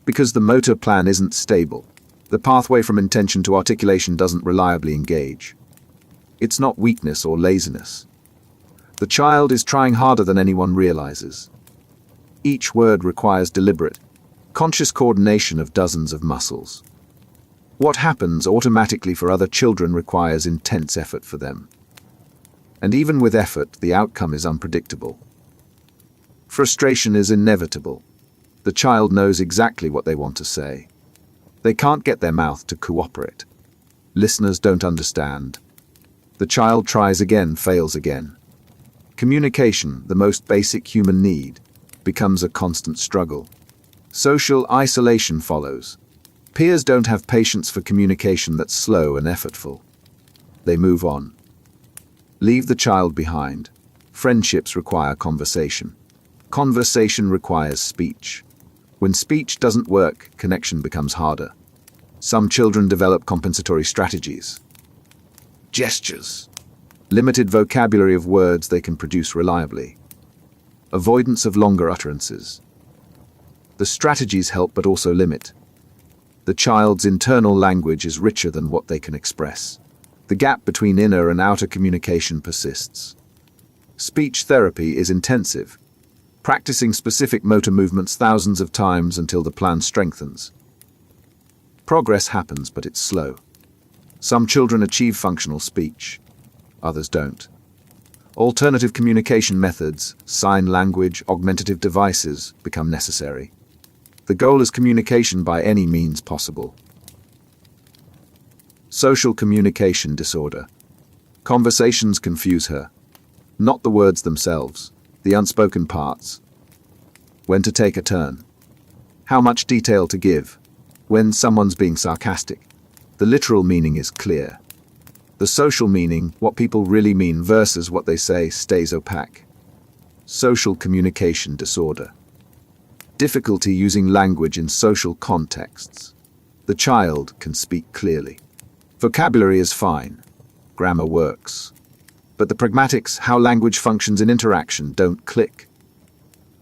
Because the motor plan isn't stable. The pathway from intention to articulation doesn't reliably engage. It's not weakness or laziness. The child is trying harder than anyone realizes. Each word requires deliberate, conscious coordination of dozens of muscles. What happens automatically for other children requires intense effort for them. And even with effort, the outcome is unpredictable. Frustration is inevitable. The child knows exactly what they want to say. They can't get their mouth to cooperate. Listeners don't understand. The child tries again, fails again. Communication, the most basic human need, becomes a constant struggle. Social isolation follows. Peers don't have patience for communication that's slow and effortful. They move on. Leave the child behind. Friendships require conversation. Conversation requires speech. When speech doesn't work, connection becomes harder. Some children develop compensatory strategies. Gestures. Limited vocabulary of words they can produce reliably. Avoidance of longer utterances. The strategies help but also limit. The child's internal language is richer than what they can express. The gap between inner and outer communication persists. Speech therapy is intensive, practicing specific motor movements thousands of times until the plan strengthens. Progress happens, but it's slow. Some children achieve functional speech, others don't. Alternative communication methods, sign language, augmentative devices become necessary. The goal is communication by any means possible. Social communication disorder. Conversations confuse her. Not the words themselves, the unspoken parts. When to take a turn. How much detail to give. When someone's being sarcastic. The literal meaning is clear. The social meaning, what people really mean versus what they say, stays opaque. Social communication disorder. Difficulty using language in social contexts. The child can speak clearly. Vocabulary is fine. Grammar works. But the pragmatics, how language functions in interaction, don't click.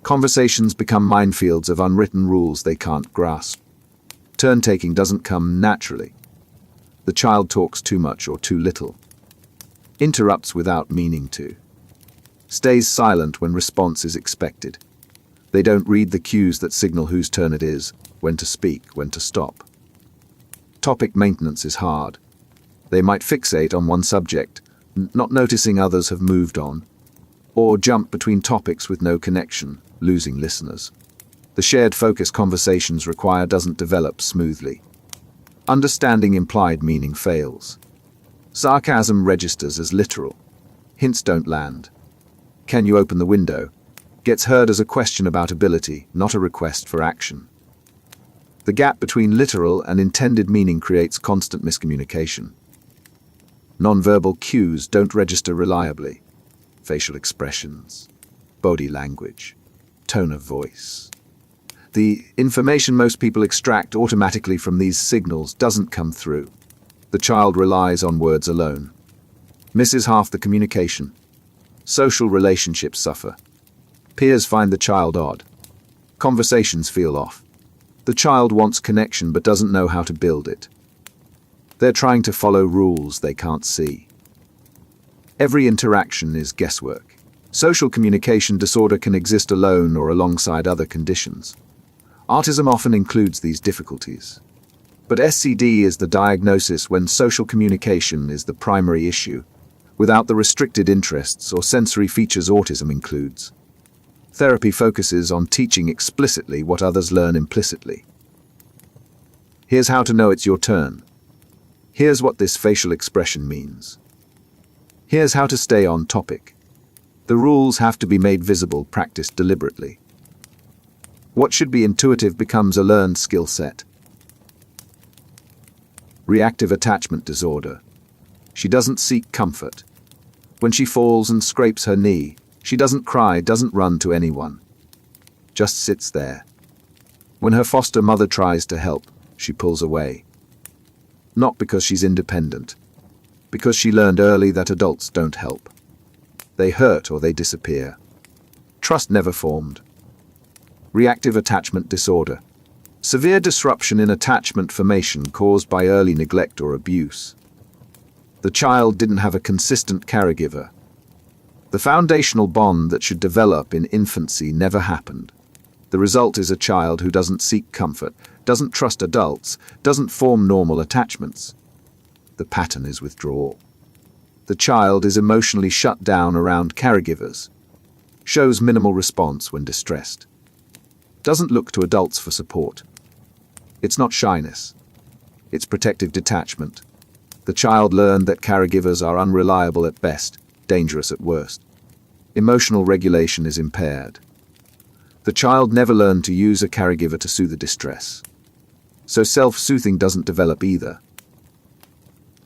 Conversations become minefields of unwritten rules they can't grasp. Turn-taking doesn't come naturally. The child talks too much or too little. Interrupts without meaning to. Stays silent when response is expected. They don't read the cues that signal whose turn it is, when to speak, when to stop. Topic maintenance is hard. They might fixate on one subject, not noticing others have moved on, or jump between topics with no connection, losing listeners. The shared focus conversations require doesn't develop smoothly. Understanding implied meaning fails. Sarcasm registers as literal. Hints don't land. Can you open the window? Gets heard as a question about ability, not a request for action. The gap between literal and intended meaning creates constant miscommunication. Nonverbal cues don't register reliably. Facial expressions, body language, tone of voice. The information most people extract automatically from these signals doesn't come through. The child relies on words alone. Misses half the communication. Social relationships suffer. Peers find the child odd. Conversations feel off. The child wants connection but doesn't know how to build it. They're trying to follow rules they can't see. Every interaction is guesswork. Social communication disorder can exist alone or alongside other conditions. Autism often includes these difficulties. But SCD is the diagnosis when social communication is the primary issue, without the restricted interests or sensory features autism includes. Therapy focuses on teaching explicitly what others learn implicitly. Here's how to know it's your turn. Here's what this facial expression means. Here's how to stay on topic. The rules have to be made visible, practiced deliberately. What should be intuitive becomes a learned skill set. Reactive attachment disorder. She doesn't seek comfort. When she falls and scrapes her knee, she doesn't cry, doesn't run to anyone. Just sits there. When her foster mother tries to help, she pulls away. Not because she's independent, because she learned early that adults don't help. They hurt or they disappear. Trust never formed. Reactive attachment disorder. Severe disruption in attachment formation caused by early neglect or abuse. The child didn't have a consistent caregiver. The foundational bond that should develop in infancy never happened. The result is a child who doesn't seek comfort, doesn't trust adults, doesn't form normal attachments. The pattern is withdrawal. The child is emotionally shut down around caregivers, shows minimal response when distressed, doesn't look to adults for support. It's not shyness. It's protective detachment. The child learned that caregivers are unreliable at best, dangerous at worst. Emotional regulation is impaired. The child never learned to use a caregiver to soothe the distress. So self-soothing doesn't develop either.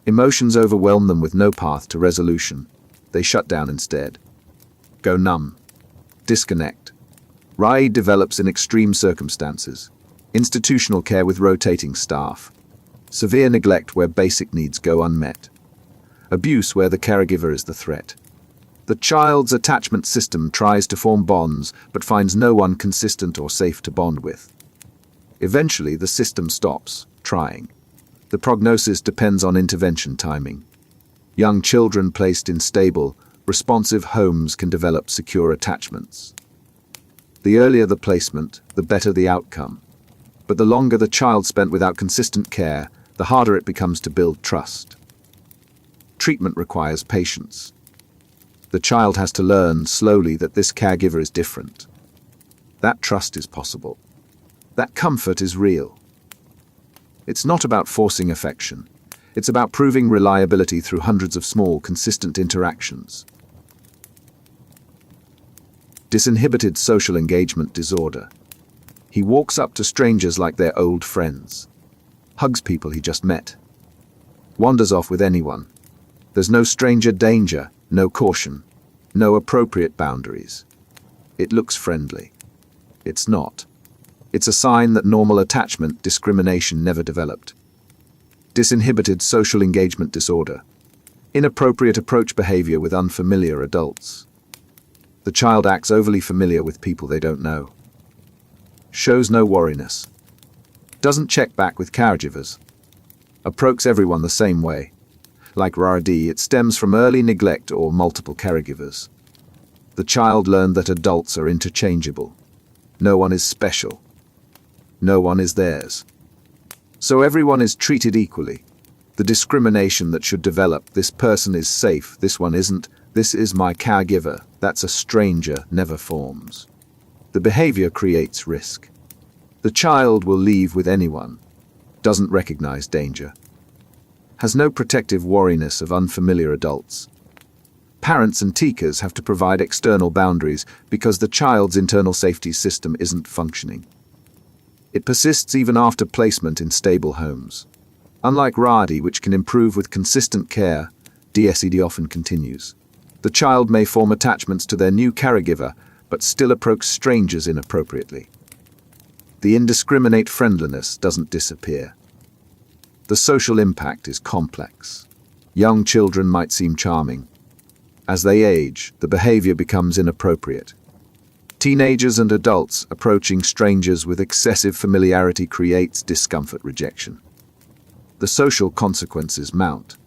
Emotions overwhelm them with no path to resolution. They shut down instead. Go numb. Disconnect. RAI develops in extreme circumstances. Institutional care with rotating staff. Severe neglect where basic needs go unmet. Abuse where the caregiver is the threat. The child's attachment system tries to form bonds but finds no one consistent or safe to bond with. Eventually, the system stops trying. The prognosis depends on intervention timing. Young children placed in stable, responsive homes can develop secure attachments. The earlier the placement, the better the outcome. But the longer the child spent without consistent care, the harder it becomes to build trust. Treatment requires patience. The child has to learn slowly that this caregiver is different. That trust is possible. That comfort is real. It's not about forcing affection. It's about proving reliability through hundreds of small, consistent interactions. Disinhibited social engagement disorder. He walks up to strangers like they're old friends. Hugs people he just met. Wanders off with anyone. There's no stranger danger, no caution, no appropriate boundaries. It looks friendly. It's not. It's a sign that normal attachment discrimination never developed. Disinhibited social engagement disorder. Inappropriate approach behavior with unfamiliar adults. The child acts overly familiar with people they don't know. Shows no worriness. Doesn't check back with caregivers. Approaches everyone the same way. Like RARD, it stems from early neglect or multiple caregivers. The child learned that adults are interchangeable. No one is special. No one is theirs. So everyone is treated equally. The discrimination that should develop, this person is safe, this one isn't, this is my caregiver, that's a stranger, never forms. The behavior creates risk. The child will leave with anyone, doesn't recognize danger, has no protective wariness of unfamiliar adults. Parents and teachers have to provide external boundaries because the child's internal safety system isn't functioning. It persists even after placement in stable homes. Unlike RAD, which can improve with consistent care, DSED often continues. The child may form attachments to their new caregiver, but still approach strangers inappropriately. The indiscriminate friendliness doesn't disappear. The social impact is complex. Young children might seem charming. As they age, the behavior becomes inappropriate. Teenagers and adults approaching strangers with excessive familiarity creates discomfort rejection. The social consequences mount.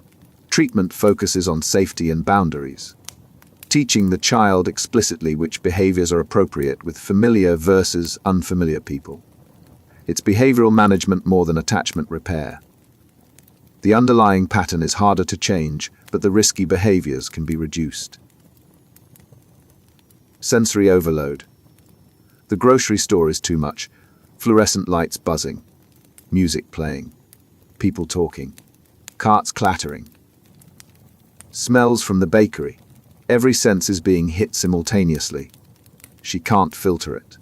Treatment focuses on safety and boundaries, teaching the child explicitly which behaviors are appropriate with familiar versus unfamiliar people. It's behavioral management more than attachment repair. The underlying pattern is harder to change, but the risky behaviors can be reduced. Sensory overload. The grocery store is too much. Fluorescent lights buzzing, music playing, people talking, carts clattering. Smells from the bakery. Every sense is being hit simultaneously. She can't filter it,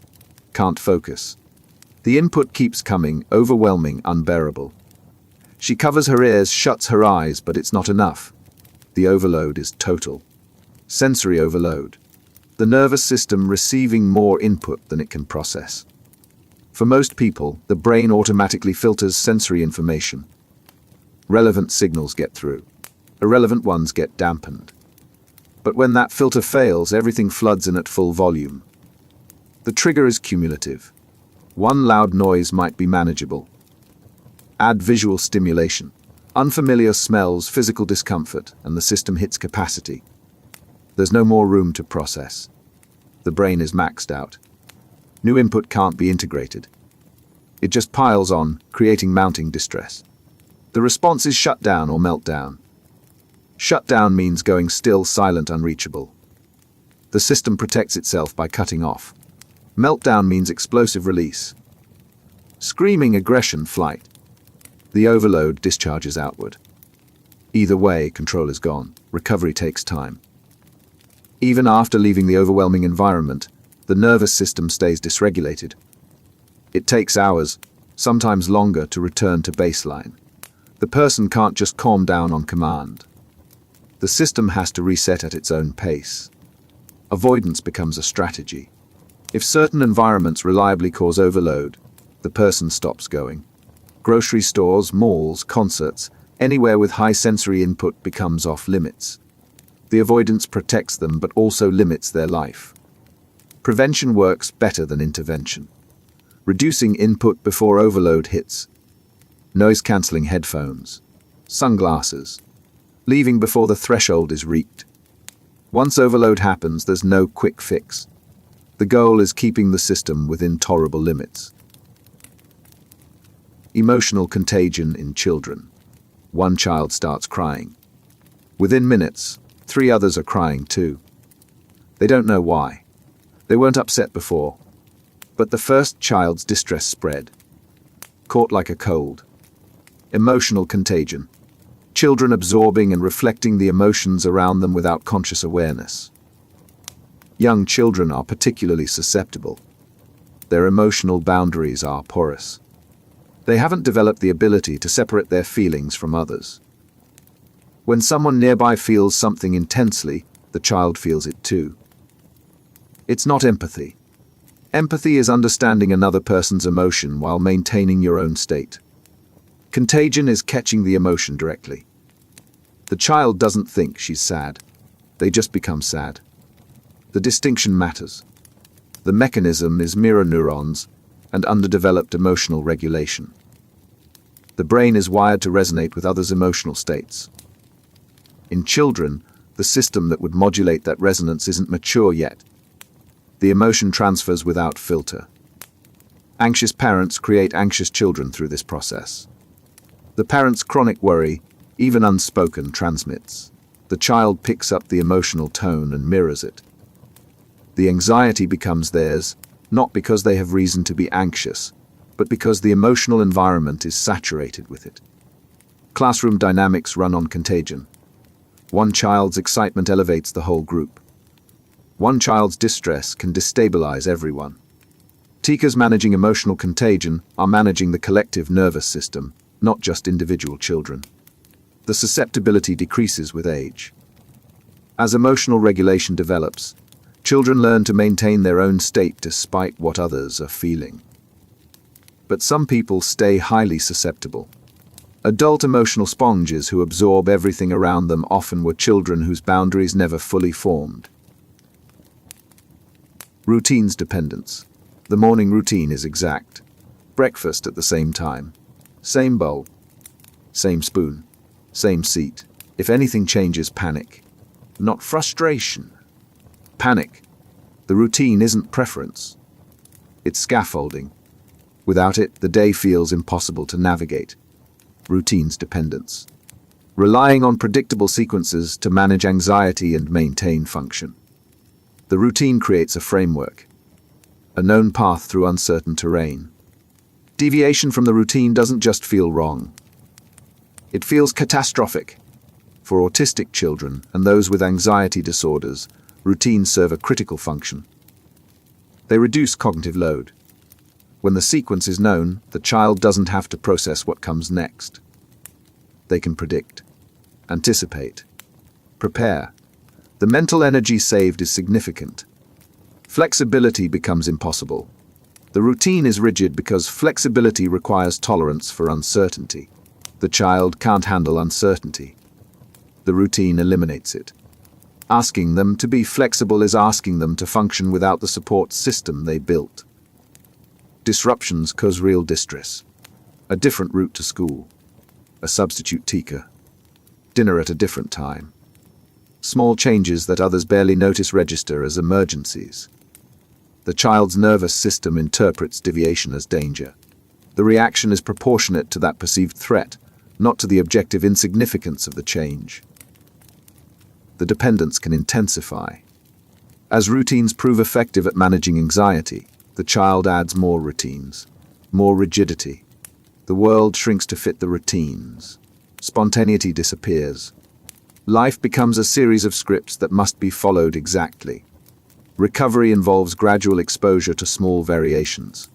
can't focus. The input keeps coming, overwhelming, unbearable. She covers her ears, shuts her eyes, but it's not enough. The overload is total. Sensory overload. The nervous system receiving more input than it can process. For most people, the brain automatically filters sensory information. Relevant signals get through. Irrelevant ones get dampened. But when that filter fails, everything floods in at full volume. The trigger is cumulative. One loud noise might be manageable. Add visual stimulation, unfamiliar smells, physical discomfort, and the system hits capacity. There's no more room to process. The brain is maxed out. New input can't be integrated. It just piles on, creating mounting distress. The response is shutdown or meltdown. Shutdown means going still, silent, unreachable. The system protects itself by cutting off. Meltdown means explosive release. Screaming, aggression, flight. The overload discharges outward. Either way, control is gone. Recovery takes time. Even after leaving the overwhelming environment, the nervous system stays dysregulated. It takes hours, sometimes longer, to return to baseline. The person can't just calm down on command. The system has to reset at its own pace. Avoidance becomes a strategy. If certain environments reliably cause overload, the person stops going. Grocery stores, malls, concerts, anywhere with high sensory input becomes off limits. The avoidance protects them but also limits their life. Prevention works better than intervention. Reducing input before overload hits. Noise-cancelling headphones. Sunglasses. Leaving before the threshold is reached. Once overload happens, there's no quick fix. The goal is keeping the system within tolerable limits. Emotional contagion in children. One child starts crying. Within minutes, 3 others are crying too. They don't know why. They weren't upset before. But the first child's distress spread. Caught like a cold. Emotional contagion. children absorbing and reflecting the emotions around them without conscious awareness. Young children are particularly susceptible. Their emotional boundaries are porous. They haven't developed the ability to separate their feelings from others. When someone nearby feels something intensely, the child feels it too. It's not empathy. Empathy is understanding another person's emotion while maintaining your own state. Contagion is catching the emotion directly. The child doesn't think she's sad. They just become sad. The distinction matters. The mechanism is mirror neurons and underdeveloped emotional regulation. The brain is wired to resonate with others' emotional states. In children, the system that would modulate that resonance isn't mature yet. The emotion transfers without filter. Anxious parents create anxious children through this process. The parent's chronic worry, even unspoken, transmits. The child picks up the emotional tone and mirrors it. The anxiety becomes theirs, not because they have reason to be anxious, but because the emotional environment is saturated with it. Classroom dynamics run on contagion. One child's excitement elevates the whole group. One child's distress can destabilize everyone. Teachers managing emotional contagion are managing the collective nervous system, not just individual children. The susceptibility decreases with age. As emotional regulation develops, children learn to maintain their own state despite what others are feeling. But some people stay highly susceptible. Adult emotional sponges who absorb everything around them often were children whose boundaries never fully formed. Routines dependence. The morning routine is exact. Breakfast at the same time. Same bowl. Same spoon. Same seat. If anything changes, panic. Not frustration. Panic. The routine isn't preference. It's scaffolding. Without it, the day feels impossible to navigate. Routines dependence. Relying on predictable sequences to manage anxiety and maintain function. The routine creates a framework, a known path through uncertain terrain. Deviation from the routine doesn't just feel wrong. It feels catastrophic. For autistic children and those with anxiety disorders, routines serve a critical function. They reduce cognitive load. When the sequence is known, the child doesn't have to process what comes next. They can predict, anticipate, prepare. The mental energy saved is significant. Flexibility becomes impossible. The routine is rigid because flexibility requires tolerance for uncertainty. The child can't handle uncertainty. The routine eliminates it. Asking them to be flexible is asking them to function without the support system they built. Disruptions cause real distress. A different route to school. A substitute teacher. Dinner at a different time. Small changes that others barely notice register as emergencies. The child's nervous system interprets deviation as danger. The reaction is proportionate to that perceived threat, not to the objective insignificance of the change. The dependence can intensify. As routines prove effective at managing anxiety, the child adds more routines, more rigidity. The world shrinks to fit the routines. Spontaneity disappears. Life becomes a series of scripts that must be followed exactly. Recovery involves gradual exposure to small variations,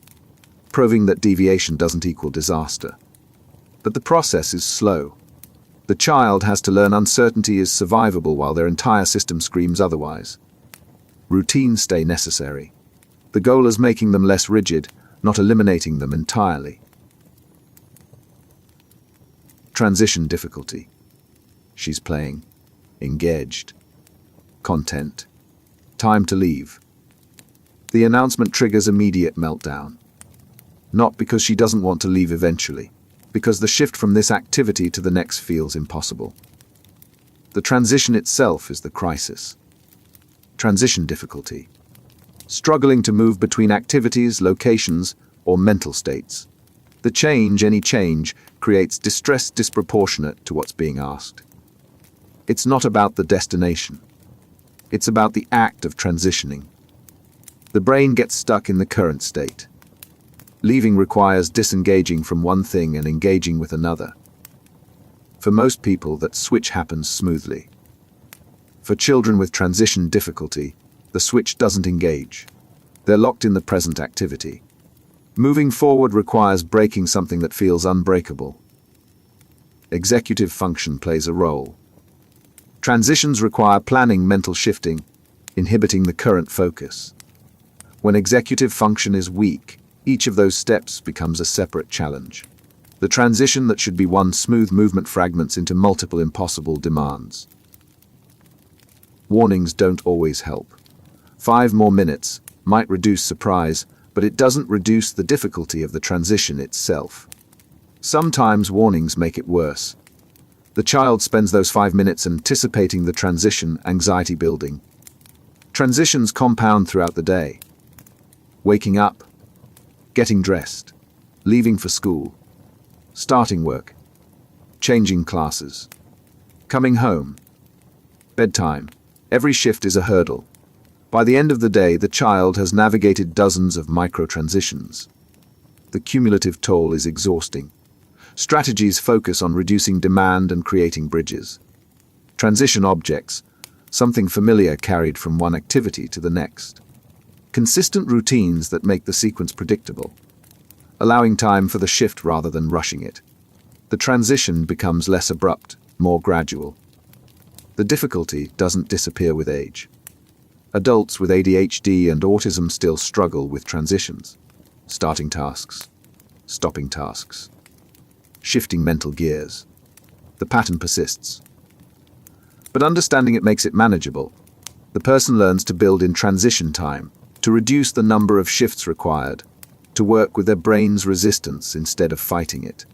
proving that deviation doesn't equal disaster. But the process is slow. The child has to learn uncertainty is survivable while their entire system screams otherwise. Routines stay necessary. The goal is making them less rigid, not eliminating them entirely. Transition difficulty. She's playing. Engaged. Content. Time to leave. The announcement triggers immediate meltdown. Not because she doesn't want to leave eventually, because the shift from this activity to the next feels impossible. The transition itself is the crisis. Transition difficulty. Struggling to move between activities, locations, or mental states. The change, any change, creates distress disproportionate to what's being asked. It's not about the destination. It's about the act of transitioning. The brain gets stuck in the current state. Leaving requires disengaging from one thing and engaging with another. For most people, that switch happens smoothly. For children with transition difficulty, the switch doesn't engage. They're locked in the present activity. Moving forward requires breaking something that feels unbreakable. Executive function plays a role. Transitions require planning, mental shifting, inhibiting the current focus. When executive function is weak, each of those steps becomes a separate challenge. The transition that should be one smooth movement fragments into multiple impossible demands. Warnings don't always help. 5 more minutes might reduce surprise, but it doesn't reduce the difficulty of the transition itself. Sometimes warnings make it worse. The child spends those 5 minutes anticipating the transition, anxiety building. Transitions compound throughout the day. Waking up, getting dressed, leaving for school, starting work, changing classes, coming home, bedtime. Every shift is a hurdle. By the end of the day, the child has navigated dozens of micro-transitions. The cumulative toll is exhausting. Strategies focus on reducing demand and creating bridges. Transition objects, something familiar carried from one activity to the next. Consistent routines that make the sequence predictable, allowing time for the shift rather than rushing it. The transition becomes less abrupt, more gradual. The difficulty doesn't disappear with age. Adults with ADHD and autism still struggle with transitions, starting tasks, stopping tasks, shifting mental gears. The pattern persists. But understanding it makes it manageable. The person learns to build in transition time, to reduce the number of shifts required, to work with their brain's resistance instead of fighting it.